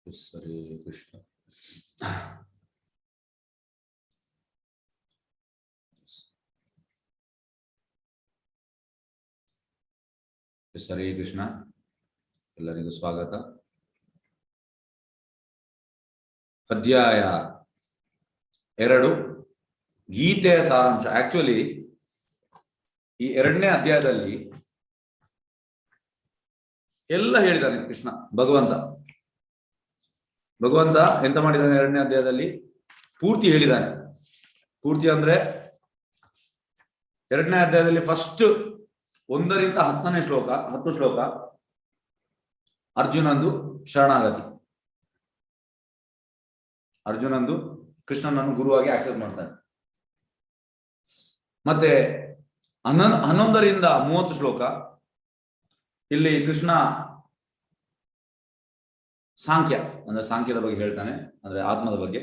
हरे कृष्ण। हरे कृष्ण ಎಲ್ಲರಿಗೂ ಸ್ವಾಗತ. ಅಧ್ಯಾಯ 2 ಗೀತೆಯ ಸಾರಾಂಶ. ಆಕ್ಚುಲಿ ಈ 2ನೇ ಅಧ್ಯಾಯದಲ್ಲಿ ಎಲ್ಲ ಹೇಳಿದಾನೆ ಕೃಷ್ಣ. ಭಗವಂತ ಎಂತ ಮಾಡಿದಾನೆ 2ನೇ ಅಧ್ಯಾಯದಲ್ಲಿ? ಪೂರ್ತಿ ಹೇಳಿದಾನೆ. ಪೂರ್ತಿ ಅಂದ್ರೆ 2ನೇ ಅಧ್ಯಾಯದಲ್ಲಿ ಫಸ್ಟ್ 1ರಿಂದ 10ನೇ ಶ್ಲೋಕ, 10 ಶ್ಲೋಕ ಅರ್ಜುನಂದು ಶರಣಾಗತಿ. ಅರ್ಜುನಂದು ಕೃಷ್ಣನನ್ನು ಗುರುವಾಗಿ ಆಕ್ಸೆಪ್ಟ್ ಮಾಡ್ತಾನೆ. ಮತ್ತೆ 11ರಿಂದ 30 ಶ್ಲೋಕ ಇಲ್ಲಿ ಕೃಷ್ಣ ಸಾಂಖ್ಯದ ಬಗ್ಗೆ ಹೇಳ್ತಾನೆ, ಅಂದ್ರೆ ಆತ್ಮದ ಬಗ್ಗೆ,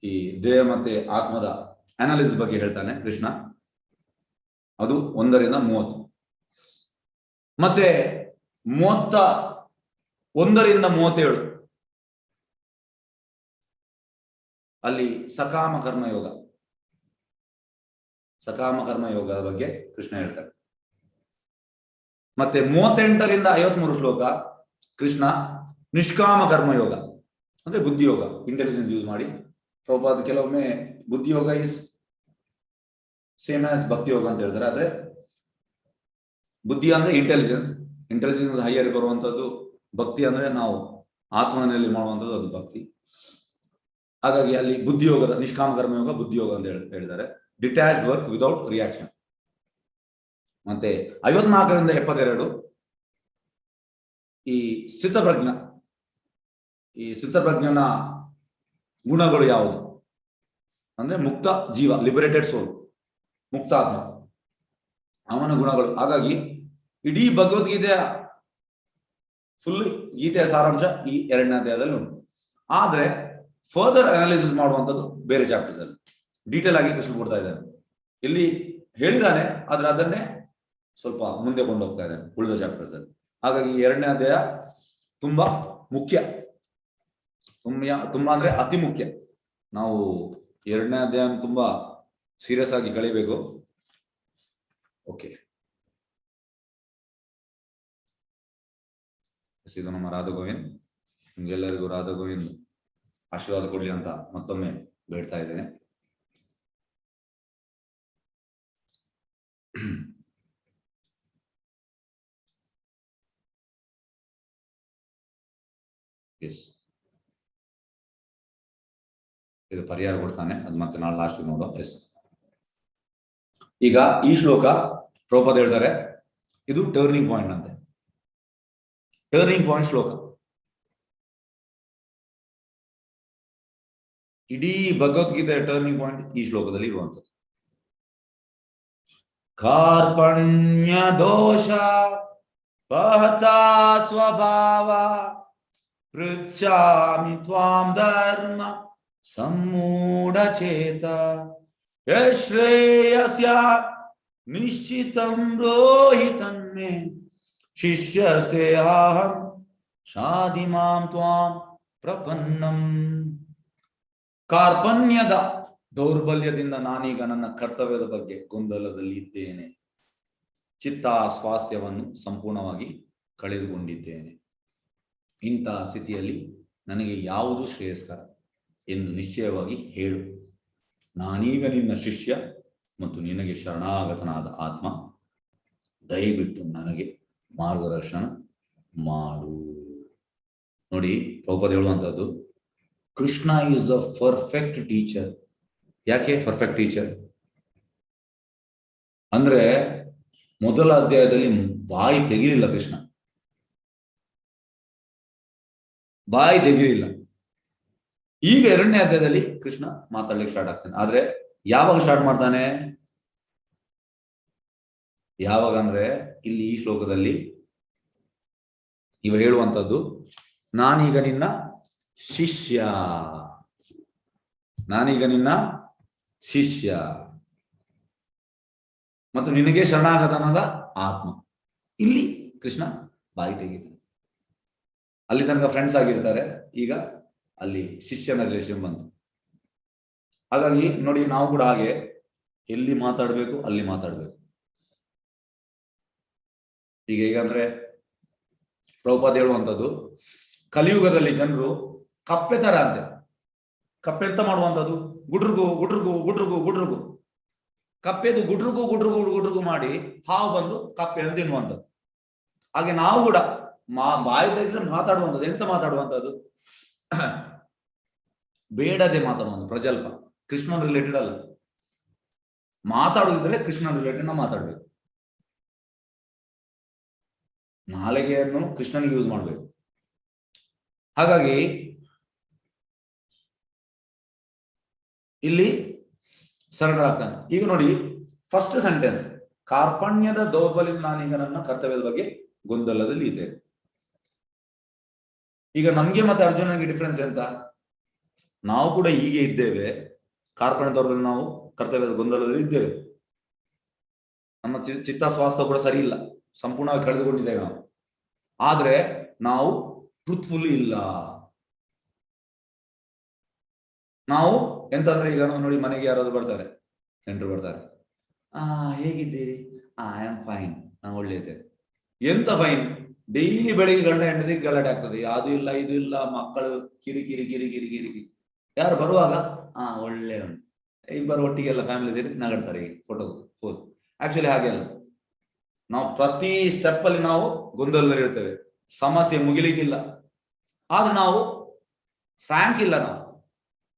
ಈ ದೇಹ ಮತ್ತೆ ಆತ್ಮದ ಅನಾಲಿಸಿಸ್ ಬಗ್ಗೆ ಹೇಳ್ತಾನೆ ಕೃಷ್ಣ. ಅದು 1ರಿಂದ 30. ಮತ್ತೆ 31ರಿಂದ 37 ಅಲ್ಲಿ ಸಕಾಮ ಕರ್ಮಯೋಗದ ಬಗ್ಗೆ ಕೃಷ್ಣ ಹೇಳ್ತಾರೆ. ಮತ್ತೆ 38ರಿಂದ 53 ಶ್ಲೋಕ ಕೃಷ್ಣ ನಿಷ್ಕಾಮ ಕರ್ಮಯೋಗ ಅಂದ್ರೆ ಬುದ್ಧಿಯೋಗ, ಇಂಟೆಲಿಜೆನ್ಸ್ ಯೂಸ್ ಮಾಡಿ. ಪ್ರಭುಪಾದ ಕೆಲವೊಮ್ಮೆ ಬುದ್ಧಿಯೋಗ ಇಸ್ ಸೇಮ್ ಆಸ್ ಭಕ್ತಿ ಯೋಗ ಅಂತ ಹೇಳ್ತಾರೆ. ಆದ್ರೆ ಬುದ್ಧಿ ಅಂದ್ರೆ ಇಂಟೆಲಿಜೆನ್ಸ್ ಹೈಯರ್ ಬರುವಂತದ್ದು. ಭಕ್ತಿ ಅಂದ್ರೆ ನಾವು ಆತ್ಮನಲ್ಲಿ ಮಾಡುವಂಥದ್ದು, ಅದು ಭಕ್ತಿ. ಹಾಗಾಗಿ ಅಲ್ಲಿ ಬುದ್ಧಿಯೋಗದ ನಿಷ್ಕಾಮ ಕರ್ಮಯೋಗ ಬುದ್ಧಿಯೋಗ ಅಂತ ಹೇಳಿದ್ದಾರೆ. Detach work without reaction. ಮತ್ತೆ 54ರಿಂದ 72 ಈ ಸ್ಥಿತಪ್ರಜ್ಞನ ಗುಣಗಳು ಯಾವುದು ಅಂದ್ರೆ ಮುಕ್ತ ಜೀವ, ಲಿಬರೇಟೆಡ್ ಸೋಲ್, ಮುಕ್ತ ಆತ್ಮ, ಅವನ ಗುಣಗಳು. ಹಾಗಾಗಿ ಇಡೀ ಭಗವದ್ಗೀತೆಯ ಫುಲ್ ಗೀತೆಯ ಸಾರಾಂಶ ಈ 2ನೇ ಅಧ್ಯಾಯದಲ್ಲಿ ಉಂಟು. ಆದ್ರೆ ಫರ್ದರ್ ಅನಾಲಿಸಿಸ್ ಮಾಡುವಂಥದ್ದು ಬೇರೆ ಚಾಪ್ಟರ್ಸ್ ಅಲ್ಲಿ ಡೀಟೇಲ್ ಆಗಿ ಕೃಷ್ಣ ಕೊಡ್ತಾ ಇದ್ದಾನೆ. ಇಲ್ಲಿ ಹೇಳಿದಾನೆ, ಆದ್ರೆ ಅದನ್ನೇ ಸ್ವಲ್ಪ ಮುಂದೆ ಕೊಂಡೋಗ್ತಾ ಇದ್ದಾನೆ ಉಳಿದ ಚಾಪ್ಟರ್ಸ್ ಅಲ್ಲಿ. ಹಾಗಾಗಿ 2ನೇ ಅಧ್ಯಾಯ ತುಂಬಾ ಮುಖ್ಯ, ತುಂಬಾ ಅಂದ್ರೆ ಅತಿ ಮುಖ್ಯ. ನಾವು 2ನೇ ಅಧ್ಯಾಯ ತುಂಬಾ ಸೀರಿಯಸ್ ಆಗಿ ಕಲಿಬೇಕು. ಓಕೆ, ಇದು ನಮ್ಮ ರಾಧಾ ಗೋವಿಂದ್. ನಿಮ್ಗೆಲ್ಲರಿಗೂ ರಾಧಾ ಗೋವಿಂದ್ ಆಶೀರ್ವಾದ ಕೊಡ್ಲಿ ಅಂತ ಮತ್ತೊಮ್ಮೆ ಬೇಡ್ತಾ ಇದ್ದೇನೆ. ಎಸ್, ಇದು ಪರಿಹಾರ ಕೊಡ್ತಾನೆ, ಅದು ಮತ್ತೆ ನಾಳೆ ಲಾಸ್ಟ್ ನೋಡೋ. ಎಸ್, ಈಗ ಈ ಶ್ಲೋಕ ಪ್ರಭುಪಾದ ಹೇಳ್ತಾರೆ ಇದು ಟರ್ನಿಂಗ್ ಪಾಯಿಂಟ್ ಅಂತೆ. ಟರ್ನಿಂಗ್ ಪಾಯಿಂಟ್ ಶ್ಲೋಕ. ಇಡೀ ಭಗವದ್ಗೀತೆಯ ಟರ್ನಿಂಗ್ ಪಾಯಿಂಟ್ ಈ ಶ್ಲೋಕದಲ್ಲಿ ಇರುವಂಥದ್ದು. ಕಾರ್ಪಣ್ಯ ದೋಷ ಪಹತಾ ಸ್ವಭಾವ ಪೃಚ್ಛಾಮಿ ತ್ವಾಂ ಧರ್ಮ ಸಮ್ಮೂಢಚೇತ ಯಶ್ರೇಯಸ್ಯ ನಿಶ್ಚಿತಂ ಬ್ರೂಹಿ ತನ್ಮೇ ಶಿಷ್ಯಸ್ತೇಹಂ ಶಾಧಿಮಾಂ ತ್ವಾಂ ಪ್ರಪನ್ನಂ. ಕಾರ್ಪಣ್ಯದ ದೌರ್ಬಲ್ಯದಿಂದ ನಾನೀಗ ನನ್ನ ಕರ್ತವ್ಯದ ಬಗ್ಗೆ ಗೊಂದಲದಲ್ಲಿ ಇದ್ದೇನೆ. ಚಿತ್ತ ಸ್ವಾಸ್ಥ್ಯವನ್ನು ಸಂಪೂರ್ಣವಾಗಿ ಕಳೆದುಕೊಂಡಿದ್ದೇನೆ. ಇಂತಹ ಸ್ಥಿತಿಯಲ್ಲಿ ನನಗೆ ಯಾವುದು ಶ್ರೇಯಸ್ಕರ ಎಂದು ನಿಶ್ಚಯವಾಗಿ ಹೇಳು. ನಾನೀಗ ನಿನ್ನ ಶಿಷ್ಯ ಮತ್ತು ನಿನಗೆ ಶರಣಾಗತನಾದ ಆತ್ಮ. ದಯವಿಟ್ಟು ನನಗೆ ಮಾರ್ಗದರ್ಶನ ಮಾಡು. ನೋಡಿ, ಪ್ರಭುಪಾದ ಹೇಳುವಂಥದ್ದು Krishna is a perfect teacher. ಯಾಕೆ ಪರ್ಫೆಕ್ಟ್ ಟೀಚರ್ ಅಂದ್ರೆ ಮೊದಲ ಅಧ್ಯಾಯದಲ್ಲಿ ಬಾಯಿ ತೆಗಿಲಿಲ್ಲ ಕೃಷ್ಣ, ಬಾಯಿ ತೆಗಿಲಿಲ್ಲ. ಈಗ 2ನೇ ಅಧ್ಯಾಯದಲ್ಲಿ ಕೃಷ್ಣ ಮಾತಾಡ್ಲಿಕ್ಕೆ ಸ್ಟಾರ್ಟ್ ಆಗ್ತಾನೆ. ಆದ್ರೆ ಯಾವಾಗ ಸ್ಟಾರ್ಟ್ ಮಾಡ್ತಾನೆ? ಯಾವಾಗ ಅಂದ್ರೆ ಇಲ್ಲಿ ಈ ಶ್ಲೋಕದಲ್ಲಿ ಇವ ಹೇಳುವಂಥದ್ದು ನಾನೀಗ ನಿನ್ನ ಶಿಷ್ಯ ಮತ್ತು ನಿನಗೆ ಶರಣಾಗತನಾದ ಆತ್ಮ. ಇಲ್ಲಿ ಕೃಷ್ಣ ಬಾಯಿ ತೆಗಿತಾನೆ. ಅಲ್ಲಿ ತನಕ ಫ್ರೆಂಡ್ಸ್ ಆಗಿರ್ತಾರೆ, ಈಗ ಅಲ್ಲಿ ಶಿಷ್ಯನ ರಿಲೇಷನ್ ಬಂತು. ಹಾಗಾಗಿ ನೋಡಿ, ನಾವು ಕೂಡ ಹಾಗೆ ಎಲ್ಲಿ ಮಾತಾಡ್ಬೇಕು ಅಲ್ಲಿ ಮಾತಾಡ್ಬೇಕು. ಈಗ ಹೇಗಂದ್ರೆ ಪ್ರಭುಪಾದ ಹೇಳುವಂಥದ್ದು, ಕಲಿಯುಗದಲ್ಲಿ ಜನರು ಕಪ್ಪೆ ತರ ಅಂತೆ. ಕಪ್ಪೆ ಎಂತ ಮಾಡುವಂಥದ್ದು? ಗುಡ್ರುಗು ಗುಡ್ರುಗು ಗುಡ್ರುಗು ಗುಡ್ರುಗು. ಕಪ್ಪೆದು ಗುಡ್ರುಗು ಗುಡ್ರುಗು ಗುಡ್ರುಗು ಮಾಡಿ ಹಾವು ಬಂದು ಕಪ್ಪೆಯನ್ನು ತಿನ್ನುವಂಥದ್ದು. ಹಾಗೆ ನಾವು ಕೂಡ ಬಾಯಿದ್ರೆ ಮಾತಾಡುವಂಥದ್ದು. ಎಂತ ಮಾತಾಡುವಂಥದ್ದು? ಬೇಡದೆ ಮಾತಾಡುವಂಥದ್ದು. ಪ್ರಜಲ್ಪ, ಕೃಷ್ಣನ್ ರಿಲೇಟೆಡ್ ಅಲ್ಲ. ಮಾತಾಡುವುದಿದ್ರೆ ಕೃಷ್ಣನ್ ರಿಲೇಟೆಡ್ ನಾವು ಮಾತಾಡ್ಬೇಕು. ನಾಲಿಗೆಯನ್ನು ಕೃಷ್ಣನಿಗೆ ಯೂಸ್ ಮಾಡಬೇಕು. ಹಾಗಾಗಿ ಇಲ್ಲಿ ಸರಳರಾಗ್ತಾನೆ. ಈಗ ನೋಡಿ, ಫಸ್ಟ್ ಸೆಂಟೆನ್ಸ್, ಕಾರ್ಪಣ್ಯದ ದೌರ್ಬಲ್ಯ ನಾನೀಗ ನನ್ನ ಕರ್ತವ್ಯದ ಬಗ್ಗೆ ಗೊಂದಲದಲ್ಲಿ ಇದೆ. ಈಗ ನಮ್ಗೆ ಮತ್ತೆ ಅರ್ಜುನನಿಗೆ ಡಿಫ್ರೆನ್ಸ್ ಎಂತ? ನಾವು ಕೂಡ ಹೀಗೆ ಇದ್ದೇವೆ, ಕಾರ್ಪಣ್ಯ ದೌರ್ಬಲ್ಯ, ನಾವು ಕರ್ತವ್ಯದ ಗೊಂದಲದಲ್ಲಿ ಇದ್ದೇವೆ. ನಮ್ಮ ಚಿತ್ತ ಸ್ವಾಸ್ಥ್ಯ ಕೂಡ ಸರಿ ಇಲ್ಲ, ಸಂಪೂರ್ಣವಾಗಿ ಕಳೆದುಕೊಂಡಿದ್ದೇವೆ ನಾವು. ಆದ್ರೆ ನಾವು ಟ್ರೂತ್ಫುಲ್ ಇಲ್ಲ. ನಾವು ಎಂತಂದ್ರೆ, ಈಗ ನೋಡಿ, ಮನೆಗೆ ಯಾರಾದ್ರು ಬರ್ತಾರೆ, ನೆಂಟರು ಬರ್ತಾರೆ, ಹೇಗಿದ್ದೀರಿ? ಐ ಆಮ್ ಫೈನ್, ನಾನು ಒಳ್ಳೆಯಿದ್ದೇನೆ. ಎಂತ ಫೈನ್? ಡೈಲಿ ಬೆಳಿಗ್ಗೆ ಗಂಡ ಹೆಂಡತಿಗೆ ಗಲಾಟೆ ಆಗ್ತದೆ, ಅದು ಇಲ್ಲ ಇದು ಇಲ್ಲ, ಮಕ್ಕಳು ಕಿರಿ ಕಿರಿ ಕಿರಿ ಕಿರಿ ಕಿರಿ ಕಿರಿ. ಯಾರು ಬರುವಾಗ ಒಳ್ಳೆ ಉಂಟು, ಇಬ್ಬರು ಒಟ್ಟಿಗೆಲ್ಲ ಫ್ಯಾಮಿಲಿ ಸೇರಿ ನಗಾಡ್ತಾರೆ, ಈಗ ಫೋಟೋ ಪೋಸ್. ಆಕ್ಚುಲಿ ಹಾಗೆ ಅಲ್ಲ. ನಾವು ಪ್ರತಿ ಸ್ಟೆಪ್ ಅಲ್ಲಿ ನಾವು ಗೊಂದಲದಲ್ಲಿ ಇರ್ತೇವೆ, ಸಮಸ್ಯೆ ಮುಗಿಲಿಕ್ಕಿಲ್ಲ. ಆದ್ರೆ ನಾವು ಫ್ರಾಂಕ್ ಇಲ್ಲ.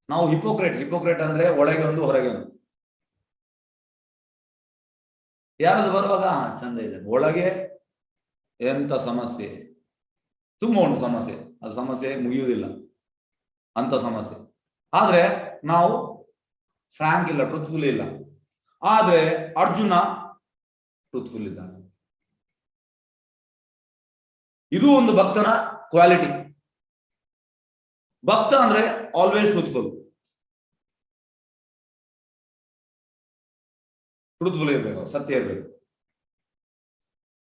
ನಾವು ಹಿಪೋಕ್ರೇಟ್ ಅಂದ್ರೆ ಒಳಗೆ ಒಂದು ಹೊರಗೆ ಒಂದು. ಯಾರಾದ್ರು ಬರುವಾಗ ಚಂದ ಇದೆ, ಒಳಗೆ ಎಂತ ಸಮಸ್ಯೆ, ತುಂಬಾ ಉಂಟು ಸಮಸ್ಯೆ, ಅದು ಸಮಸ್ಯೆ ಮುಗಿಯುವುದಿಲ್ಲ ಅಂತ ಸಮಸ್ಯೆ. ಆದ್ರೆ ನಾವು ಫ್ರಾಂಕ್ ಇಲ್ಲ, ಟ್ರೂತ್ಫುಲ್ ಇಲ್ಲ. ಆದ್ರೆ ಅರ್ಜುನ ಟ್ರೂತ್ಫುಲ್ ಇದ್ದಾನೆ. ಇದು ಒಂದು ಭಕ್ತನ ಕ್ವಾಲಿಟಿ. ಭಕ್ತ ಅಂದ್ರೆ ಆಲ್ವೇಸ್ ಟ್ರೂತ್ಫುಲ್ ಇರ್ಬೇಕು, ಸತ್ಯ ಇರ್ಬೇಕು.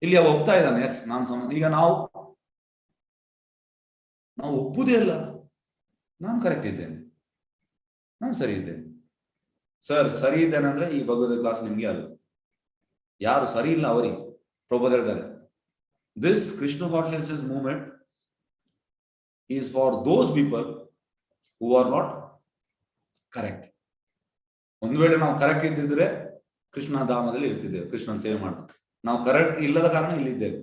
ಇಲ್ಲಿ ಅವ ಒಪ್ತಾ ಇದ್ದಾನೆ, ಎಸ್ ನಾನು ಈಗ ನಾವು ಒಪ್ಪುದೇ ಇಲ್ಲ, ನಾನು ಕರೆಕ್ಟ್ ಇದ್ದೇನೆ, ನಾನು ಸರಿ ಇದ್ದೇನೆ. ಸರ್ ಸರಿ ಇದ್ದೇನೆ ಅಂದ್ರೆ ಈ ಭಗವದ್ ಕ್ಲಾಸ್ ನಿಮ್ಗೆ ಅಲ್ಲ. ಯಾರು ಸರಿ ಇಲ್ಲ ಅವರಿಗೆ ಪ್ರಭುಪಾದ ಹೇಳ್ತಾರೆ, this Krishna consciousness movement is for those people who are not correct. ಒಂದು ವೇಳೆ ನಾವು ಕರೆಕ್ಟ್ ಇದ್ದಿದ್ರೆ ಕೃಷ್ಣ ಧಾಮದಲ್ಲಿ ಇರ್ತಿದ್ದೇವೆ, ಕೃಷ್ಣನ ಸೇವೆ ಮಾಡ್ತಾರೆ. ನಾವು ಕರೆಕ್ಟ್ ಇಲ್ಲದ ಕಾರಣ ಇಲ್ಲಿದ್ದೇವೆ.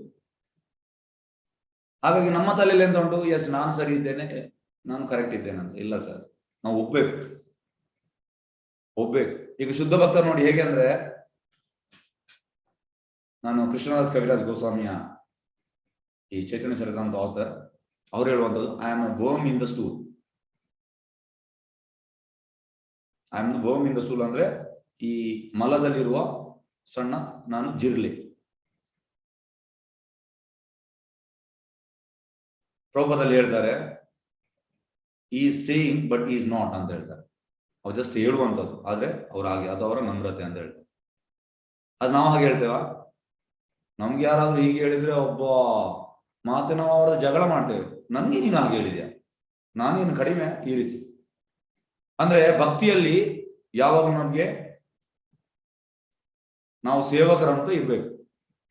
ಹಾಗಾಗಿ ನಮ್ಮ ತಲೆಯಲ್ಲಿ ಎಂತ ಉಂಟು? ಎಸ್ ನಾನು ಸರಿ ಇದ್ದೇನೆ, ನಾನು ಕರೆಕ್ಟ್ ಇದ್ದೇನೆ ಅಂತ. ಇಲ್ಲ ಸರ್, ನಾವು ಒಪ್ಬೇಕು. ಈಗ ಶುದ್ಧ ಭಕ್ತರು ನೋಡಿ ಹೇಗೆ ಅಂದ್ರೆ, ನಾನು ಕೃಷ್ಣದಾಸ್ ಕವಿರಾಜ್ ಗೋಸ್ವಾಮಿಯ ಈ ಚೈತನ್ಯ ಚರಿತಾಮೃತ ಆಥರ್, ಅವ್ರು ಹೇಳುವಂಥದ್ದು, I am a worm in the stool. I am the worm in the stool ಅಂದ್ರೆ ಈ ಮಲದಲ್ಲಿರುವ ಸಣ್ಣ ನಾನು ಜಿರ್ಲೆ. ಪ್ರಭುಪಾದಲ್ಲಿ ಹೇಳ್ತಾರೆ, is saying but is not ಅಂತ ಹೇಳ್ತಾರೆ. ಅವ್ರು ಜಸ್ಟ್ ಹೇಳುವಂಥದ್ದು, ಆದ್ರೆ ಅವ್ರು ಹಾಗೆ, ಅದು ಅವರ ನಮ್ರತೆ ಅಂತ ಹೇಳ್ತಾರೆ. ಅದು ನಾವು ಹಾಗೆ ಹೇಳ್ತೇವ? ನಮ್ಗೆ ಯಾರಾದ್ರೂ ಹೀಗೆ ಹೇಳಿದ್ರೆ ಒಬ್ಬ ಮಾತೆ ನಾವು ಅವರ ಜಗಳ ಮಾಡ್ತೇವೆ. ನನ್ಗೆ ನೀನು ಹಾಗೆ ಹೇಳಿದ್ಯಾ, ನಾನೇನು ಕಡಿಮೆ? ಈ ರೀತಿ ಅಂದ್ರೆ ಭಕ್ತಿಯಲ್ಲಿ ಯಾವಾಗ ನಮ್ಗೆ ನಾವು ಸೇವಕರಂತೂ ಇರ್ಬೇಕು.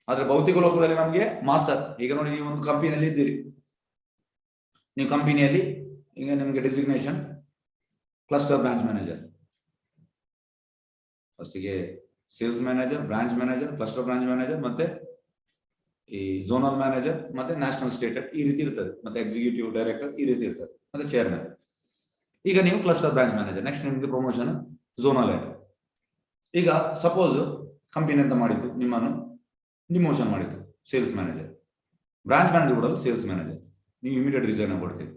ಆದ್ರೆ ಭೌತಿಕ ಲೋಕದಲ್ಲಿ ನಮ್ಗೆ ಮಾಸ್ಟರ್. ಈಗ ನೋಡಿ, ನೀವು ಒಂದು ಕಂಪನಿಯಲ್ಲಿ ಇದ್ದೀರಿ, ನೀವು ಕಂಪನಿಯಲ್ಲಿ ಈಗ ನಿಮ್ಗೆ ಡೆಸಿಗ್ನೇಷನ್ ಕ್ಲಸ್ಟರ್ ಬ್ರಾಂಚ್ ಮ್ಯಾನೇಜರ್. ಫಸ್ಟಿಗೆ sales manager, branch manager, cluster branch manager, ಮತ್ತೆ ಈ ಝೋನಲ್ ಮ್ಯಾನೇಜರ್, ಮತ್ತೆ ನ್ಯಾಷನಲ್ ಸ್ಟೇಟ್ ಈ ರೀತಿ ಇರ್ತದೆ, ಮತ್ತೆ ಎಕ್ಸಿಕ್ಯೂಟಿವ್ ಡೈರೆಕ್ಟರ್ ಈ ರೀತಿ ಇರ್ತದೆ, ಮತ್ತೆ ಚೇರ್ಮನ್. ಈಗ ನೀವು ಕ್ಲಸ್ಟರ್ ಬ್ರಾಂಚ್ ಮ್ಯಾನೇಜರ್, ನೆಕ್ಸ್ಟ್ ನಿಮ್ಗೆ ಪ್ರಮೋಷನ್ ಝೋನಲ್ ಹೆಡ್. ಈಗ ಸಪೋಸ್ ಕಂಪನಿ ಅಂತ ಮಾಡಿದ್ದು, ನಿಮ್ಮನ್ನು ಡಿಮೋಷನ್ ಮಾಡಿದ್ದು ಸೇಲ್ಸ್ ಮ್ಯಾನೇಜರ್, ಬ್ರಾಂಚ್ ಮ್ಯಾನೇಜರ್ ಕೂಡ ಸೇಲ್ಸ್ ಮ್ಯಾನೇಜರ್, ನೀವು ಇಮಿಡಿಯೇಟ್ ರಿಸೈನ್ ಕೊಡ್ತೀರಿ.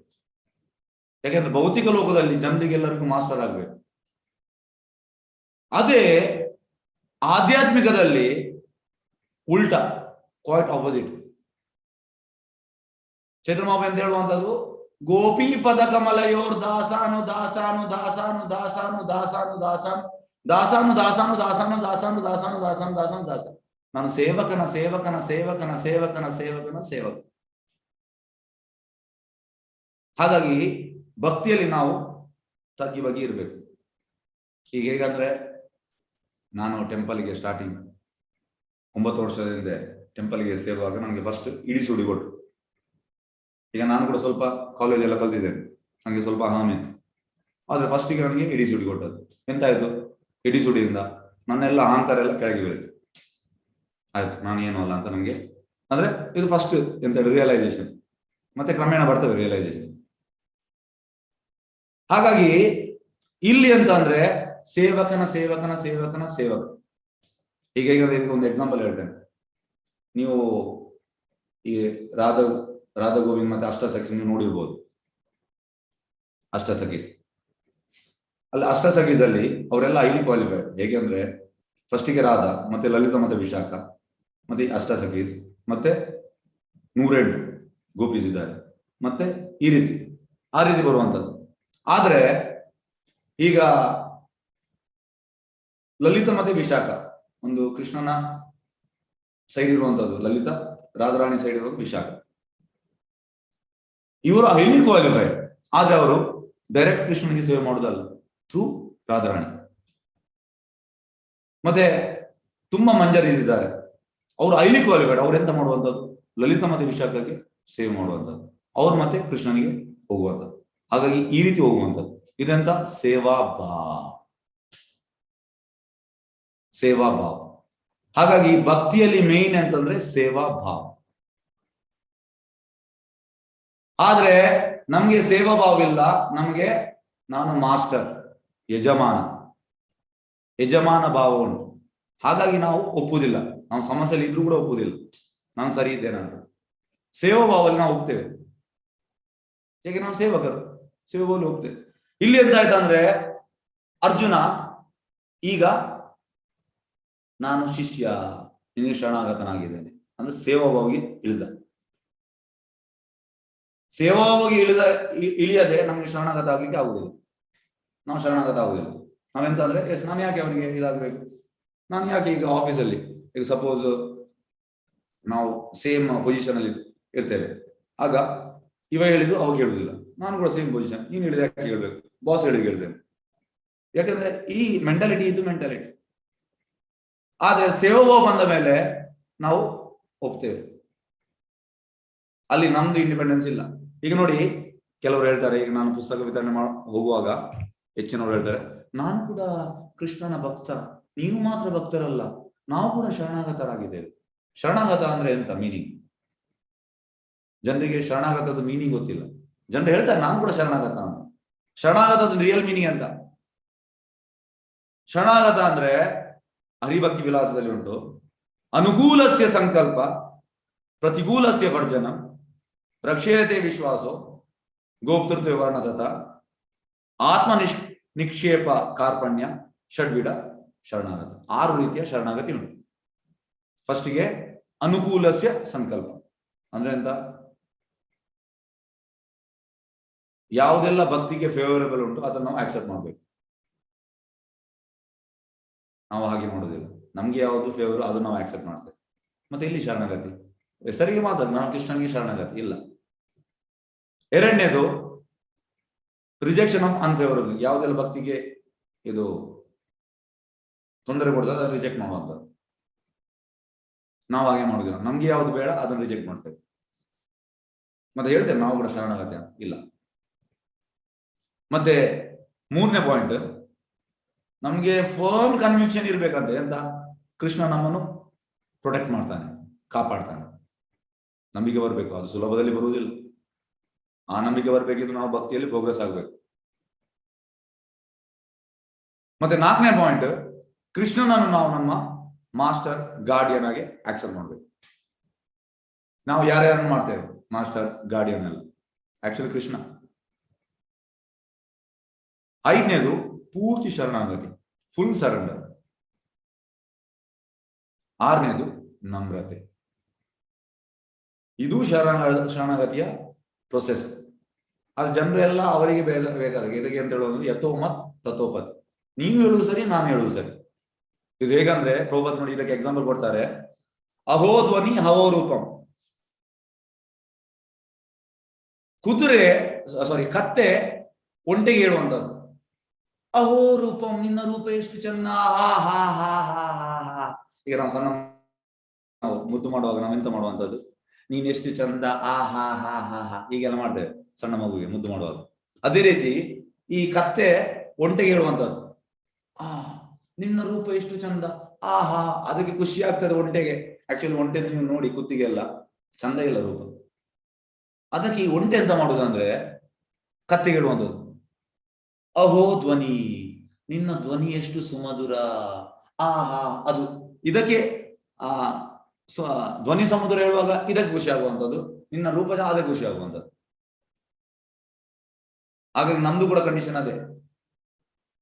ಯಾಕೆಂದ್ರೆ ಭೌತಿಕ ಲೋಕದಲ್ಲಿ ಜನರಿಗೆಲ್ಲರಿಗೂ ಮಾಸ್ಟರ್ ಆಗ್ಬೇಕು. ಅದೇ ಆಧ್ಯಾತ್ಮಿಕದಲ್ಲಿ ಉಲ್ಟಾ, ಕ್ವೈಟ್ ಆಪೋಸಿಟ್. ಚೈತ್ರಮಾಪ ಅಂತ ಹೇಳುವಂತದ್ದು, ಗೋಪಿ ಪದ ಕಮಲಯೋರ್ ದಾಸಾನು ದಾಸಾನು ದಾಸಾನು ದಾಸಾನು ದಾಸಾನು ದಾಸಾನು ದಾಸಾನು ದಾಸಾನು ದಾಸಾನು ದಾಸಾನು ದಾಸಾನು ದಾಸಾನು ದಾಸಾನು ದಾಸ. ನಾನು ಸೇವಕನ ಸೇವಕನ ಸೇವಕನ ಸೇವಕನ ಸೇವಕನ ಸೇವಕ. ಹಾಗಾಗಿ ಭಕ್ತಿಯಲ್ಲಿ ನಾವು ತಗ್ಗಿ ಬಗ್ಗಿ ಇರಬೇಕು. ಈಗ ಹೇಗಂದ್ರೆ, ನಾನು ಟೆಂಪಲ್ಗೆ ಸ್ಟಾರ್ಟಿಂಗ್ 9 ವರ್ಷದ ಹಿಂದೆ ಟೆಂಪಲ್ಗೆ ಸೇರುವಾಗ ನನಗೆ ಫಸ್ಟ್ ಇಡಿ ಸುಡಿ ಕೊಟ್ಟರು. ಈಗ ನಾನು ಕೂಡ ಸ್ವಲ್ಪ ಕಾಲೇಜ್ ಎಲ್ಲ ಕಲ್ತಿದ್ದೇನೆ, ನನಗೆ ಸ್ವಲ್ಪ ಅಹಂ ಇತ್ತು. ಆದ್ರೆ ಫಸ್ಟಿಗೆ ನನಗೆ ಇಡಿ ಸುಡಿ ಕೊಟ್ಟದ್ದು ಎಂತಾಯ್ತು, ಇಡಿ ಸುಡಿಯಿಂದ ನನ್ನೆಲ್ಲ ಅಹಂಕಾರ ಎಲ್ಲ ಕೆಳಗೆ ಬೀಳಿತು. ಆಯ್ತು, ನಾನು ಏನು ಅಲ್ಲ ಅಂತ ನನಗೆ, ಅಂದ್ರೆ ಇದು ಫಸ್ಟ್ ಎಂತ ರಿಯಲೈಸೇಷನ್. ಮತ್ತೆ ಕ್ರಮೇಣ ಬರ್ತದೆ ರಿಯಲೈಸೇಷನ್. ಹಾಗಾಗಿ ಇಲ್ಲಿ ಅಂತ ಅಂದ್ರೆ ಸೇವಕನ ಸೇವಕನ ಸೇವಕನ ಸೇವಕ. ಈಗ ಒಂದು ಎಕ್ಸಾಂಪಲ್ ಹೇಳ್ತೇನೆ. ನೀವು ಈ ರಾಧಾ ಗೋವಿಂದ್ ಮತ್ತೆ ಅಷ್ಟಸಖೀಸ್ ನೀವು ನೋಡಿರ್ಬೋದು. ಅಷ್ಟಸಖೀಸ್ ಅಲ್ಲಿ ಅಷ್ಟಸಖೀಸ್ ಅಲ್ಲಿ ಅವರೆಲ್ಲ ಹೈಲಿ ಕ್ವಾಲಿಫೈಡ್. ಹೇಗೆ ಅಂದ್ರೆ ಫಸ್ಟಿಗೆ ರಾಧಾ, ಮತ್ತೆ ಲಲಿತಾ, ಮತ್ತೆ ವಿಶಾಖ, ಮತ್ತೆ ಅಷ್ಟಸಖೀಸ್, ಮತ್ತೆ 108 ಗೋಪೀಸ್ ಇದ್ದಾರೆ, ಮತ್ತೆ ಈ ರೀತಿ ಆ ರೀತಿ ಬರುವಂತದ್ದು. ಆದ್ರೆ ಈಗ ಲಲಿತಾ ಮತ್ತೆ ವಿಶಾಖ ಒಂದು ಕೃಷ್ಣನ ಸೈಡ್ ಇರುವಂತದ್ದು, ಲಲಿತಾ ರಾಧಾರಾಣಿ ಸೈಡ್ ಇರುವುದು ವಿಶಾಖ. ಇವರು ಹೈಲಿ ಕ್ವಾಲಿಫೈಡ್. ಆದ್ರೆ ಅವರು ಡೈರೆಕ್ಟ್ ಕೃಷ್ಣನಿಗೆ ಸೇವೆ ಮಾಡುವುದಲ್ಲ, ಥ್ರೂ ರಾಧಾರಾಣಿ. ಮತ್ತೆ ತುಂಬಾ ಮಂಜರೀಸ್ ಇದ್ದಾರೆ, ಅವರು ಹೈಲಿ ಕ್ವಾಲಿಫೈಡ್. ಅವ್ರು ಎಂತ ಮಾಡುವಂತದ್ದು, ಲಲಿತಾ ಮತ್ತೆ ವಿಶಾಖಕ್ಕೆ ಸೇವೆ ಮಾಡುವಂತದ್ದು, ಅವ್ರು ಮತ್ತೆ ಕೃಷ್ಣನಿಗೆ ಹೋಗುವಂಥದ್ದು. ಹಾಗಾಗಿ ಈ ರೀತಿ ಹೋಗುವಂಥದ್ದು ಇದೆಂತ ಸೇವಾ ಭಾವ. ಹಾಗಾಗಿ ಭಕ್ತಿಯಲ್ಲಿ ಮೇನ್ ಅಂತಂದ್ರೆ ಸೇವಾ ಭಾವ. ಆದ್ರೆ ನಮ್ಗೆ ಸೇವಾ ಭಾವ ಇಲ್ಲ. ನಮ್ಗೆ ನಾನು ಮಾಸ್ಟರ್, ಯಜಮಾನ ಭಾವ ಉಂಟು. ಹಾಗಾಗಿ ನಾವು ಒಪ್ಪುವುದಿಲ್ಲ. ನಾವು ಸಮಸ್ಯೆಯಲ್ಲಿ ಇದ್ರೂ ಕೂಡ ಒಪ್ಪುವುದಿಲ್ಲ ನಾನು ಸರಿ ಇದ್ದೇನೆ ಅಂತ. ಸೇವಾ ಭಾವದಲ್ಲಿ ನಾವು ಹೋಗ್ತೇವೆ, ಹೇಗೆ ನಾವು ಸೇವಕರು, ಸೇವಾ ಭಾವದಲ್ಲಿ ಹೋಗ್ತೇವೆ. ಇಲ್ಲಿ ಎಂತ ಆಯ್ತಂದ್ರೆ ಅರ್ಜುನ ಈಗ ನಾನು ಶಿಷ್ಯ, ನಿನಗೆ ಶರಣಾಗತನಾಗಿದ್ದೇನೆ ಅಂದ್ರೆ ಸೇವಾಭಾವಿಗೆ ಇಳಿದ. ಸೇವಾಭಾವಿಗೆ ಇಳಿಯದೆ ನಮಗೆ ಶರಣಾಗತ ಆಗ್ಲಿಕ್ಕೆ ಆಗುದಿಲ್ಲ. ನಾವು ಶರಣಾಗತ ಆಗುದಿಲ್ಲ. ನಾವೆಂತ ಅಂದ್ರೆ ನಾನು ಯಾಕೆ ಅವರಿಗೆ ಇದಾಗಬೇಕು, ನಾನು ಯಾಕೆ ಈಗ ಆಫೀಸಲ್ಲಿ ಈಗ ಸಪೋಸ್ ನಾವು ಸೇಮ್ ಪೊಸಿಷನ್ ಅಲ್ಲಿ ಇರ್ತೇವೆ, ಆಗ ಇವ ಹೇಳಿದ್ದು ಅವ ಕೇಳುದಿಲ್ಲ, ನಾನು ಕೂಡ ಸೇಮ್ ಪೊಸಿಷನ್, ನೀನು ಹೇಳಿದ ಯಾಕೆ ಕೇಳ್ಬೇಕು, ಬಾಸ್ ಹೇಳಿದ ಕೇಳ್ತೇನೆ. ಯಾಕಂದ್ರೆ ಈ ಮೆಂಟಾಲಿಟಿ ಇದು ಮೆಂಟಾಲಿಟಿ. ಆದ್ರೆ ಸೇವಾಭಾವ ಬಂದ ಮೇಲೆ ನಾವು ಒಪ್ತೇವೆ, ಅಲ್ಲಿ ನಮ್ದು ಇಂಡಿಪೆಂಡೆನ್ಸ್ ಇಲ್ಲ. ಈಗ ನೋಡಿ, ಕೆಲವರು ಹೇಳ್ತಾರೆ, ಈಗ ನಾನು ಪುಸ್ತಕ ವಿತರಣೆ ಹೋಗುವಾಗ ಹೆಚ್ಚಿನವರು ಹೇಳ್ತಾರೆ, ನಾನು ಕೂಡ ಕೃಷ್ಣನ ಭಕ್ತ, ನೀವು ಮಾತ್ರ ಭಕ್ತರಲ್ಲ, ನಾವು ಕೂಡ ಶರಣಾಗತರಾಗಿದ್ದೇವೆ. ಶರಣಾಗತ ಅಂದ್ರೆ ಎಂತ ಮೀನಿಂಗ್? ಜನರಿಗೆ ಶರಣಾಗತದ ಮೀನಿಂಗ್ ಗೊತ್ತಿಲ್ಲ. ಜನರು ಹೇಳ್ತಾರೆ ನಾನು ಕೂಡ ಶರಣಾಗತ ಅಂತ. ಶರಣಾಗತದ ರಿಯಲ್ ಮೀನಿಂಗ್ ಅಂತ. ಶರಣಾಗತ ಅಂದ್ರೆ ಹರಿಭಕ್ತಿ ವಿಲಾಸದಲ್ಲಿ ಉಂಟು, ಅನುಕೂಲಸ್ಯ ಸಂಕಲ್ಪ ಪ್ರತಿಕೂಲಸ್ಯ ವರ್ಜನ ರಕ್ಷೇತೆ ವಿಶ್ವಾಸೋ ಗೋಪ್ತೃತ್ವ ವರ್ಣದತ ಆತ್ಮ ನಿಕ್ಷೇಪ ಕಾರ್ಪಣ್ಯ ಷಡ್ವಿಡ ಶರಣಾಗತ. 6 ರೀತಿಯ ಶರಣಾಗತಿ ಉಂಟು. ಫಸ್ಟಿಗೆ ಅನುಕೂಲಸ್ಯ ಸಂಕಲ್ಪ ಅಂದ್ರೆ ಎಂತ? ಯಾವುದೆಲ್ಲ ಭಕ್ತಿಗೆ ಫೇವರೇಬಲ್ ಉಂಟು ಅದನ್ನು ನಾವು ಆಕ್ಸೆಪ್ಟ್ ಮಾಡ್ಬೇಕು. ನಾವು ಹಾಗೆ ಮಾಡೋದಿಲ್ಲ. ನಮ್ಗೆ ಯಾವುದು ಫೇವರ್ ಅದು ನಾವು ಆಕ್ಸೆಪ್ಟ್ ಮಾಡ್ತೇವೆ. ಮತ್ತೆ ಇಲ್ಲಿ ಶರಣಾಗತಿ ಹೆಸರಿಗೆ ಮಾತ್ರ, ನಾವು ಕೃಷ್ಣನಿಗೆ ಶರಣಾಗತಿ ಇಲ್ಲ. ಎರಡನೇದು ರಿಜೆಕ್ಷನ್ ಆಫ್ ಅನ್ಫೇವರಬಲ್. ಯಾವುದೆಲ್ಲ ಭಕ್ತಿಗೆ ಇದು ತೊಂದರೆ ಕೊಡ್ತದೆ ಅದನ್ನು ರಿಜೆಕ್ಟ್ ಮಾಡುವಂಥದ್ದು. ನಾವು ಹಾಗೆ ಮಾಡುದಿಲ್ಲ. ನಮ್ಗೆ ಯಾವ್ದು ಬೇಡ ಅದನ್ನು ರಿಜೆಕ್ಟ್ ಮಾಡ್ತೇವೆ. ಮತ್ತೆ ಹೇಳ್ತೇವೆ ನಾವು ಕೂಡ ಶರಣಾಗತಿ ಅಂತ ಇಲ್ಲ. ಮತ್ತೆ 3ನೇ ಪಾಯಿಂಟ್, ನಮ್ಗೆ ಫರ್ಮ್ ಕನ್ವಿಕ್ಷನ್ ಇರ್ಬೇಕಂತೆ. ಎಂತ? ಕೃಷ್ಣ ನಮ್ಮನ್ನು ಪ್ರೊಟೆಕ್ಟ್ ಮಾಡ್ತಾನೆ, ಕಾಪಾಡ್ತಾನೆ. ನಂಬಿಕೆ ಬರಬೇಕು. ಅದು ಸುಲಭದಲ್ಲಿ ಬರುವುದಿಲ್ಲ. ಆ ನಂಬಿಕೆ ಬರಬೇಕಿದ್ರೆ ನಾವು ಭಕ್ತಿಯಲ್ಲಿ ಪ್ರೋಗ್ರೆಸ್ ಆಗ್ಬೇಕು. ಮತ್ತೆ 4ನೇ ಪಾಯಿಂಟ್, ಕೃಷ್ಣನನ್ನು ನಾವು ನಮ್ಮ ಮಾಸ್ಟರ್ ಗಾರ್ಡಿಯನ್ ಆಗಿ ಆಕ್ಸೆಪ್ಟ್ ಮಾಡ್ಬೇಕು. ನಾವು ಯಾರ್ಯಾರನ್ನು ಮಾಡ್ತೇವೆ ಮಾಸ್ಟರ್ ಗಾರ್ಡಿಯನ್ ಎಲ್ಲ, ಆಕ್ಚುಲಿ ಕೃಷ್ಣ. 5ನೇದು ಪೂರ್ತಿ ಶರಣಾಗತಿ, ಫುಲ್ ಸರೆಂಡರ್. 6ನೇದು ನಮ್ರತೆ. ಇದು ಶರಣಾಗತಿಯ ಪ್ರೊಸೆಸ್. ಅದು ಜನರು ಎಲ್ಲ ಅವರಿಗೆ ಬೇಕಾದ ಇದಕ್ಕೆ ಅಂತ ಹೇಳೋದು ಯಥೋ ಮತ್ ತಥೋಪತ್. ನೀವು ಹೇಳುದು ಸರಿ, ನಾನು ಹೇಳುದು ಸರಿ. ಇದು ಹೇಗಂದ್ರೆ ಪ್ರಭುಪಾದ್ ನೋಡಿ ಇದಕ್ಕೆ ಎಕ್ಸಾಂಪಲ್ ಕೊಡ್ತಾರೆ, ಅಹೋ ಧ್ವನಿ ಹವೋ ರೂಪಂ. ಕುದುರೆ ಕತ್ತೆ ಒಂಟೆಗೆ ಹೇಳುವಂತದ್ದು, ಅಹೋ ರೂಪಂ, ನಿನ್ನ ರೂಪ ಎಷ್ಟು ಚಂದ, ಹಾ ಹಾ ಹಾ ಹಾ ಹಾ ಹಾ. ಈಗ ನಾವು ಸಣ್ಣ ಮುದ್ದು ಮಾಡುವಾಗ ನಾವು ಎಂತ ಮಾಡುವಂತದ್ದು, ನೀನ್ ಎಷ್ಟು ಚಂದ, ಆ ಹಾ ಹಾ ಹಾ ಹಾ ಹೀಗೆಲ್ಲ ಮಾಡ್ತೇವೆ ಸಣ್ಣ ಮಗುವಿಗೆ ಮುದ್ದು ಮಾಡುವಾಗ. ಅದೇ ರೀತಿ ಈ ಕತ್ತೆ ಒಂಟೆಗೆ ಹೇಳುವಂತದ್ದು, ಆ ನಿನ್ನ ರೂಪ ಎಷ್ಟು ಚಂದ, ಆ ಹಾ. ಅದಕ್ಕೆ ಖುಷಿ ಆಗ್ತದೆ ಒಂಟೆಗೆ. ಆಕ್ಚುಲಿ ಒಂಟೆದು ನೀವು ನೋಡಿ ಕುತ್ತಿಗೆ ಎಲ್ಲ ಚಂದ ಇಲ್ಲ ರೂಪ. ಅದಕ್ಕೆ ಈ ಒಂಟೆ ಎಂತ ಮಾಡುದಂದ್ರೆ ಕತ್ತೆಗೆ ಹೇಳುವಂಥದ್ದು, ಅಹೋ ಧ್ವನಿ, ನಿನ್ನ ಧ್ವನಿ ಎಷ್ಟು ಸುಮಧುರ, ಆ ಹಾ. ಅದು ಇದಕ್ಕೆ ಧ್ವನಿ ಸಮುದ್ರ ಹೇಳುವಾಗ ಇದಕ್ಕೆ ಖುಷಿ ಆಗುವಂಥದ್ದು, ನಿನ್ನ ರೂಪ ಅದಕ್ಕೆ ಖುಷಿ ಆಗುವಂಥದ್ದು. ಹಾಗಾಗಿ ನಮ್ದು ಕೂಡ ಕಂಡೀಷನ್ ಅದೇ,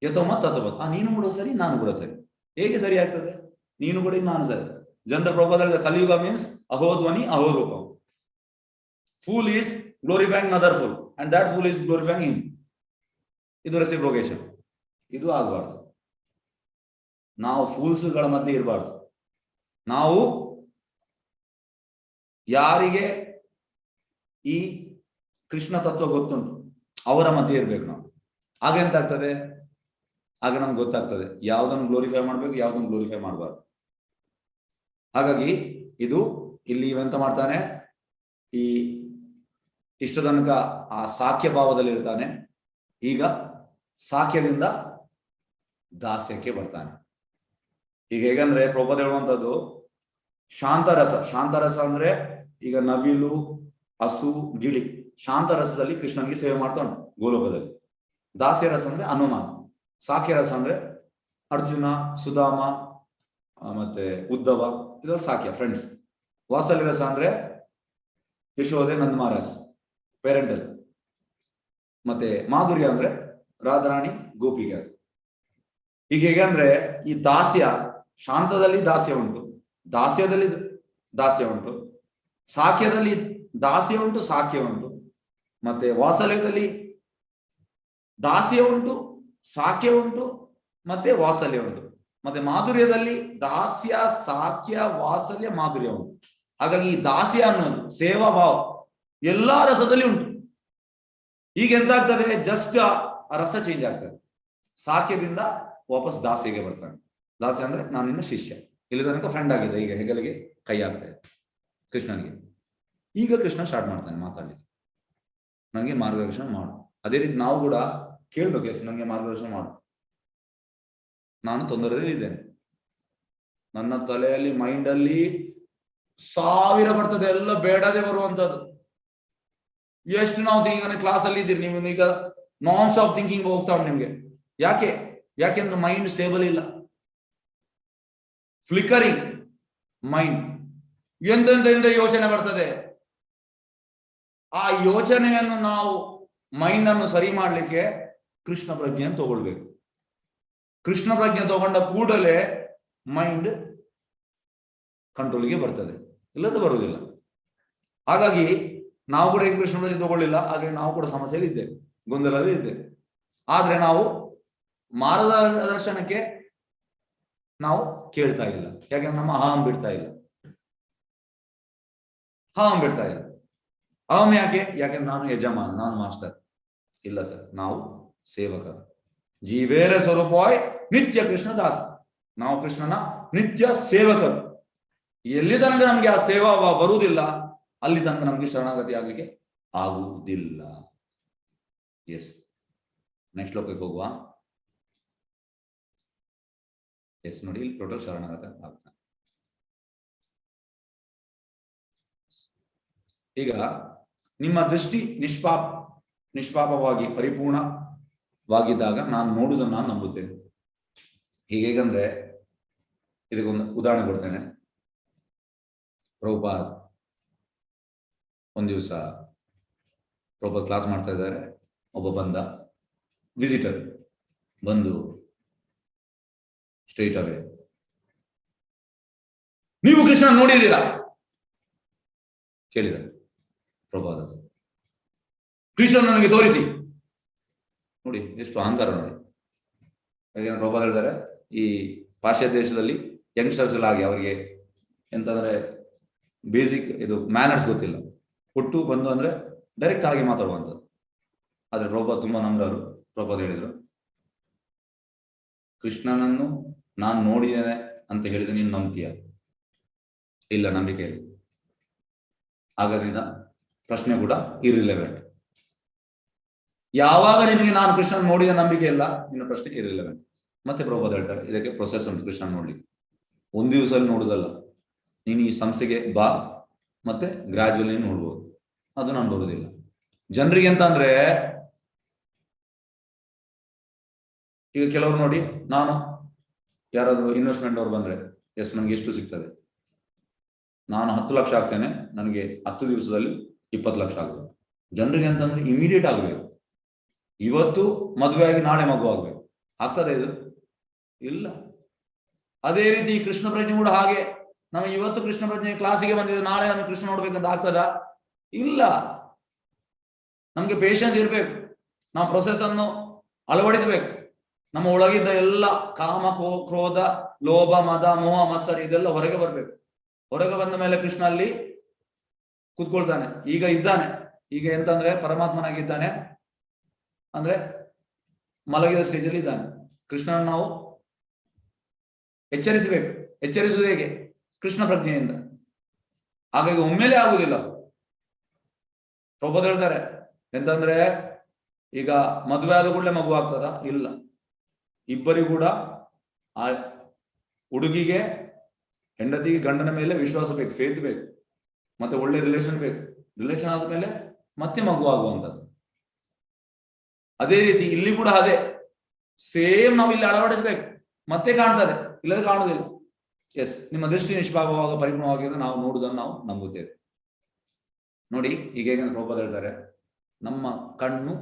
ಯಥೋಮತ್ ಅಥೋಮತ್. ನೀನು ಕೂಡ ಸರಿ, ನಾನು ಕೂಡ ಸರಿ. ಹೇಗೆ ಸರಿ ಆಗ್ತದೆ? ನೀನು ಕೂಡ ನಾನು ಸರಿ. ಜನರ ಪ್ರಭಾವದಲ್ಲಿ ಕಲಿಯುಗ ಮೀನ್ಸ್ ಅಹೋ ಧ್ವನಿ ಅಹೋ ರೂಪ. Fool is glorifying other fool and that fool is glorifying him. ಇದು ರೆಸಿಪ್ರೊಕೇಶನ್. ಇದು ಆಗಬಾರ್ದು. ನಾವು ಫೂಲ್ಸ್ಗಳ ಮಧ್ಯೆ ಇರಬಾರ್ದು. ನಾವು ಯಾರಿಗೆ ಈ ಕೃಷ್ಣ ತತ್ವ ಗೊತ್ತುಂಟು ಅವರ ಮಧ್ಯೆ ಇರ್ಬೇಕು ನಾವು. ಆಗ ಎಂತ ಆಗ್ತದೆ? ಆಗ ನಮ್ಗೆ ಗೊತ್ತಾಗ್ತದೆ ಯಾವುದನ್ನು ಗ್ಲೋರಿಫೈ ಮಾಡ್ಬೇಕು, ಯಾವುದನ್ನು ಗ್ಲೋರಿಫೈ ಮಾಡಬಾರ್ದು. ಹಾಗಾಗಿ ಇದು ಇಲ್ಲಿ ಇವೆಂತ ಮಾಡ್ತಾನೆ, ಈ ಇಷ್ಟ ತನಕ ಆ ಸಾಕ್ಯ ಭಾವದಲ್ಲಿ ಇರ್ತಾನೆ, ಈಗ ಸಾಕ್ಯದಿಂದ ದಾಸ್ಯಕ್ಕೆ ಬರ್ತಾನೆ. ಈಗ ಹೇಗಂದ್ರೆ ಪ್ರಭುಪಾದ ಹೇಳುವಂಥದ್ದು ಶಾಂತರಸ. ಶಾಂತರಸ ಅಂದ್ರೆ ಈಗ ನವಿಲು, ಹಸು, ಗಿಳಿ ಶಾಂತರಸದಲ್ಲಿ ಕೃಷ್ಣನಿಗೆ ಸೇವೆ ಮಾಡ್ತಾ ಉಂಟು ಗೋಲೋಕದಲ್ಲಿ. ದಾಸ್ಯ ರಸ ಅಂದ್ರೆ ಹನುಮಾನ್. ಸಾಕ್ಯ ರಸ ಅಂದ್ರೆ ಅರ್ಜುನ, ಸುಧಾಮ, ಮತ್ತೆ ಉದ್ಧವ, ಇದೆಲ್ಲ ಸಾಕ್ಯ ಫ್ರೆಂಡ್ಸ್. ವಾತ್ಸಲ್ಯ ರಸ ಅಂದ್ರೆ ಯಶೋದೆ, ನಂದ ಮಹಾರಾಜ್ ಪೇರೆಂಟಲ್. ಮತ್ತೆ ಮಾಧುರ್ಯ ಅಂದ್ರೆ ರಾಧಾರಾಣಿ, ಗೋಪಿಗೆ. ಈಗ ಹೇಗೆ ಅಂದ್ರೆ ಈ ದಾಸ್ಯ, ಶಾಂತದಲ್ಲಿ ದಾಸ್ಯ ಉಂಟು, ದಾಸ್ಯದಲ್ಲಿ ದಾಸ್ಯ ಉಂಟು, ಸಾಕ್ಯದಲ್ಲಿ ದಾಸ್ಯ ಉಂಟು, ಸಾಕ್ಯ ಉಂಟು, ಮತ್ತೆ ವಾತ್ಸಲ್ಯದಲ್ಲಿ ದಾಸ್ಯ ಉಂಟು, ಸಾಕ್ಯ ಉಂಟು, ಮತ್ತೆ ವಾತ್ಸಲ್ಯ ಉಂಟು, ಮತ್ತೆ ಮಾಧುರ್ಯದಲ್ಲಿ ದಾಸ್ಯ, ಸಾಕ್ಯ, ವಾತ್ಸಲ್ಯ, ಮಾಧುರ್ಯ ಉಂಟು. ಹಾಗಾಗಿ ಈ ದಾಸ್ಯ ಅನ್ನೋದು ಸೇವಾ ಭಾವ ಎಲ್ಲಾ ರಸದಲ್ಲಿ ಉಂಟು. ಈಗ ಎಂತಾಗ್ತದೆ, ಜಸ್ಟ್ ಆ ರಸ ಚೇಂಜ್ ಆಗ್ತದೆ. ಸಾಕ್ಯದಿಂದ ವಾಪಸ್ ದಾಸ್ಯಗೆ ಬರ್ತಾನೆ. ದಾಸ್ಯ ಅಂದ್ರೆ ನಾನು ನಿನ್ನ ಶಿಷ್ಯ, ಇಲ್ಲಿ ತನಕ ಫ್ರೆಂಡ್ ಆಗಿದೆ, ಈಗ ಹೆಗಲಿಗೆ ಕೈ ಆಗ್ತಾ ಇದೆ ಕೃಷ್ಣನಿಗೆ. ಈಗ ಕೃಷ್ಣ ಸ್ಟಾರ್ಟ್ ಮಾಡ್ತಾನೆ ಮಾತಾಡ್ಲಿಕ್ಕೆ, ನನಗೆ ಮಾರ್ಗದರ್ಶನ ಮಾಡು. ಅದೇ ರೀತಿ ನಾವು ಕೂಡ ಕೇಳ್ಬೇಕು, ಎಸ್ ನನಗೆ ಮಾರ್ಗದರ್ಶನ ಮಾಡು, ನಾನು ತೊಂದರೆಯಲ್ಲಿ ಇದ್ದೇನೆ, ನನ್ನ ತಲೆಯಲ್ಲಿ ಮೈಂಡ್ ಅಲ್ಲಿ 1000 ಬರ್ತದೆ, ಎಲ್ಲ ಬೇಡದೆ ಬರುವಂತದ್ದು. ಎಷ್ಟು ನಾವು ಈಗ ಕ್ಲಾಸ್ ಅಲ್ಲಿ ಇದ್ದೀರಿ, ನೀವು ಈಗ ನಾನ್ ಸ್ಟಾಪ್ ಥಿಂಕಿಂಗ್ ಹೋಗ್ತಾ ಉಂಟು ನಿಮ್ಗೆ. ಯಾಕೆಂದ್ರೆ ಮೈಂಡ್ ಸ್ಟೇಬಲ್ ಇಲ್ಲ, ಫ್ಲಿಕರಿಂಗ್ ಮೈಂಡ್, ಎಂತೆಂತ ಯೋಚನೆ ಬರ್ತದೆ. ಆ ಯೋಚನೆಯನ್ನು ನಾವು ಮೈಂಡ್ ಅನ್ನು ಸರಿ ಮಾಡ್ಲಿಕ್ಕೆ ಕೃಷ್ಣ ಪ್ರಜ್ಞೆಯನ್ನು ತಗೊಳ್ಬೇಕು. ಕೃಷ್ಣ ಪ್ರಜ್ಞೆ ತಗೊಂಡ ಕೂಡಲೇ ಮೈಂಡ್ ಕಂಟ್ರೋಲ್ಗೆ ಬರ್ತದೆ, ಇಲ್ಲದ ಬರುವುದಿಲ್ಲ. ಹಾಗಾಗಿ ನಾವು ಕೂಡ ಈಗ ಕೃಷ್ಣ ಪ್ರಜ್ಞೆ ತಗೊಳ್ಳಿಲ್ಲ, ಹಾಗಾಗಿ ನಾವು ಕೂಡ ಸಮಸ್ಯೆಯಲ್ಲಿ ಇದ್ದೇವೆ, ಗೊಂದಲದಲ್ಲಿ ಇದ್ದೇವೆ. ಆದ್ರೆ ನಾವು ಮಾರ್ಗದರ್ಶನಕ್ಕೆ ನಾವು ಕೇಳ್ತಾ ಇಲ್ಲ, ಯಾಕೆಂದ್ರೆ ನಮ್ಮ ಅಹಂ ಬಿಡ್ತಾ ಇಲ್ಲ. ಅಹಂ ಯಾಕೆಂದ್ರೆ ನಾನು ಯಜಮಾನ, ನಾನು ಮಾಸ್ಟರ್. ಇಲ್ಲ ಸರ್, ನಾವು ಸೇವಕ. ಜೀವೇರ ಸ್ವರೂಪಾಯ್ ನಿತ್ಯ ಕೃಷ್ಣ ದಾಸ. ನಾವು ಕೃಷ್ಣನ ನಿತ್ಯ ಸೇವಕರು. ಎಲ್ಲಿ ತನಕ ನಮ್ಗೆ ಆ ಸೇವಾ ಬರುವುದಿಲ್ಲ, ಅಲ್ಲಿ ತನಕ ನಮ್ಗೆ ಶರಣಾಗತಿ ಆಗ್ಲಿಕ್ಕೆ ಆಗುವುದಿಲ್ಲ. ಎಸ್, ನೆಕ್ಸ್ಟ್ ಲೋಕಕ್ಕೆ ಹೋಗುವ. ಎಸ್ ನೋಡಿ, ಇಲ್ಲಿ ಟೋಟಲ್ ಶರಣಾಗತ ಆಗ್ತಾನೆ. ಈಗ ನಿಮ್ಮ ದೃಷ್ಟಿ ನಿಷ್ಪಾಪವಾಗಿ ಪರಿಪೂರ್ಣವಾಗಿದ್ದಾಗ ನಾನು ನೋಡುವುದನ್ನು ನಾನು ನಂಬುತ್ತೇನೆ. ಹೇಗಂದ್ರೆ ಇದಕ್ಕೊಂದು ಉದಾಹರಣೆ ಕೊಡ್ತೇನೆ. ಪ್ರಭುಪಾದ್ ಒಂದ್ ದಿವಸ ಪ್ರಭುಪಾದ್ ಕ್ಲಾಸ್ ಮಾಡ್ತಾ ಇದ್ದಾರೆ, ಒಬ್ಬ ಬಂದ ವಿಸಿಟರ್ ಬಂದು ಸ್ಟ್ರೈಟ್ ಅವೇ, ನೀವು ಕೃಷ್ಣ ನೋಡಿದ್ದೀರಾ ಕೇಳಿದ ಪ್ರಭುಪಾದ. ಕೃಷ್ಣ ನನಗೆ ತೋರಿಸಿ. ನೋಡಿ ಎಷ್ಟು ಅಹಂಕಾರ ನೋಡಿ. ಪ್ರಭುಪಾದ ಹೇಳಿದ್ದಾರೆ, ಈ ಪಾಶ್ಚಾತ್ಯ ದೇಶದಲ್ಲಿ ಯಂಗ್ಸ್ಟರ್ಸ್ ಎಲ್ಲ ಆಗಿ ಅವರಿಗೆ ಎಂತಂದ್ರೆ ಬೇಸಿಕ್ ಇದು ಮ್ಯಾನರ್ಸ್ ಗೊತ್ತಿಲ್ಲ. ಹುಟ್ಟು ಬಂದು ಅಂದ್ರೆ ಡೈರೆಕ್ಟ್ ಆಗಿ ಮಾತಾಡುವಂಥದ್ದು. ಆದ್ರೆ ಪ್ರಭುಪಾದ ತುಂಬಾ ನಮ್ರರು. ಪ್ರಭುಪಾದ ಹೇಳಿದ್ರು, ಕೃಷ್ಣನನ್ನು ನಾನು ನೋಡಿದ್ದೇನೆ ಅಂತ ಹೇಳಿದ್ರೆ ನೀನು ನಂಬ್ತೀಯ? ಇಲ್ಲ, ನಂಬಿಕೆ ಇಲ್ಲ. ಹಾಗಾದ್ರಿಂದ ಪ್ರಶ್ನೆ ಕೂಡ ಇರ್ರಿಲೆವೆಂಟ್. ಯಾವಾಗ ನಿನಗೆ ನಾನು ಕೃಷ್ಣನ್ ನೋಡಿದ ನಂಬಿಕೆ ಇಲ್ಲ, ನಿನ್ನ ಪ್ರಶ್ನೆ ಇರ್ರಿಲೆವೆಂಟ್. ಮತ್ತೆ ಪ್ರಭುಪಾದ ಹೇಳ್ತಾರೆ, ಇದಕ್ಕೆ ಪ್ರೊಸೆಸ್ ಉಂಟು ಕೃಷ್ಣನ್ ನೋಡ್ಲಿಕ್ಕೆ. ಒಂದು ದಿವಸದಲ್ಲಿ ನೋಡುದಲ್ಲ, ನೀನು ಈ ಸಂಸ್ಥೆಗೆ ಬಾ, ಮತ್ತೆ ಗ್ರಾಜುವಲಿ ನೋಡ್ಬೋದು. ಅದು ನಾನು ಬರುವುದಿಲ್ಲ ಜನರಿಗೆ. ಅಂತ ಅಂದ್ರೆ ಈಗ ಕೆಲವರು ನೋಡಿ, ನಾನು ಯಾರಾದ್ರೂ ಇನ್ವೆಸ್ಟ್ಮೆಂಟ್ ಅವ್ರು ಬಂದ್ರೆ, ಎಸ್ ನನಗೆ ಎಷ್ಟು ಸಿಗ್ತದೆ, ನಾನು 10 ಲಕ್ಷ ಆಗ್ತೇನೆ, ನನಗೆ 10 ದಿವಸದಲ್ಲಿ 20 ಲಕ್ಷ ಆಗ್ಬೇಕು. ಜನರಿಗೆ ಅಂತಂದ್ರೆ ಇಮಿಡಿಯೇಟ್ ಆಗ್ಬೇಕು. ಇವತ್ತು ಮದುವೆ ಆಗಿ ನಾಳೆ ಮಗು ಆಗ್ಬೇಕು. ಆಗ್ತದೆ ಇದು? ಇಲ್ಲ. ಅದೇ ರೀತಿ ಕೃಷ್ಣ ಪ್ರಜ್ಞೆ ಕೂಡ ಹಾಗೆ. ನಮಗೆ ಇವತ್ತು ಕೃಷ್ಣ ಪ್ರಜ್ಞೆ ಕ್ಲಾಸಿಗೆ ಬಂದಿದೆ, ನಾಳೆ ನಮಗೆ ಕೃಷ್ಣ ನೋಡ್ಬೇಕಂತ ಆಗ್ತದ? ಇಲ್ಲ. ನಮ್ಗೆ ಪೇಷನ್ಸ್ ಇರ್ಬೇಕು. ನಾವು ಪ್ರೊಸೆಸ್ ಅನ್ನು ಅಳವಡಿಸಬೇಕು. ನಮ್ಮ ಒಳಗಿದ್ದ ಎಲ್ಲ ಕಾಮ, ಕ್ರೋಧ, ಲೋಭ, ಮದ, ಮೋಹ, ಮತ್ಸರ ಇದೆಲ್ಲ ಹೊರಗೆ ಬರ್ಬೇಕು. ಹೊರಗೆ ಬಂದ ಮೇಲೆ ಕೃಷ್ಣ ಅಲ್ಲಿ ಕೂತ್ಕೊಳ್ತಾನೆ. ಈಗ ಇದ್ದಾನೆ. ಈಗ ಎಂತಂದ್ರೆ ಪರಮಾತ್ಮನಾಗಿದ್ದಾನೆ, ಅಂದ್ರೆ ಮಲಗಿದ ಸ್ಟೇಜಲ್ಲಿ ಇದ್ದಾನೆ. ಕೃಷ್ಣನ ನಾವು ಎಚ್ಚರಿಸಬೇಕು. ಎಚ್ಚರಿಸುವುದು ಹೇಗೆ? ಕೃಷ್ಣ ಪ್ರಜ್ಞೆಯಿಂದ. ಹಾಗಾಗಿ ಒಮ್ಮೆಲೆ ಆಗುದಿಲ್ಲ. ಪ್ರಭುಪಾದ ಹೇಳ್ತಾರೆ ಎಂತಂದ್ರೆ, ಈಗ ಮದುವೆ ಆದ ಕೂಡಲೇ ಮಗು ಆಗ್ತದ? ಇಲ್ಲ. ಇಬ್ಬರಿಗೂ ಕೂಡ, ಆ ಹುಡುಗಿಗೆ ಹೆಂಡತಿಗೆ ಗಂಡನ ಮೇಲೆ ವಿಶ್ವಾಸ ಬೇಕು, ಫೇತ್ ಬೇಕು, ಮತ್ತೆ ಒಳ್ಳೆ ರಿಲೇಷನ್ ಬೇಕು. ರಿಲೇಷನ್ ಆದ್ಮೇಲೆ ಮತ್ತೆ ಮಗು ಆಗುವಂಥದ್ದು. ಅದೇ ರೀತಿ ಇಲ್ಲಿ ಕೂಡ ಅದೇ ಸೇಮ್ ನಾವು ಇಲ್ಲಿ ಅಳವಡಿಸ್ಬೇಕು. ಮತ್ತೆ ಕಾಣ್ತದೆ, ಇಲ್ಲದೆ ಕಾಣುವುದಿಲ್ಲ. ಎಸ್, ನಿಮ್ಮ ದೃಷ್ಟಿ ನಿಷ್ಪಾಪವಾಗ ಪರಿಪೂರ್ಣವಾಗಿದ್ರೆ ನಾವು ನೋಡುವುದನ್ನು ನಾವು ನಂಬುತ್ತೇವೆ. ನೋಡಿ, ಈಗ ಹೇಗೆ ಪ್ರಭುಪಾದ ಹೇಳ್ತಾರೆ, ನಮ್ಮ ಕಣ್ಣು